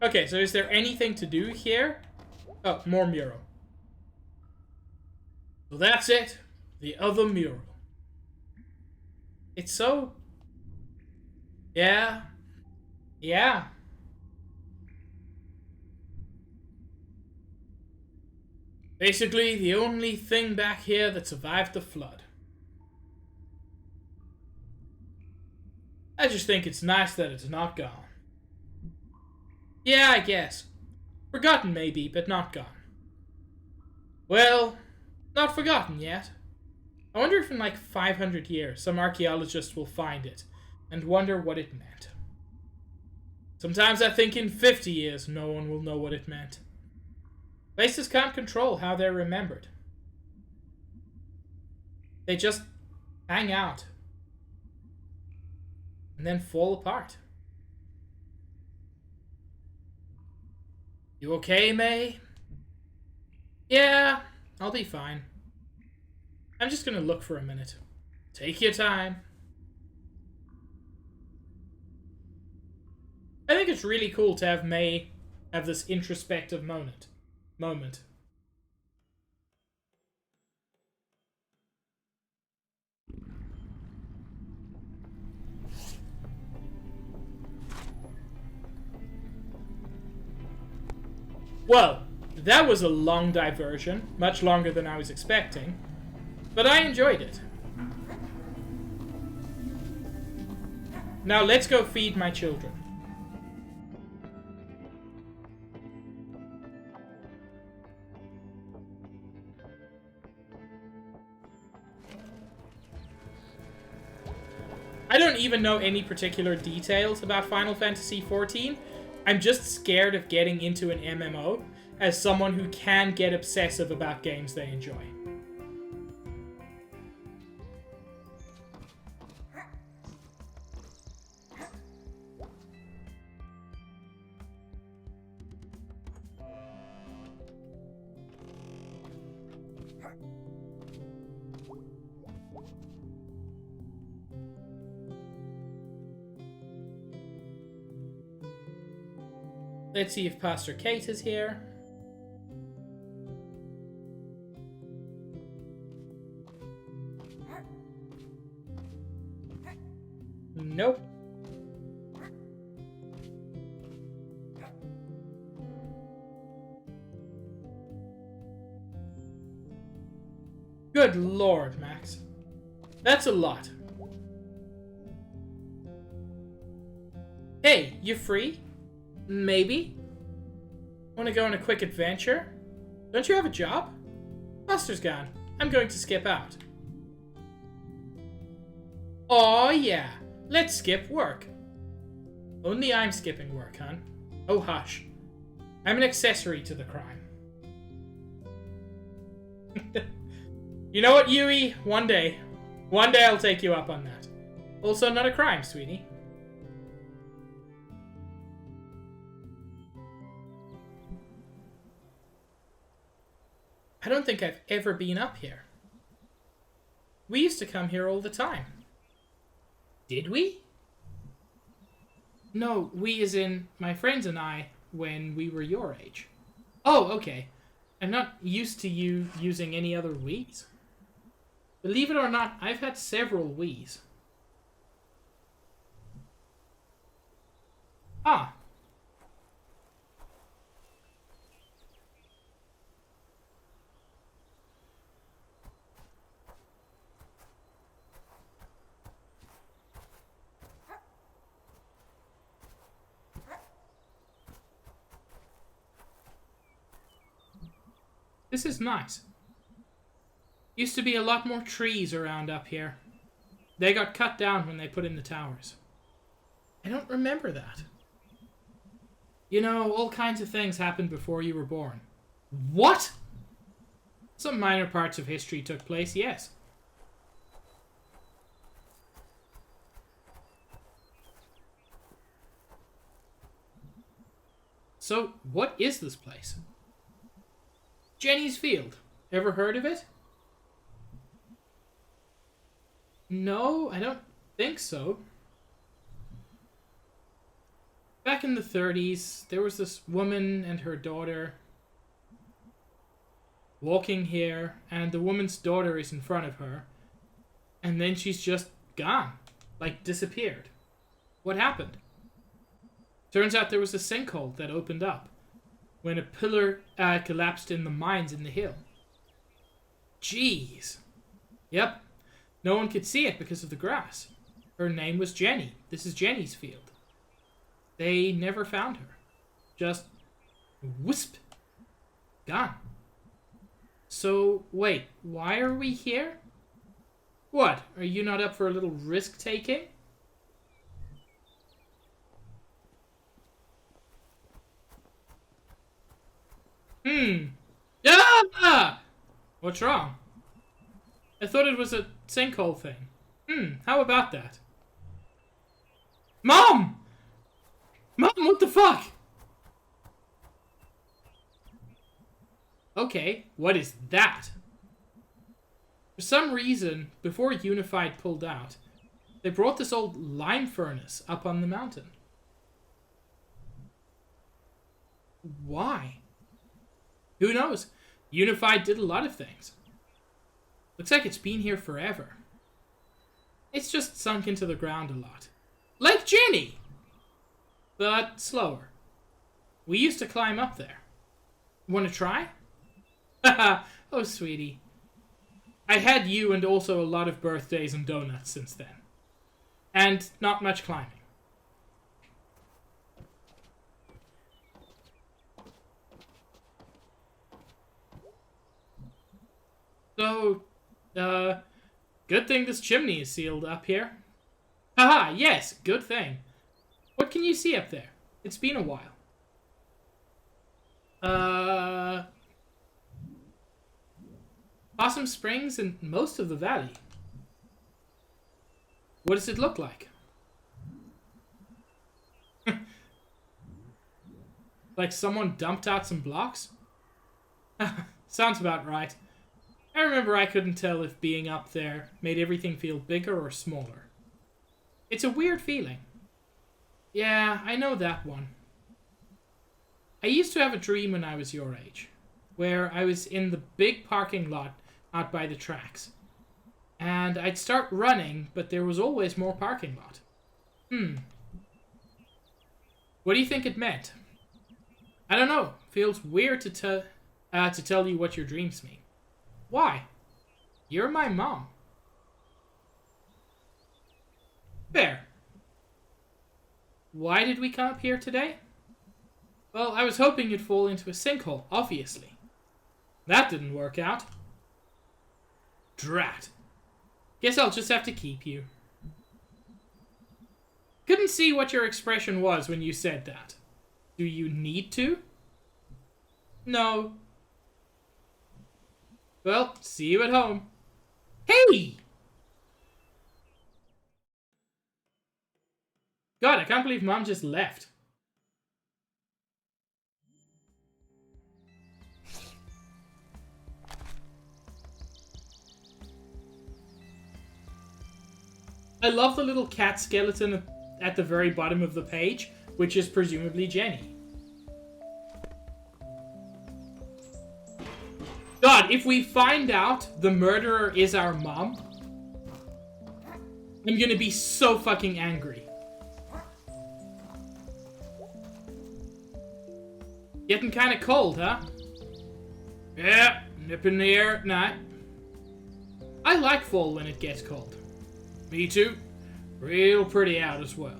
[SPEAKER 1] Okay, so is there anything to do here? Oh, more mural. So that's it. The other mural. It's so... Yeah. Yeah. Basically, the only thing back here that survived the flood. I just think it's nice that it's not gone. Yeah, I guess. Forgotten maybe, but not gone. Well, not forgotten yet. I wonder if in like 500 years some archaeologist will find it and wonder what it meant. Sometimes I think in 50 years no one will know what it meant. Places can't control how they're remembered. They just hang out and then fall apart. You okay, May? Yeah, I'll be fine. I'm just gonna look for a minute. Take your time. I think it's really cool to have May have this introspective moment. Well, that was a long diversion, much longer than I was expecting, but I enjoyed it. Now let's go feed my children. I don't even know any particular details about Final Fantasy XIV. I'm just scared of getting into an MMO as someone who can get obsessive about games they enjoy. Let's see if Pastor Kate is here. Nope. Good lord, Max. That's a lot. Hey, you free? Maybe? Want to go on a quick adventure? Don't you have a job? Buster's gone. I'm going to skip out. Aw, yeah. Let's skip work. Only I'm skipping work, hon. Oh, hush. I'm an accessory to the crime. You know what, Yui? One day I'll take you up on that. Also, not a crime, sweetie. I don't think I've ever been up here. We used to come here all the time. Did we? No, we as in my friends and I when we were your age. Oh, okay. I'm not used to you using any other Wiis. Believe it or not, I've had several Wiis. Ah. This is nice. Used to be a lot more trees around up here. They got cut down when they put in the towers. I don't remember that. You know, all kinds of things happened before you were born. What? Some minor parts of history took place, yes. So, what is this place? Jenny's Field. Ever heard of it? No, I don't think so. Back in the 30s, there was this woman and her daughter walking here, and the woman's daughter is in front of her, and then she's just gone. Like, disappeared. What happened? Turns out there was a sinkhole that opened up when a pillar collapsed in the mines in the hill. Jeez. Yep. No one could see it because of the grass. Her name was Jenny. This is Jenny's Field. They never found her. Just wisp. Gone. So, wait, why are we here? What? Are you not up for a little risk-taking? Ah! What's wrong? I thought it was a sinkhole thing. How about that? Mom! Mom, what the fuck? Okay, what is that? For some reason, before Unified pulled out, they brought this old lime furnace up on the mountain. Why? Who knows? Unified did a lot of things. Looks like it's been here forever. It's just sunk into the ground a lot. Like Jenny! But slower. We used to climb up there. Want to try? Haha, oh sweetie. I had you and also a lot of birthdays and donuts since then. And not much climbing. So, good thing this chimney is sealed up here. Haha, yes, good thing. What can you see up there? It's been a while. Possum Springs and most of the valley. What does it look like? Like someone dumped out some blocks? Sounds about right. I remember I couldn't tell if being up there made everything feel bigger or smaller. It's a weird feeling. Yeah, I know that one. I used to have a dream when I was your age, where I was in the big parking lot out by the tracks. And I'd start running, but there was always more parking lot. What do you think it meant? I don't know. Feels weird to tell you what your dreams mean. Why? You're my mom. Fair. Why did we come up here today? Well, I was hoping you'd fall into a sinkhole, obviously. That didn't work out. Drat. Guess I'll just have to keep you. Couldn't see what your expression was when you said that. Do you need to? No. Well, see you at home. Hey! God, I can't believe Mom just left. I love the little cat skeleton at the very bottom of the page, which is presumably Jenny. God, if we find out the murderer is our mom, I'm gonna be so fucking angry. Getting kind of cold, huh? Yeah, nip in the air at night. I like fall when it gets cold. Me too. Real pretty out as well.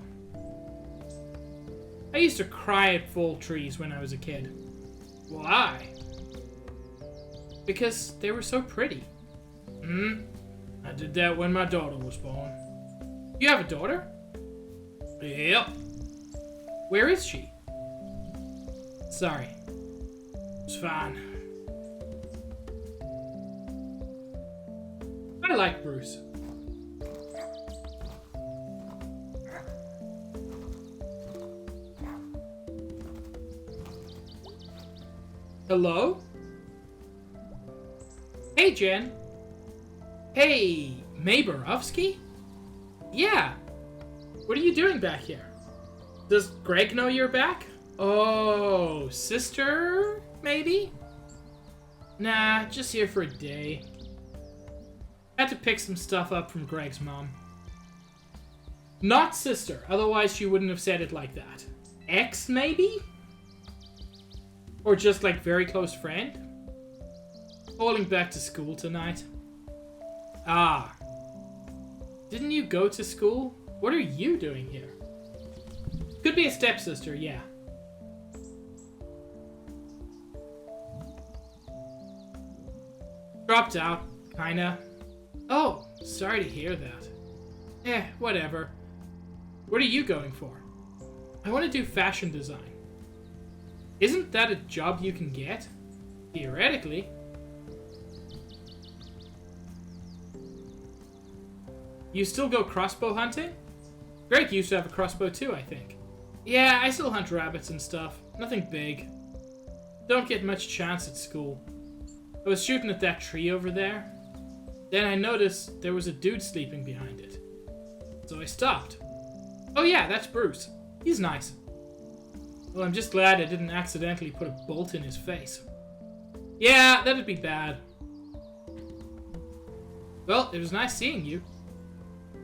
[SPEAKER 1] I used to cry at fall trees when I was a kid. Why? Because they were so pretty.
[SPEAKER 2] I did that when my daughter was born.
[SPEAKER 1] You have a daughter?
[SPEAKER 2] Yep.
[SPEAKER 1] Where is she? Sorry.
[SPEAKER 2] It's fine.
[SPEAKER 1] I like Bruce. Hello? Hey, Jen. Hey, May Borowski? Yeah. What are you doing back here? Does Greg know you're back? Oh, sister, maybe? Nah, just here for a day. Had to pick some stuff up from Greg's mom. Not sister, otherwise she wouldn't have said it like that. Ex, maybe? Or just like very close friend? Calling back to school tonight. Ah. Didn't you go to school? What are you doing here? Could be a stepsister, yeah. Dropped out, kinda. Oh, sorry to hear that. Whatever. What are you going for? I want to do fashion design. Isn't that a job you can get? Theoretically. You still go crossbow hunting? Greg used to have a crossbow too, I think. Yeah, I still hunt rabbits and stuff. Nothing big. Don't get much chance at school. I was shooting at that tree over there. Then I noticed there was a dude sleeping behind it. So I stopped. Oh yeah, that's Bruce. He's nice. Well, I'm just glad I didn't accidentally put a bolt in his face. Yeah, that'd be bad. Well, it was nice seeing you.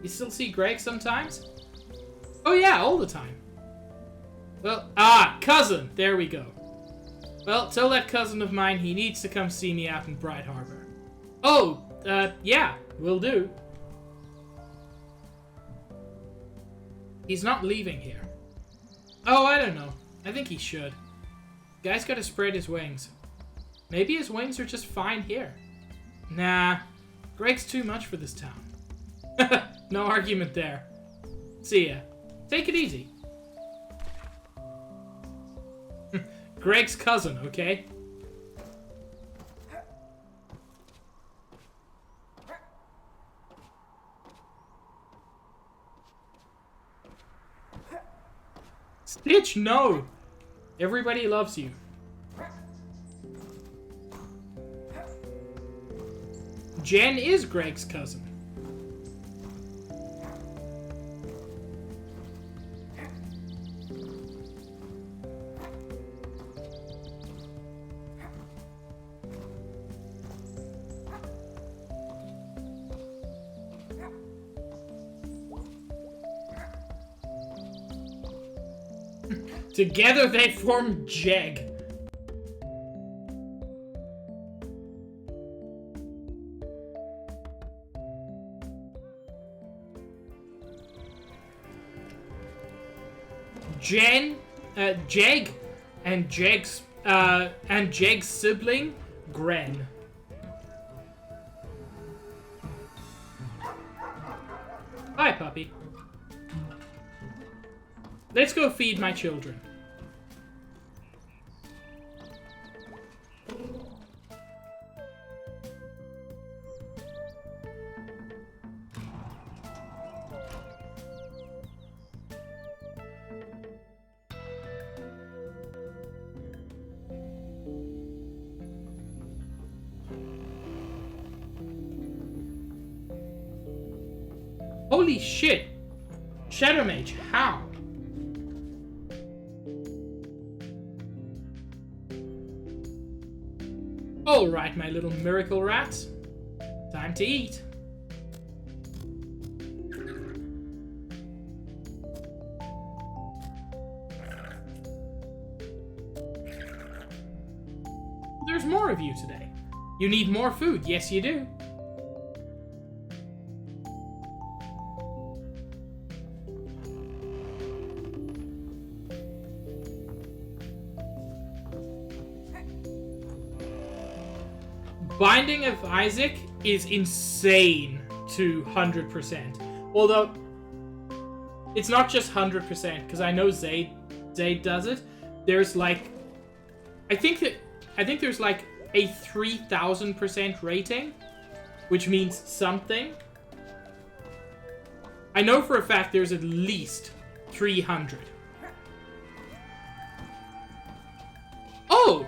[SPEAKER 1] You still see Greg sometimes? Oh yeah, all the time. Well, cousin! There we go. Well, tell that cousin of mine he needs to come see me out in Bright Harbor. Oh, yeah, will do. He's not leaving here. Oh, I don't know. I think he should. Guy's gotta spread his wings. Maybe his wings are just fine here. Nah, Greg's too much for this town. No argument there. See ya. Take it easy. Greg's cousin, okay? Stitch, no! Everybody loves you. Jen is Greg's cousin. Together they form Jeg. Jeg, and Jeg's sibling, Gren. Hi, puppy. Let's go feed my children. Holy shit! Shadow Mage, how? Alright, my little miracle rats. Time to eat. There's more of you today. You need more food, yes you do. Binding of Isaac is insane to 100%. Although, it's not just 100%, because I know Zayd does it. There's like... I think there's like a 3000% rating, which means something. I know for a fact there's at least 300. Oh!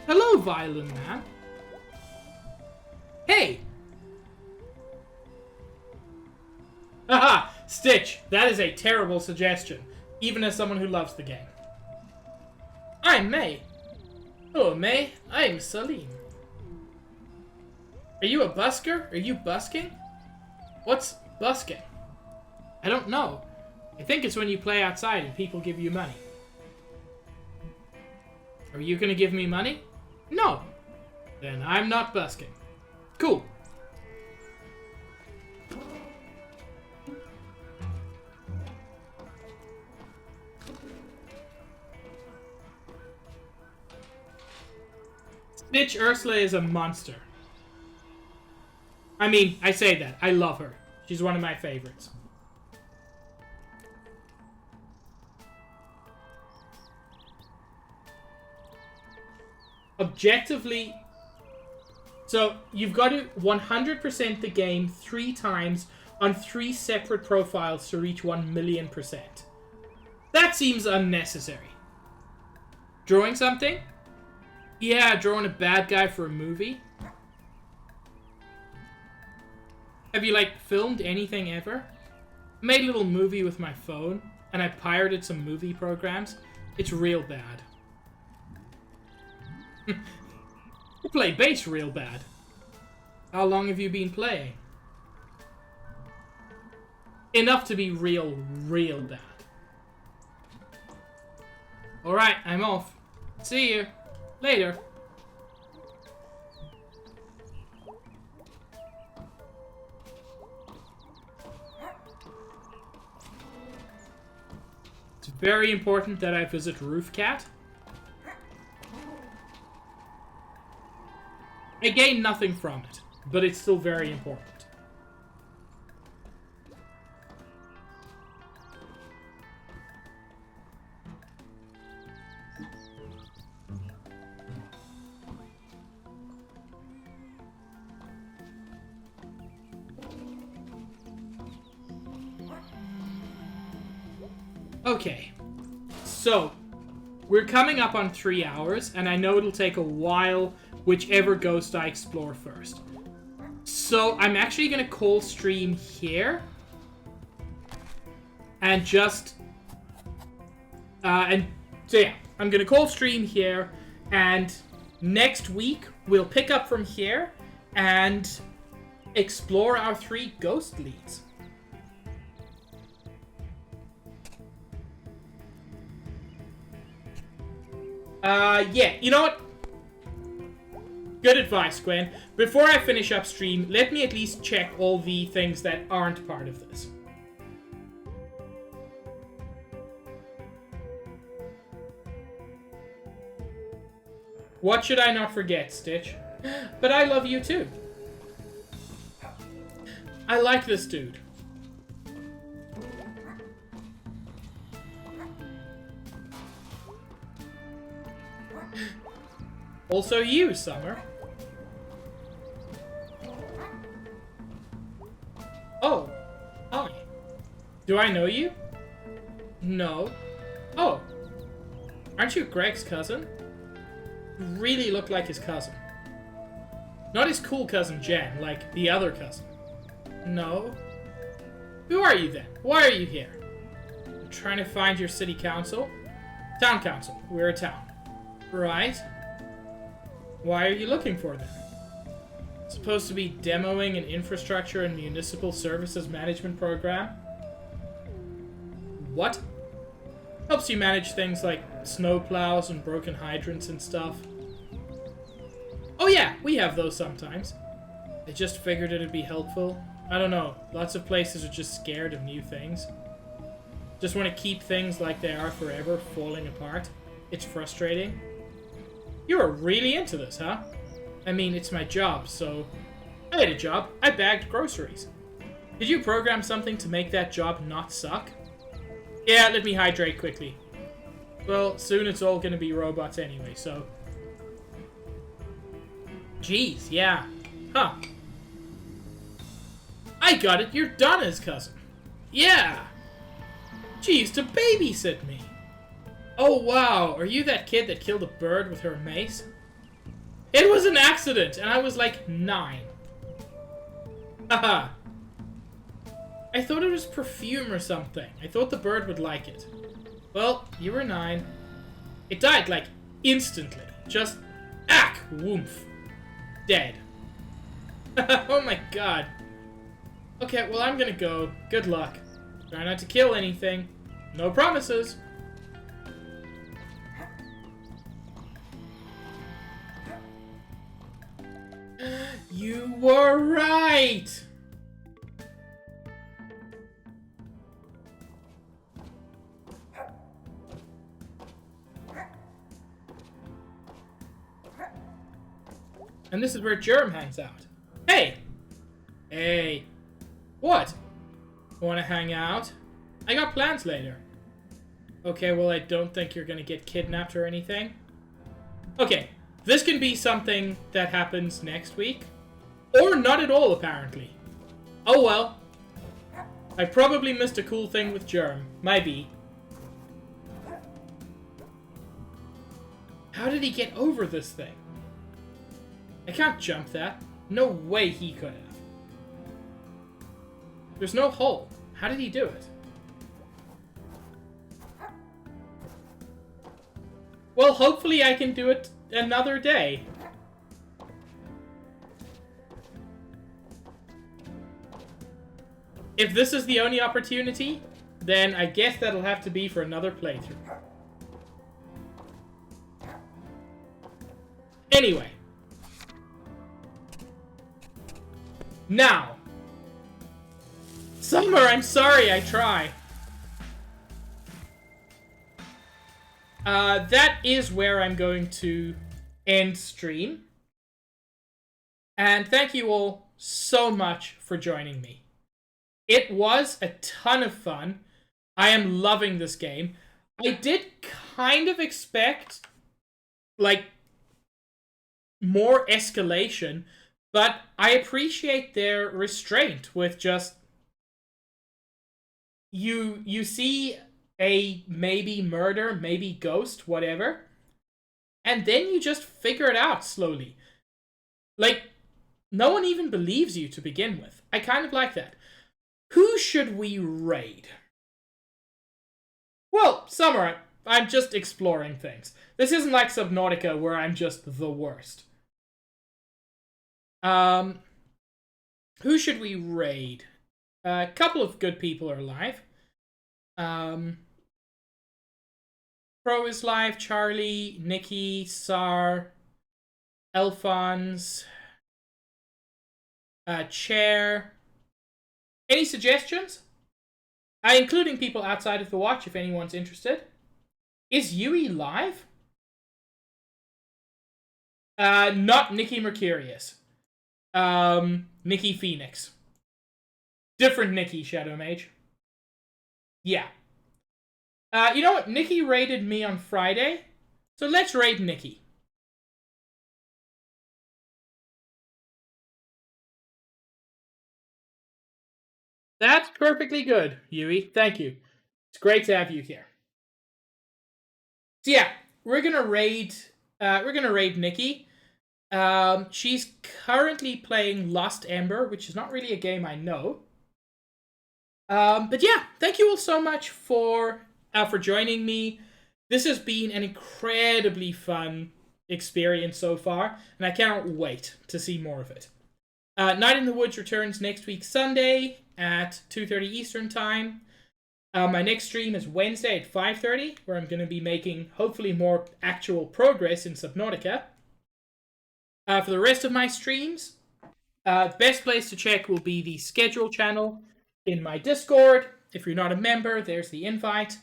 [SPEAKER 1] Hello, Violin Man. Hey! Haha! Stitch, that is a terrible suggestion, even as someone who loves the game. I'm May. Hello, May. I'm Salim. Are you a busker? Are you busking? What's busking? I don't know. I think it's when you play outside and people give you money. Are you gonna give me money? No. Then I'm not busking. Cool. Stitch Ursula is a monster. I mean, I say that. I love her. She's one of my favorites. Objectively... So, you've got to 100% the game 3 times on 3 separate profiles to reach 1,000,000%. That seems unnecessary. Drawing something? Yeah, drawing a bad guy for a movie. Have you, like, filmed anything ever? I made a little movie with my phone, and I pirated some movie programs. It's real bad. You play bass real bad. How long have you been playing? Enough to be real bad. Alright, I'm off. See you. Later. It's very important that I visit Roof Cat. I gain nothing from it, but it's still very important. Okay, so we're coming up on 3 hours, and I know it'll take a while whichever ghost I explore first. So I'm actually going to call stream here, and just, and so yeah, I'm going to call stream here, and next week we'll pick up from here and explore our 3 ghost leads. Yeah, you know what? Good advice, Gwen. Before I finish up stream, let me at least check all the things that aren't part of this. What should I not forget, Stitch? But I love you too. I like this dude. Also you, Summer. Oh. Hi. Do I know you? No. Oh. Aren't you Greg's cousin? You really look like his cousin. Not his cool cousin Jen, like the other cousin. No. Who are you then? Why are you here? I'm trying to find your city council? Town council. We're a town. Right. Why are you looking for them? Supposed to be demoing an infrastructure and municipal services management program? What? Helps you manage things like snowplows and broken hydrants and stuff. Oh yeah, we have those sometimes. I just figured it'd be helpful. I don't know, lots of places are just scared of new things. Just want to keep things like they are forever, falling apart. It's frustrating. You are really into this, huh? I mean, it's my job, so... I had a job. I bagged groceries. Did you program something to make that job not suck? Yeah, let me hydrate quickly. Well, soon it's all gonna be robots anyway, so... Jeez, yeah. Huh. I got it, you're Donna's cousin. Yeah! She used to babysit me. Oh wow, are you that kid that killed a bird with her mace? It was an accident, and I was like 9. Haha. I thought it was perfume or something. I thought the bird would like it. Well, you were 9. It died, like, instantly. Just, ack, woomph. Dead. Oh my god. Okay, well, I'm gonna go. Good luck. Try not to kill anything. No promises. You were right! And this is where Germ hangs out. Hey! Hey. What? Wanna hang out? I got plans later. Okay, well, I don't think you're gonna get kidnapped or anything. Okay, this can be something that happens next week. Or not at all, apparently. Oh well. I probably missed a cool thing with Germ. Maybe. How did he get over this thing? I can't jump that. No way he could have. There's no hole. How did he do it? Well, hopefully I can do it another day. If this is the only opportunity, then I guess that'll have to be for another playthrough. Anyway. Now. Summer, I'm sorry, I try. That is where I'm going to end stream. And thank you all so much for joining me. It was a ton of fun. I am loving this game. I did kind of expect, like, more escalation, but I appreciate their restraint with just... You see a maybe murder, maybe ghost, whatever, and then you just figure it out slowly. Like, no one even believes you to begin with. I kind of like that. Who should we raid? Well, Summer, I'm just exploring things. This isn't like Subnautica where I'm just the worst. Who should we raid? A couple of good people are alive. Pro is live, Charlie, Nikki, Sar, Elfons, Chair. Any suggestions? Including people outside of the watch, if anyone's interested. Is Yui live? Not Nikki Mercurius. Nikki Phoenix. Different Nikki, Shadow Mage. Yeah. You know what? Nikki raided me on Friday. So let's raid Nikki. That's perfectly good, Yui. Thank you. It's great to have you here. So yeah, we're gonna raid Nikki. She's currently playing Lost Ember, which is not really a game I know. But yeah, thank you all so much for joining me. This has been an incredibly fun experience so far, and I cannot wait to see more of it. Night in the Woods returns next week Sunday at 2:30 Eastern Time. My next stream is Wednesday at 5:30, where I'm going to be making, hopefully, more actual progress in Subnautica. For the rest of my streams, best place to check will be the schedule channel in my Discord. If you're not a member, there's the invite.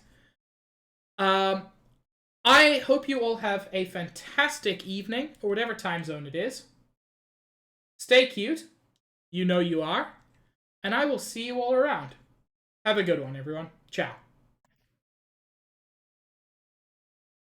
[SPEAKER 1] I hope you all have a fantastic evening, or whatever time zone it is. Stay cute. You know you are. And I will see you all around. Have a good one, everyone. Ciao.